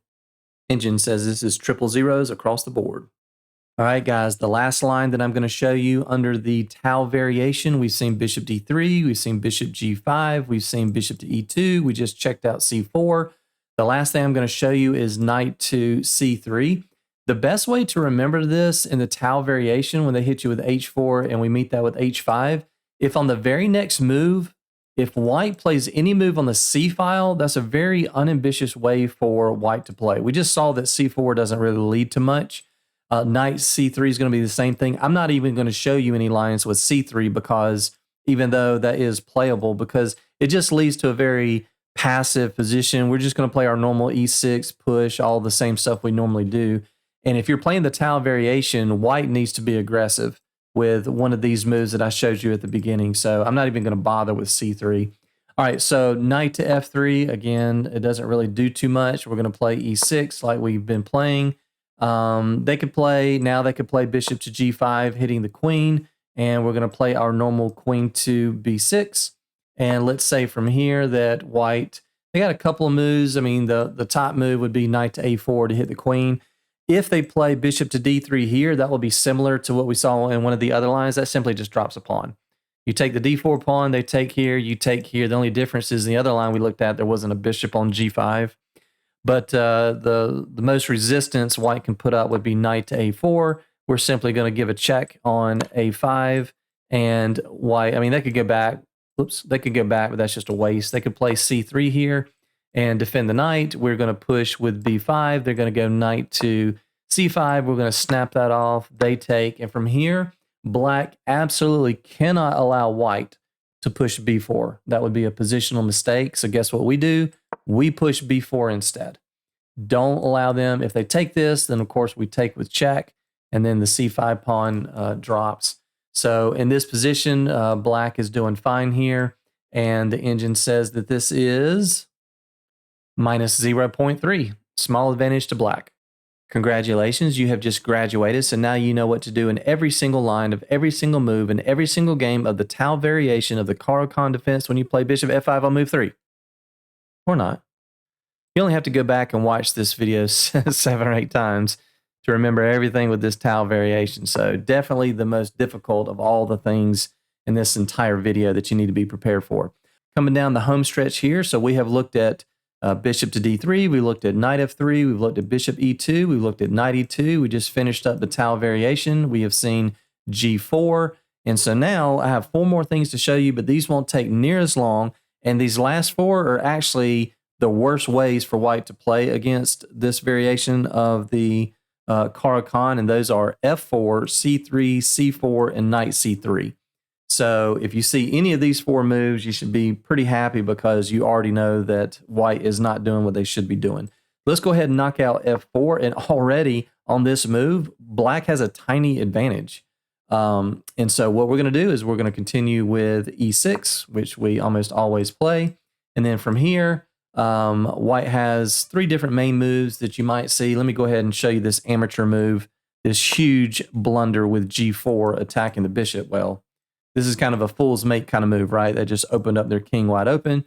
Speaker 1: Engine says this is triple zeros across the board. All right, guys, the last line that I'm going to show you under the Tal variation, we've seen bishop d3, we've seen bishop g5, we've seen bishop to e2, we just checked out c4. The last thing I'm going to show you is knight to c3. The best way to remember this in the Tal variation, when they hit you with h4 and we meet that with h5, if on the very next move, if white plays any move on the C file, that's a very unambitious way for white to play. We just saw that C4 doesn't really lead to much. Knight C3 is going to be the same thing. I'm not even going to show you any lines with C3 because even though that is playable, because it just leads to a very passive position. We're just going to play our normal E6, push, all the same stuff we normally do. And if you're playing the Tal variation, white needs to be aggressive with one of these moves that I showed you at the beginning. So I'm not even going to bother with C3. All right, so knight to F3, again, it doesn't really do too much. We're going to play E6 like we've been playing. They could play bishop to G5, hitting the queen, and we're going to play our normal queen to B6. And let's say from here that white, they got a couple of moves. I mean, the top move would be knight to A4 to hit the queen. If they play bishop to d3 here, that will be similar to what we saw in one of the other lines. That simply just drops a pawn. You take the d4 pawn, they take here, you take here. The only difference is in the other line we looked at, there wasn't a bishop on g5. But the most resistance white can put up would be knight to a4. We're simply going to give a check on a5. And white, I mean, they could go back. Oops, they could go back, but that's just a waste. They could play c3 here and defend the knight. We're going to push with b5. They're going to go knight to c5. We're going to snap that off. They take. And from here, black absolutely cannot allow white to push b4. That would be a positional mistake. So guess what we do? We push b4 instead. Don't allow them. If they take this, then of course we take with check. And then the c5 pawn drops. So in this position, black is doing fine here. And the engine says that this is minus 0.3, small advantage to black. Congratulations, you have just graduated, so now you know what to do in every single line of every single move in every single game of the Tal variation of the Caro-Kann defense when you play bishop f5 on move 3. Or not. You only have to go back and watch this video 7 or 8 times to remember everything with this Tal variation. So definitely the most difficult of all the things in this entire video that you need to be prepared for. Coming down the home stretch here, so we have looked at bishop to d3, we looked at knight f3, we've looked at bishop e2, we've looked at knight e2, we just finished up the Tal variation, we have seen g4, and so now I have 4 more things to show you, but these won't take near as long, and these last 4 are actually the worst ways for white to play against this variation of the Caro-Kann, and those are f4, c3, c4, and knight c3. So if you see any of these 4 moves, you should be pretty happy because you already know that white is not doing what they should be doing. Let's go ahead and knock out f4. And already on this move, black has a tiny advantage. And so what we're going to do is we're going to continue with e6, which we almost always play. And then from here, white has 3 different main moves that you might see. Let me go ahead and show you this amateur move, this huge blunder with g4 attacking the bishop. Well, this is kind of a fool's mate kind of move, right? They just opened up their king wide open,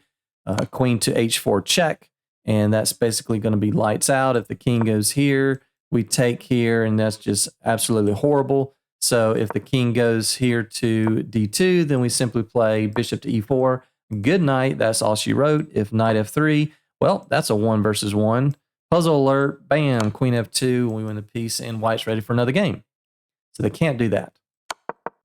Speaker 1: queen to h4 check, and that's basically going to be lights out. If the king goes here, we take here, and that's just absolutely horrible. So if the king goes here to d2, then we simply play bishop to e4. Good night, that's all she wrote. If knight f3, well, that's a 1 versus 1. Puzzle alert, bam, queen f2, we win the piece, and white's ready for another game. So they can't do that.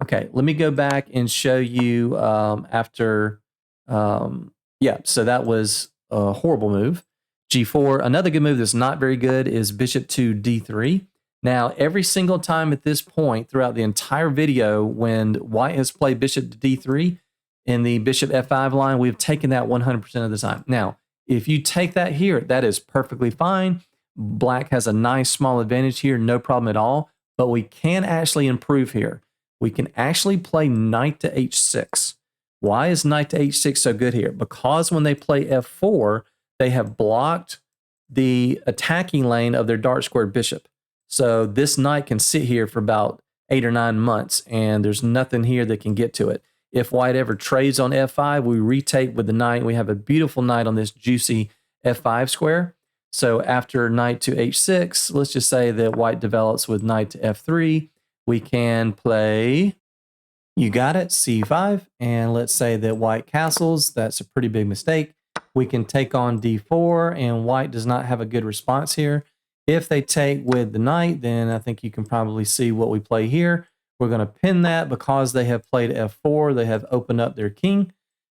Speaker 1: Okay, let me go back and show you after, yeah, so that was a horrible move. G4, another good move that's not very good is bishop to d3. Now, every single time at this point throughout the entire video when white has played bishop to d3 in the bishop f5 line, we've taken that 100% of the time. Now, if you take that here, that is perfectly fine. Black has a nice small advantage here, no problem at all, but we can actually improve here. We can actually play knight to h6. Why is knight to h6 so good here? Because when they play f4, they have blocked the attacking lane of their dark squared bishop. So this knight can sit here for about 8 or 9 months, and there's nothing here that can get to it. If white ever trades on f5, we retake with the knight. We have a beautiful knight on this juicy f5 square. So after knight to h6, let's just say that white develops with knight to f3. We can play, you got it, c5. And let's say that white castles. That's a pretty big mistake. We can take on d4, and white does not have a good response here. If they take with the knight, then I think you can probably see what we play here. We're going to pin that because they have played f4. They have opened up their king.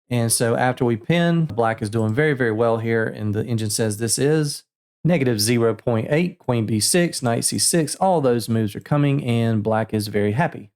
Speaker 1: And so after we pin, black is doing very, very well here. And the engine says this is negative 0.8, queen b6, knight c6. All those moves are coming, and black is very happy.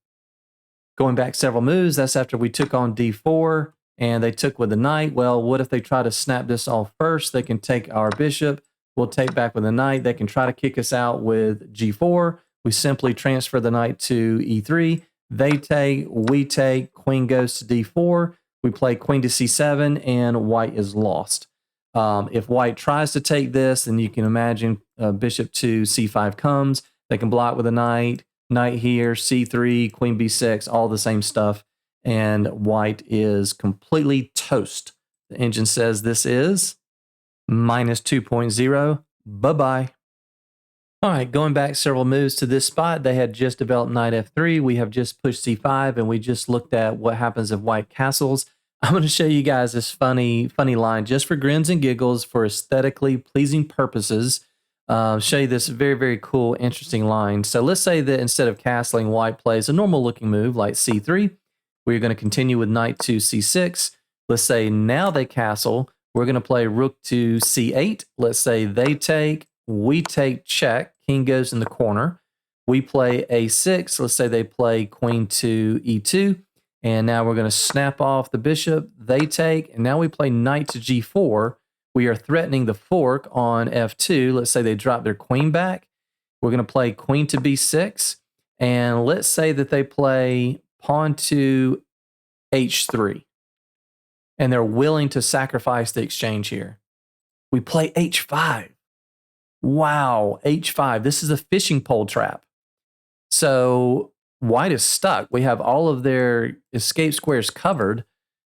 Speaker 1: Going back several moves, that's after we took on d4, and they took with the knight. Well, what if they try to snap this off first? They can take our bishop. We'll take back with the knight. They can try to kick us out with g4. We simply transfer the knight to e3. They take, we take, queen goes to d4. We play queen to c7, and white is lost. If white tries to take this, then you can imagine bishop to c5 comes. They can block with a knight, knight here, c3, queen b6, all the same stuff. And white is completely toast. The engine says this is minus 2.0. Bye-bye. All right, going back several moves to this spot, they had just developed knight f3. We have just pushed c5, and we just looked at what happens if white castles. I'm going to show you guys this funny line just for grins and giggles, for aesthetically pleasing purposes. Show you this very, very cool, interesting line. So let's say that instead of castling, white plays a normal looking move like c3. We're going to continue with knight to c6. Let's say now they castle. We're going to play rook to c8. Let's say they take, we take, check. King goes in the corner. We play a6. Let's say they play queen to e2. And now we're going to snap off the bishop. They take, and now we play knight to g4. We are threatening the fork on f2. Let's say they drop their queen back. We're going to play queen to b6. And let's say that they play pawn to h3. And they're willing to sacrifice the exchange here. We play h5. Wow, h5. This is a fishing pole trap. So white is stuck. We have all of their escape squares covered,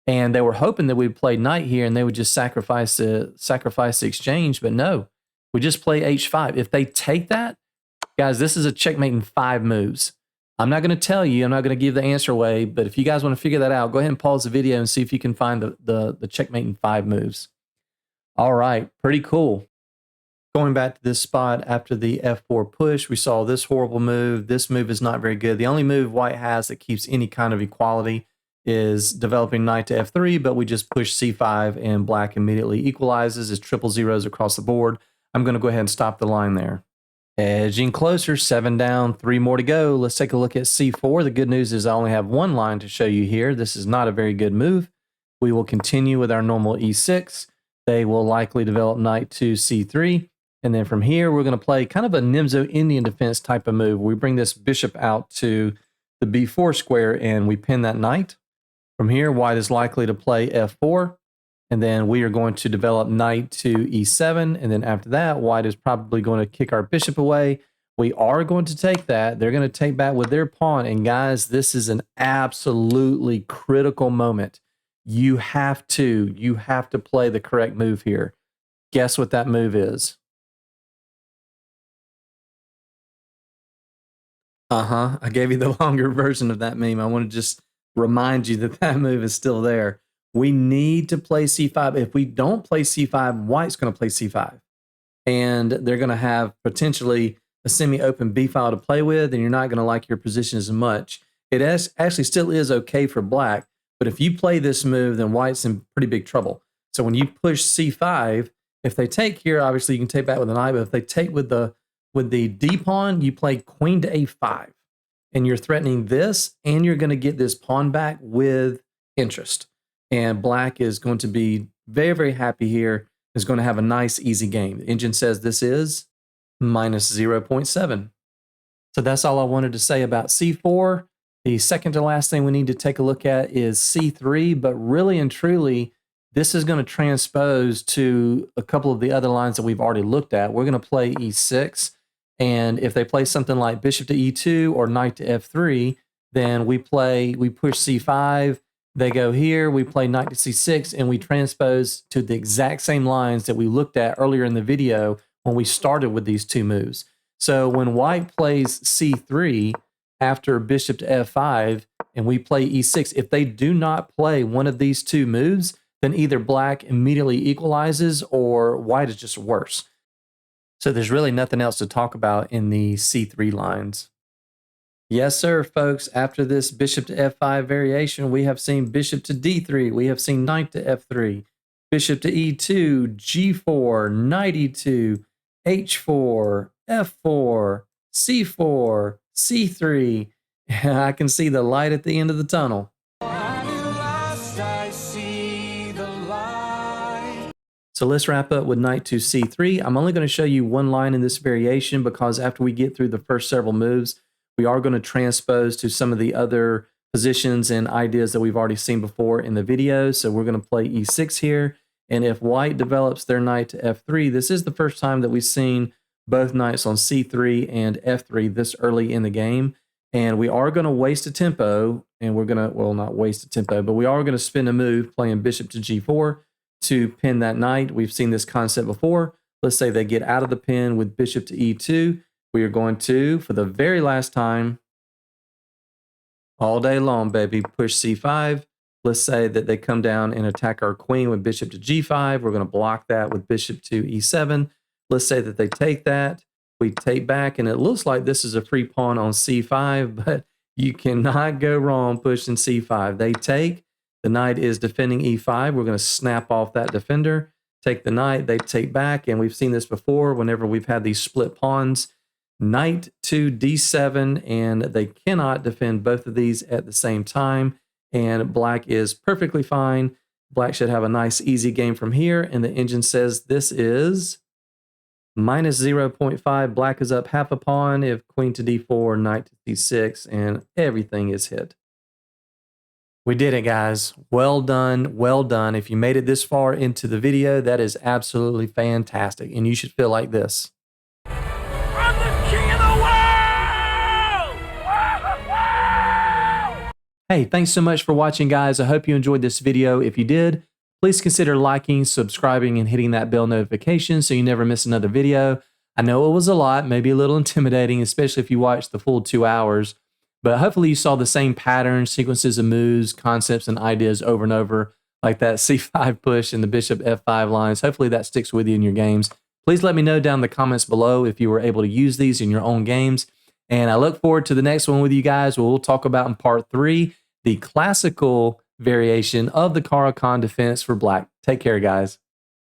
Speaker 1: and they were hoping that we'd play knight here and they would just sacrifice the exchange, but no. We just play h5. If they take that, guys, this is a checkmate in 5 moves. I'm not going to tell you, I'm not going to give the answer away, but if you guys want to figure that out, go ahead and pause the video and see if you can find the checkmate in 5 moves. All right, pretty cool. Going back to this spot after the f4 push, we saw this horrible move. This move is not very good. The only move white has that keeps any kind of equality is developing knight to f3, but we just push c5 and black immediately equalizes. It's triple zeros across the board. I'm going to go ahead and stop the line there. Edging closer, 7 down, 3 more to go. Let's take a look at c4. The good news is I only have 1 line to show you here. This is not a very good move. We will continue with our normal e6. They will likely develop knight to c3. And then from here, we're going to play kind of a Nimzo Indian defense type of move. We bring this bishop out to the b4 square and we pin that knight. From here, white is likely to play f4. And then we are going to develop knight to e7. And then after that, white is probably going to kick our bishop away. We are going to take that. They're going to take back with their pawn. And guys, this is an absolutely critical moment. You have to play the correct move here. Guess what that move is? I gave you the longer version of that meme. I want to just remind you that that move is still there. We need to play c5. If we don't play c5, white's going to play c5. And they're going to have potentially a semi-open b file to play with, and you're not going to like your position as much. It actually still is okay for black, but if you play this move, then white's in pretty big trouble. So when you push c5, if they take here, obviously you can take back with an knight, but if they take with the d pawn, you play queen to a5, and you're threatening this, and you're going to get this pawn back with interest. And black is going to be very, very happy here. Is going to have a nice, easy game. The engine says this is minus 0.7. So that's all I wanted to say about c4. The second to last thing we need to take a look at is c3, but really and truly, this is going to transpose to a couple of the other lines that we've already looked at. We're going to play e6. And if they play something like bishop to e2 or knight to f3, then we push c5, They go here, we play knight to c6, and we transpose to the exact same lines that we looked at earlier in the video when we started with these two moves. So when white plays c3 after bishop to f5 and we play e6, if they do not play one of these two moves, then either black immediately equalizes or white is just worse. So there's really nothing else to talk about in the c3 lines. Yes, sir, folks. After this bishop to f5 variation, we have seen bishop to d3. We have seen knight to f3, bishop to e2, g4, knight e2, h4, f4, c4, c3. I can see the light at the end of the tunnel. So let's wrap up with knight to c3. I'm only going to show you one line in this variation because after we get through the first several moves, we are going to transpose to some of the other positions and ideas that we've already seen before in the video. So we're going to play e6 here. And if white develops their knight to f3, this is the first time that we've seen both knights on c3 and f3 this early in the game. And we are going to waste a tempo, and we're going to, well, not waste a tempo, but we are going to spin a move playing bishop to g4 to pin that knight. We've seen this concept before. Let's say they get out of the pin with bishop to e2. We are going to, for the very last time, all day long, baby, push c5. Let's say that they come down and attack our queen with bishop to g5. We're going to block that with bishop to e7. Let's say that they take that. We take back, and it looks like this is a free pawn on c5, but you cannot go wrong pushing c5. They take. The knight is defending e5. We're going to snap off that defender, take the knight. They take back, and we've seen this before whenever we've had these split pawns. Knight to d7, and they cannot defend both of these at the same time, and black is perfectly fine. Black should have a nice easy game from here, and the engine says this is minus 0.5. Black is up half a pawn if queen to d4, knight to d6, and everything is hit. We did it, guys. Well done, well done. If you made it this far into the video, that is absolutely fantastic, and you should feel like this. Hey, thanks so much for watching, guys. I hope you enjoyed this video. If you did, please consider liking, subscribing, and hitting that bell notification so you never miss another video. I know it was a lot, maybe a little intimidating, especially if you watched the full 2 hours, but hopefully you saw the same patterns, sequences of moves, concepts, and ideas over and over, like that c5 push and the bishop f5 lines. Hopefully that sticks with you in your games. Please let me know down in the comments below if you were able to use these in your own games. And I look forward to the next one with you guys. We'll talk about in part 3, the classical variation of the Caro-Kann defense for black. Take care, guys.